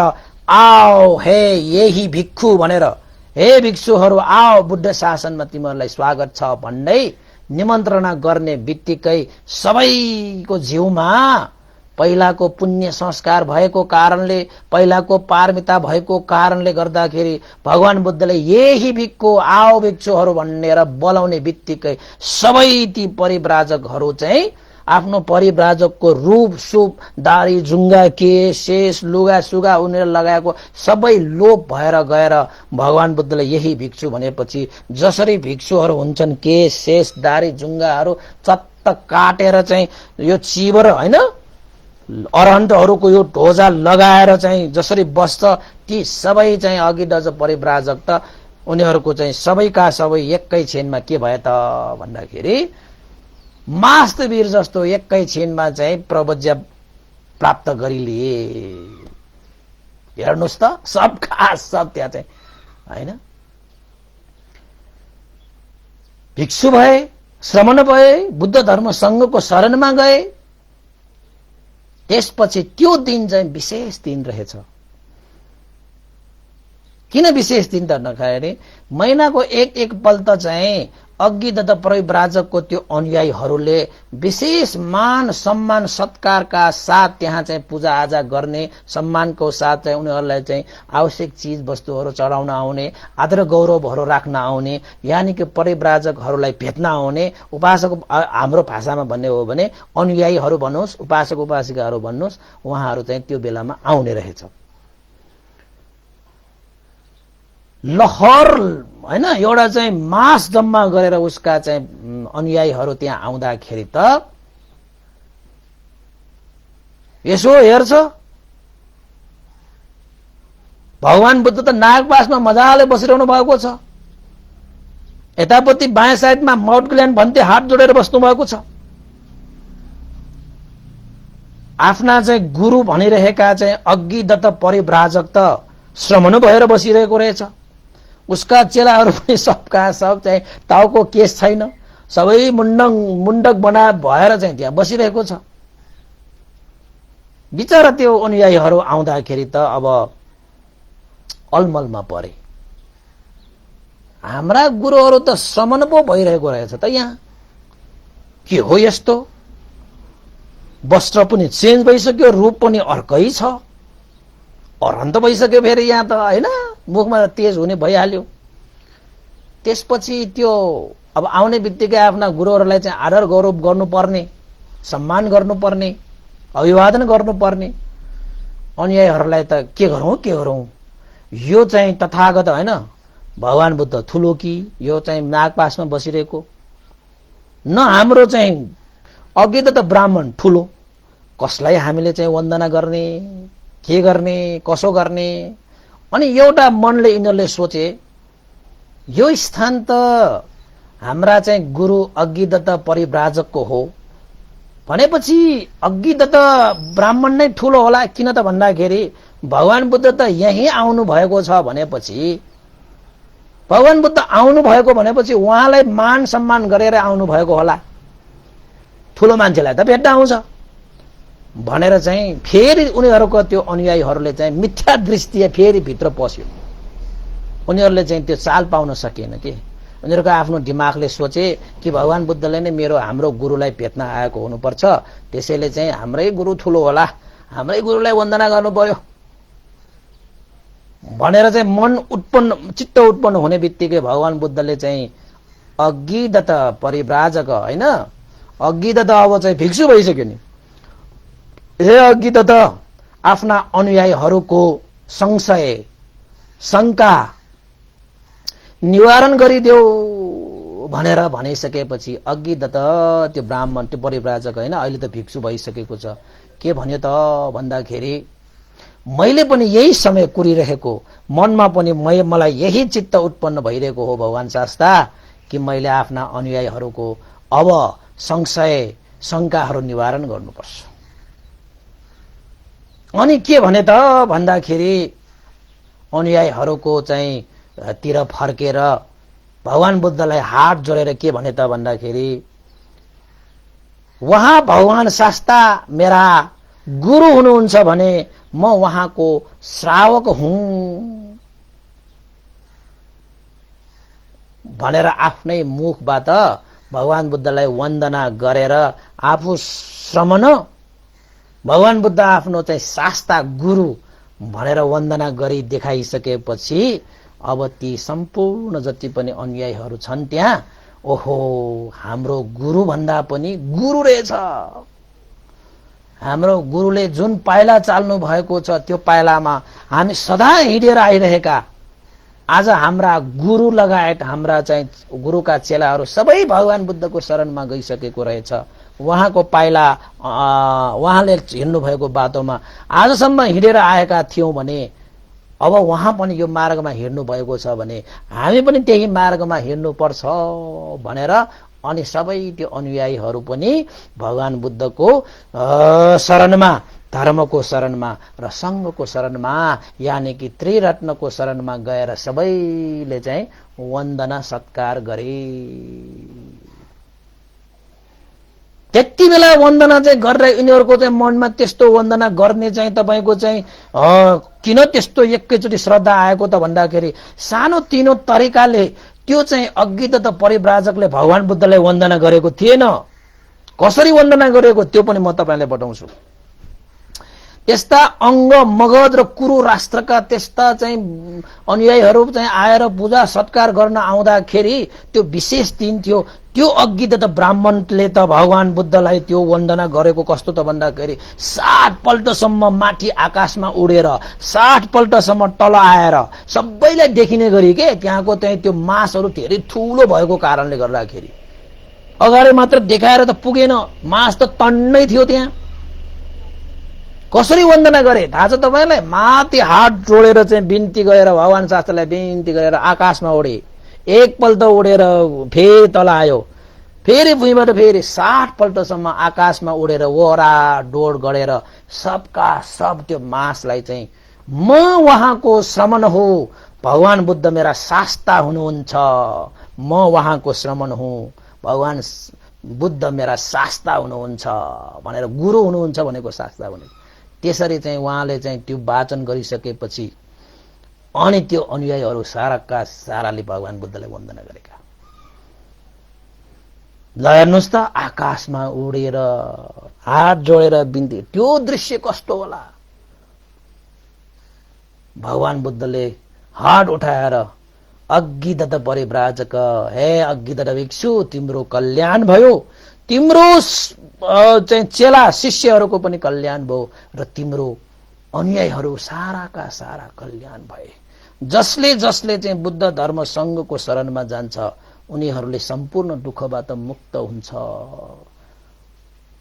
आओ हे यही भिक्षु भनेर, हे भिक्षुहरू आओ बुद्ध शासनमा तिमीहरूलाई स्वागत छ भन्दै निमन्त्रणा गर्ने बित्तिकै सबैको जिउमा पहिलाको पुण्य संस्कार भएको कारणले, पहिलाको पारमिता भएको कारणले गर्दाखेरि भगवान बुद्धले यही भिक्षु आओ भिक्षुहरू भनेर बोलाउने बित्तिकै सबै ती परिव्राजकहरू चाहिँ आफ्नो परिव्राजकको रूप सूप, दारी जुङ्गा, केश शेष, लुगा सुगा उनीहरू लगाएको सबै लोप भएर गएर भगवान बुद्धले यही भिक्षु भनेपछि जसरी भिक्षुहरू हुन्छन् केश शेष दारी जुङ्गाहरू चत्त काटेर चाहिँ यो चिवर, होइन, अरहन्तहरूको यो ढोजा लगाएर चाहिँ जसरी बस्छ ती सबै चाहिँ अग्निदत्त परिव्राजक त उनीहरूको चाहिँ सबैका सबै एकै क्षणमा के भए त भन्दाखेरि मास्तवीर जस्तो एकै क्षणमा चाहिँ प्रवज्या प्राप्त गरिलिए। हेर्नुहोस् त, सबका सब त्यहाँ चाहिँ, होइन, भिक्षु भए, श्रमण भए, बुद्ध धर्म संघको शरणमा गए। त्यसपछि त्यो दिन चाहिँ विशेष दिन रहेछ। किन विशेष दिन त नखाए, महिनाको एक पल्ट चाहिँ अग्निदत्त परिव्राजकको त्यो अनुयायीहरूले विशेष मान सम्मान सत्कारका साथ त्यहाँ चाहिँ पूजा आजा गर्ने, सम्मानको साथ चाहिँ उनीहरूलाई चाहिँ आवश्यक चीज वस्तुहरू चढाउन आउने, आदर गौरवहरू राख्न आउने, यानि कि परिव्राजकहरूलाई भेट्न आउने, उपासक हाम्रो भाषामा भन्ने हो भने अनुयायीहरू भन्नुहोस्, उपासक उपासिकाहरू भन्नुहोस्, उहाँहरू चाहिँ त्यो बेलामा आउने रहेछ। लहर, होइन, एउटा चाहिँ मास जम्मा गरेर उसका चाहिँ अनुयायीहरू त्यहाँ आउँदाखेरि त यसो हेर्छ भगवान बुद्ध त नागपासमा मजाले बसिरहनु भएको छ, यतापट्टि बायाँ साइडमा माउन्ट क्ल्यान भन्थे हात जोडेर बस्नु भएको छ। आफ्ना चाहिँ गुरु भनिरहेका चाहिँ अग्निदत्त परिव्राजक त श्रमण भएर बसिरहेको रहेछ। उसका चेलाहरू पनि सबका सब चाहिँ टाउको केस छैन, सबै मुण्डक बना भएर चाहिँ त्यहाँ बसिरहेको छ। बिचरा त्यो अनुयायीहरू आउँदाखेरि त अब अलमलमा परे। हाम्रा गुरुहरू त श्रमण पो भइरहेको रहेछ त, यहाँ के हो यस्तो? वस्त्र पनि चेन्ज भइसक्यो, रूप पनि अर्कै छ, अरहन्त भइसक्यो फेरि यहाँ त हैन, मुखमा तेज हुने भइहाल्यो। त्यसपछि त्यो अब आउने बित्तिकै आफ्ना गुरुहरूलाई चाहिँ आदर गौरव गर्नुपर्ने, सम्मान गर्नुपर्ने, अभिवादन गर्नुपर्ने। अनुयायीहरूलाई त के गरौँ, यो चाहिँ तथागत हैन भगवान बुद्ध ठुलो कि यो चाहिँ नागपासमा बसिरहेको, न हाम्रो चाहिँ अग्निदत्त ब्राह्मण ठुलो, कसलाई हामीले चाहिँ वन्दना गर्ने, के गर्ने, कसो गर्ने। अनि एउटा मनले यिनीहरूले सोचे यो स्थान त हाम्रा चाहिँ गुरु अग्निदत्त परिव्राजकको हो भनेपछि अग्निदत्त ब्राह्मण नै ठुलो होला। किन त भन्दाखेरि भगवान बुद्ध त यही आउनु भएको छ भनेपछि, भगवान बुद्ध आउनु भएको भनेपछि उहाँलाई मान सम्मान गरेर आउनु भएको होला, ठुलो मान्छेलाई त भेट्न आउँछ भनेर चाहिँ फेरि उनीहरूको त्यो अनुयायीहरूले चाहिँ मिथ्या दृष्टि फेरि भित्र पस्यो। उनीहरूले चाहिँ त्यो चाल पाउन सकेन कि उनीहरूको आफ्नो दिमागले सोचे कि भगवान बुद्धले नै हाम्रो गुरुलाई भेट्न आएको हुनुपर्छ, त्यसैले चाहिँ हाम्रै गुरु ठुलो होला, हाम्रै गुरुलाई वन्दना गर्नु पर्यो भनेर चाहिँ चित्त उत्पन्न हुने बित्तिकै भगवान बुद्धले चाहिँ अग्निदत्त परिव्राजक हैन, अग्निदत्त अब चाहिँ भिक्षु भइसक्यो नि, हे अग्निदत्त आफ्ना अनुयायीहरूको संशय शंका निवारण गरिदेऊ भनेर भनिसकेपछि अग्निदत्त त्यो ब्राह्मण त्यो परिव्राजक हैन अहिले त भिक्षु भइसकेको छ। के भन्यो त भन्दाखेरि मैले पनि यही समय कुरिरहेको, मनमा पनि मलाई यही चित्त उत्पन्न भइरहेको हो भगवान शास्ता कि मैले आफ्ना अनुयायीहरूको अब संशय शंकाहरू निवारण गर्नुपर्छ। अनि के भने त भन्दाखेरि अनुयायीहरूको चाहिँ तिर फर्केर भगवान बुद्धलाई हात जोडेर के भने त भन्दाखेरि वहाँ भगवान शास्ता मेरा गुरु हुनुहुन्छ भने म उहाँको श्रावक हुँ भनेर आफ्नै मुखबाट भगवान बुद्धलाई वन्दना गरेर आफू श्रमण, भगवान बुद्ध आफ्नो चाहिँ शास्ता गुरु भनेर वन्दना गरी देखाइसकेपछि अब ती सम्पूर्ण जति पनि अनुयायीहरू छन् त्यहाँ, ओहो हाम्रो गुरु भन्दा पनि गुरु रहेछ, हाम्रो गुरुले जुन पाइला चाल्नु भएको छ त्यो पाइलामा हामी सदा हिँडेर आइरहेका, आज हाम्रा गुरु लगायत हाम्रा चाहिँ गुरुका चेलाहरू सबै भगवान बुद्धको शरणमा गइसकेको रहेछ। उहाँको पाइला उहाँले हिँड्नु भएको बाटोमा आजसम्म हिँडेर आएका थियौं भने अब उहाँ पनि यो मार्गमा हिँड्नु भएको छ भने हामी पनि त्यही मार्गमा हिँड्नु पर्छ भनेर अनि सबै त्यो अनुयायीहरू पनि भगवान बुद्धको शरणमा, धर्मको शरणमा र संघको शरणमा यानी कि त्रिरत्नको शरणमा गएर सबैले चाहिँ वन्दना सत्कार गरे। त्यति बेला वन्दना चाहिँ गरेर यिनीहरूको चाहिँ मनमा त्यस्तो वन्दना गर्ने चाहिँ तपाईको चाहिँ किन त्यस्तो एकैचोटि श्रद्धा आएको त भन्दाखेरि सानो तिनो तरिकाले त्यो चाहिँ अग्निदत्त परिव्राजकले भगवान बुद्धलाई वन्दना गरेको थिएन। कसरी वन्दना गरेको त्यो पनि म तपाईलाई बताउँछु। त्यस्ता अंग मगध र कुरु राष्ट्रका त्यस्ता चाहिँ अनुयायीहरू चाहिँ आएर पूजा सत्कार गर्न आउँदाखेरि त्यो विशेष दिन थियो। त्यो अग्निदत्त ब्राह्मणले त भगवान बुद्धलाई त्यो वन्दना गरेको कस्तो त भन्दाखेरि 60 पल्टसम्म माथि आकाशमा उडेर 60 पल्टसम्म तल आएर सबैलाई देखिने गरी के त्यहाँको चाहिँ त्यो मासहरू धेरै ठूलो भएको कारणले गर्दाखेरि अगाडि मात्र देखाएर त पुगेन, मास त टन्नै थियो त्यहाँ। कसरी वन्दना गरे थाहा छ तपाईलाई? माथि हात जोडेर चाहिँ बिन्ती गरेर, भगवान शास्त्रलाई बिन्ती गरेर आकाशमा उडे। एकपल्ट उडेर फेरि तल आयो, फेरि भुइँबाट फेरि 60 पल्टसम्म आकाशमा उडेर वरा डोड गरेर सबका सब त्यो मासलाई चाहिँ म उहाँको श्रमण हो, भगवान बुद्ध मेरा शास्ता हुनुहुन्छ, म उहाँको श्रमण हुँ, भगवान बुद्ध मेरा शास्ता हुनुहुन्छ भनेर, गुरु हुनुहुन्छ भनेको शास्ता भनेको। त्यसरी चाहिँ उहाँले चाहिँ त्यो वाचन गरिसकेपछि अनि त्यो अनुयायीहरू साराका साराले भगवान बुद्धलाई वन्दना गरेका। ल हेर्नुहोस् त, आकाशमा उडेर हात जोडेर बिन्ती, त्यो दृश्य कस्तो होला? भगवान बुद्धले हात उठाएर अज्ञिदत परिव्राजक, हे अज्ञिदत भिक्षु, तिम्रो कल्याण भयो, तिम्रो चाहिँ चेला शिष्यहरूको पनि कल्याण भयो र तिम्रो अनुयायीहरू साराका सारा कल्याण भए। जसले जसले चाहिँ बुद्ध धर्म संघको शरणमा जान्छ उनीहरूले सम्पूर्ण दुःखबाट मुक्त हुन्छ।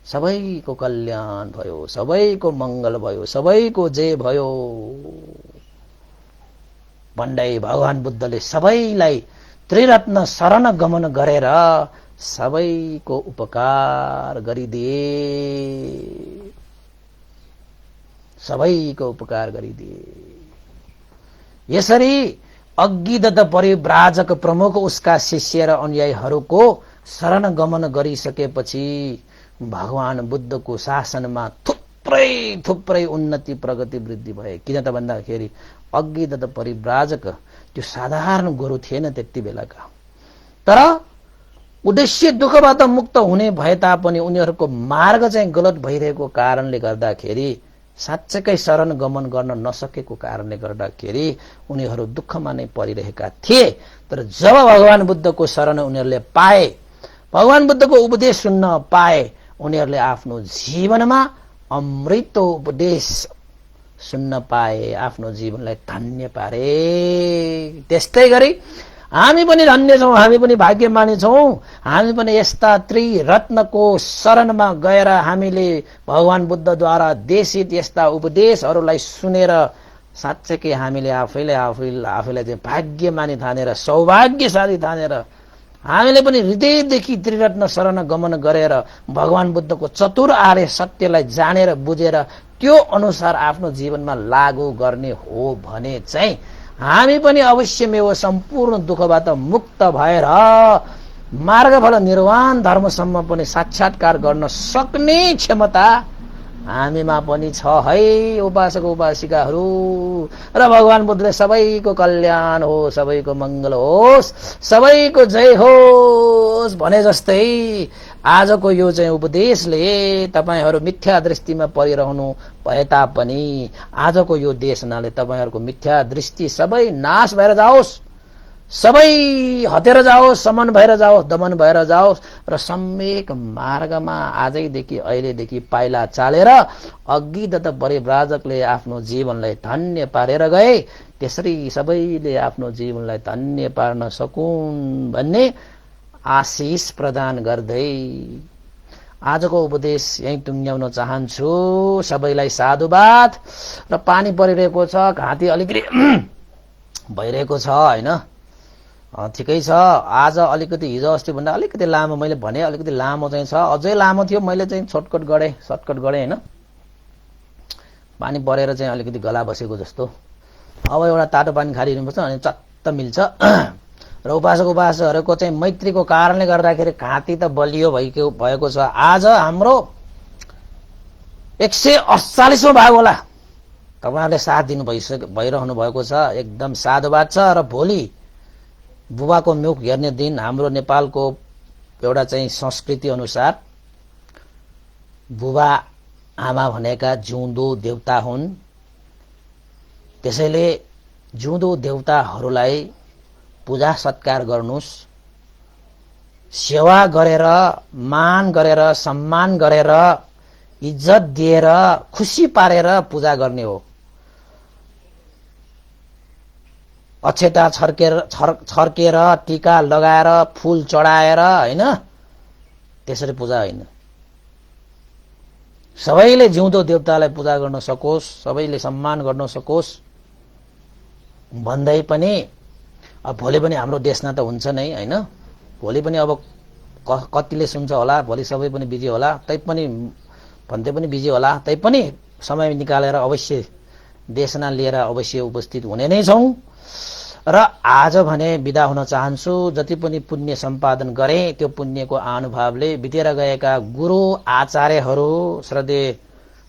सबैको कल्याण भयो, सबैको मंगल भयो, सबैको जय भयो भन्दै भगवान बुद्धले सबैलाई त्रिरत्न शरण गमन गरेर सबैको उपकार गरिदिए, सबैको उपकार गरिदिए। यसरी अज्ञिदत परिव्राजक प्रमुख उसका शिष्य र अनुयायीहरूको शरण गमन गरिसकेपछि भगवान बुद्धको शासनमा थुप्रै थुप्रै उन्नति प्रगति वृद्धि भए। किन त भन्दाखेरि अज्ञिदत परिव्राजक त्यो साधारण गुरु थिएन त्यति बेलाका, तर उद्देश्य दुःखबाट मुक्त हुने भए तापनि उनीहरूको मार्ग चाहिँ गलत भइरहेको कारणले गर्दाखेरि, साँच्चैकै शरण गमन गर्न नसकेको कारणले गर्दाखेरि उनीहरू दुःखमा नै परिरहेका थिए। तर जब भगवान बुद्धको शरण उनीहरूले पाए, भगवान बुद्धको उपदेश सुन्न पाए, उनीहरूले आफ्नो जीवनमा अमृत उपदेश सुन्न पाए, आफ्नो जीवनलाई धन्य पारे। त्यस्तै गरी हामी पनि धन्य छौं, हामी पनि भाग्यमानी छौं। हामी पनि यस्ता त्रिरत्नको शरणमा गएर हामीले भगवान बुद्धद्वारा देशित यस्ता उपदेशहरूलाई सुनेर साँच्चै हामीले आफैलाई चाहिँ भाग्यमानी ठानेर, सौभाग्यशाली ठानेर हामीले पनि हृदयदेखि त्रिरत्न शरण गमन गरेर भगवान बुद्धको चतुर आर्य सत्यलाई जानेर बुझेर त्यो अनुसार आफ्नो जीवनमा लागू गर्ने हो भने चाहिँ हामी पनि अवश्यमेव सम्पूर्ण दुःखबाट मुक्त भएर मार्गफल निर्वाण धर्मसम्म पनि साक्षात्कार गर्न सक्ने क्षमता हामीमा पनि छ है उपासक उपासिकाहरू। र भगवान बुद्धले सबैको कल्याण हो, सबैको मंगल होस्, सबैको जय होस् भने जस्तै आजको यो चाहिँ उपदेशले तपाईहरू मिथ्या दृष्टिमा परिरहनु भए तापनि आजको यो देशनाले तपाईहरूको मिथ्या दृष्टि सबै नाश भएर जाओस्, सबै हटेर जाओस्, समन भएर जाओस्, दमन भएर जाओस् र सम्यक मार्गमा आजैदेखि अहिलेदेखि पाइला चालेर अज्ञिदत परिव्राजकले आफ्नो जीवनलाई धन्य पारेर गए, त्यसरी सबैले आफ्नो जीवनलाई धन्य पार्न सकुन् भन्ने आशिष प्रदान गर्दै आजको उपदेश यही टुङ्ग्याउन चाहन्छु। सबैलाई साधुवाद। र पानी परिरहेको छ, घाँटी अलिकति भइरहेको छ हैन, ठिकै छ। आज अलिकति हिजो अस्ति भन्दा अलिकति लामो, मैले भने अलिकति लामो चाहिँ छ, अझै लामो थियो, मैले चाहिँ सर्टकट गरे हैन। पानी परेर चाहिँ अलिकति गला बसेको जस्तो। अब एउटा तातो पानी खाइदिनुपर्छ अनि चट्ट मिल्छ। र उपासक उपासकहरूको चाहिँ मैत्रीको कारणले गर्दाखेरि घाँटी त बलियो भएको छ। आज हाम्रो 148औं भाग होला। तपाईहरुले साथ दिनु भइरहनु भएको छ, एकदम साधुवाद छ। र भोलि बुबाको मुख हेर्ने दिन। हाम्रो नेपालको एउटा चाहिँ संस्कृति अनुसार बुबा आमा भनेका जिउँदो देवता हुन्, त्यसैले जिउँदो देवताहरूलाई पूजा सत्कार गर्नुस्, सेवा गरेर, मान गरेर, सम्मान गरेर, इज्जत दिएर, खुशी पारेर पूजा गर्ने हो। अक्षता छर्केर टीका लगाएर फूल चढाएर हैन त्यसरी पूजा होइन। सबैले जिउँदो देवतालाई पूजा गर्न सकोस्, सबैले सम्मान गर्न सकोस् भन्दै पनि अब भोलि पनि हाम्रो देशमा त हुन्छ नै हैन, भोलि पनि अब कतिले सुन्छ होला, भोलि सबै पनि बिजी होला, तैपनि भन्दै पनि बिजी होला, तैपनि समय निकालेर अवश्य देशना लिएर अवश्य उपस्थित हुने नै छौं। र आज भने बिदा हुन चाहन्छु। जति पनि पुण्य सम्पादन गरे त्यो पुण्यको अनुभवले बितेर गएका गुरु आचार्यहरू, श्रद्धेय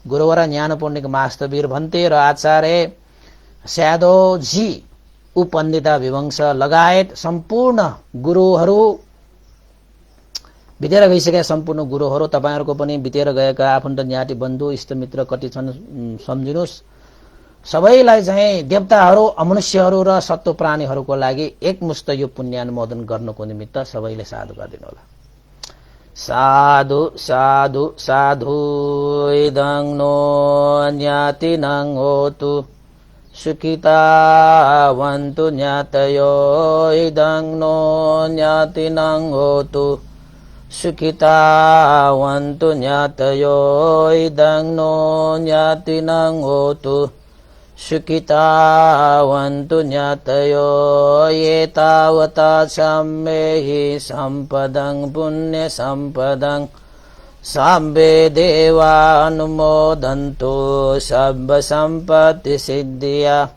गुरुवर ज्ञानपूर्णिक मास्तवीर भन्ते र आचार्य स्यादोजी उपन्दिता विवंश लगायत सम्पूर्ण गुरुहरू, बितेर गइसकेका सम्पूर्ण गुरुहरू, तपाईहरुको पनि बितेर गएका आफन्त ज्ञाति बन्धु इष्टमित्र कति छन् सम्झिनुस्। सबैलाई चाहिँ देवताहरू, अमनुष्यहरू र सत्व प्राणीहरूको लागि एकमुष्ट यो पुण्यानुमोदन गर्नको निमित्त सबैले साधु गरिदिनु होला। साधु साधु साधु इदं नो ज्ञातिनं होतु सुखितावन्तु ज्ञातयो इदं नो ज्ञातिनं होतु सुखितावन्तु ज्ञातयो इदं नो ज्ञातिनं होतु सुखितावन्तु ज्ञातयो ये तावता सम्मेहि सम्पदं पुण्य सम्पदं साम्बे देवानुमोदन्तु सर्व सम्पत्ति सिद्धिया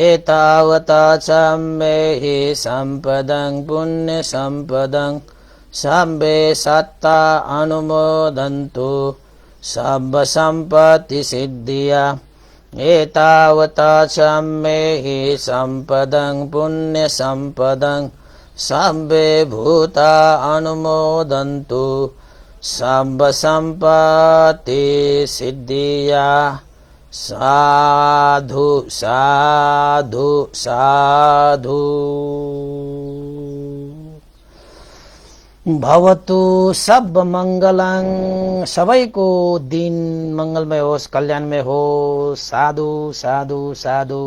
एतावता सम्मेहि सम्पदं पुण्य सम्पदं साम्बे सत्ता अनुमोदन्तु सर्व सम्पत्ति सिद्धिया एतावता सम्मेहि सम्पदं पुण्य सम्पदं साम्बे भूता अनुमोदन्तु सर्व सम्पत्ति सिद्धिया। साधु साधु साधु। भवतु सब मंगलं, सबैको दिन मंगलमय होस्, कल्याणमय होस्। साधु साधु साधु।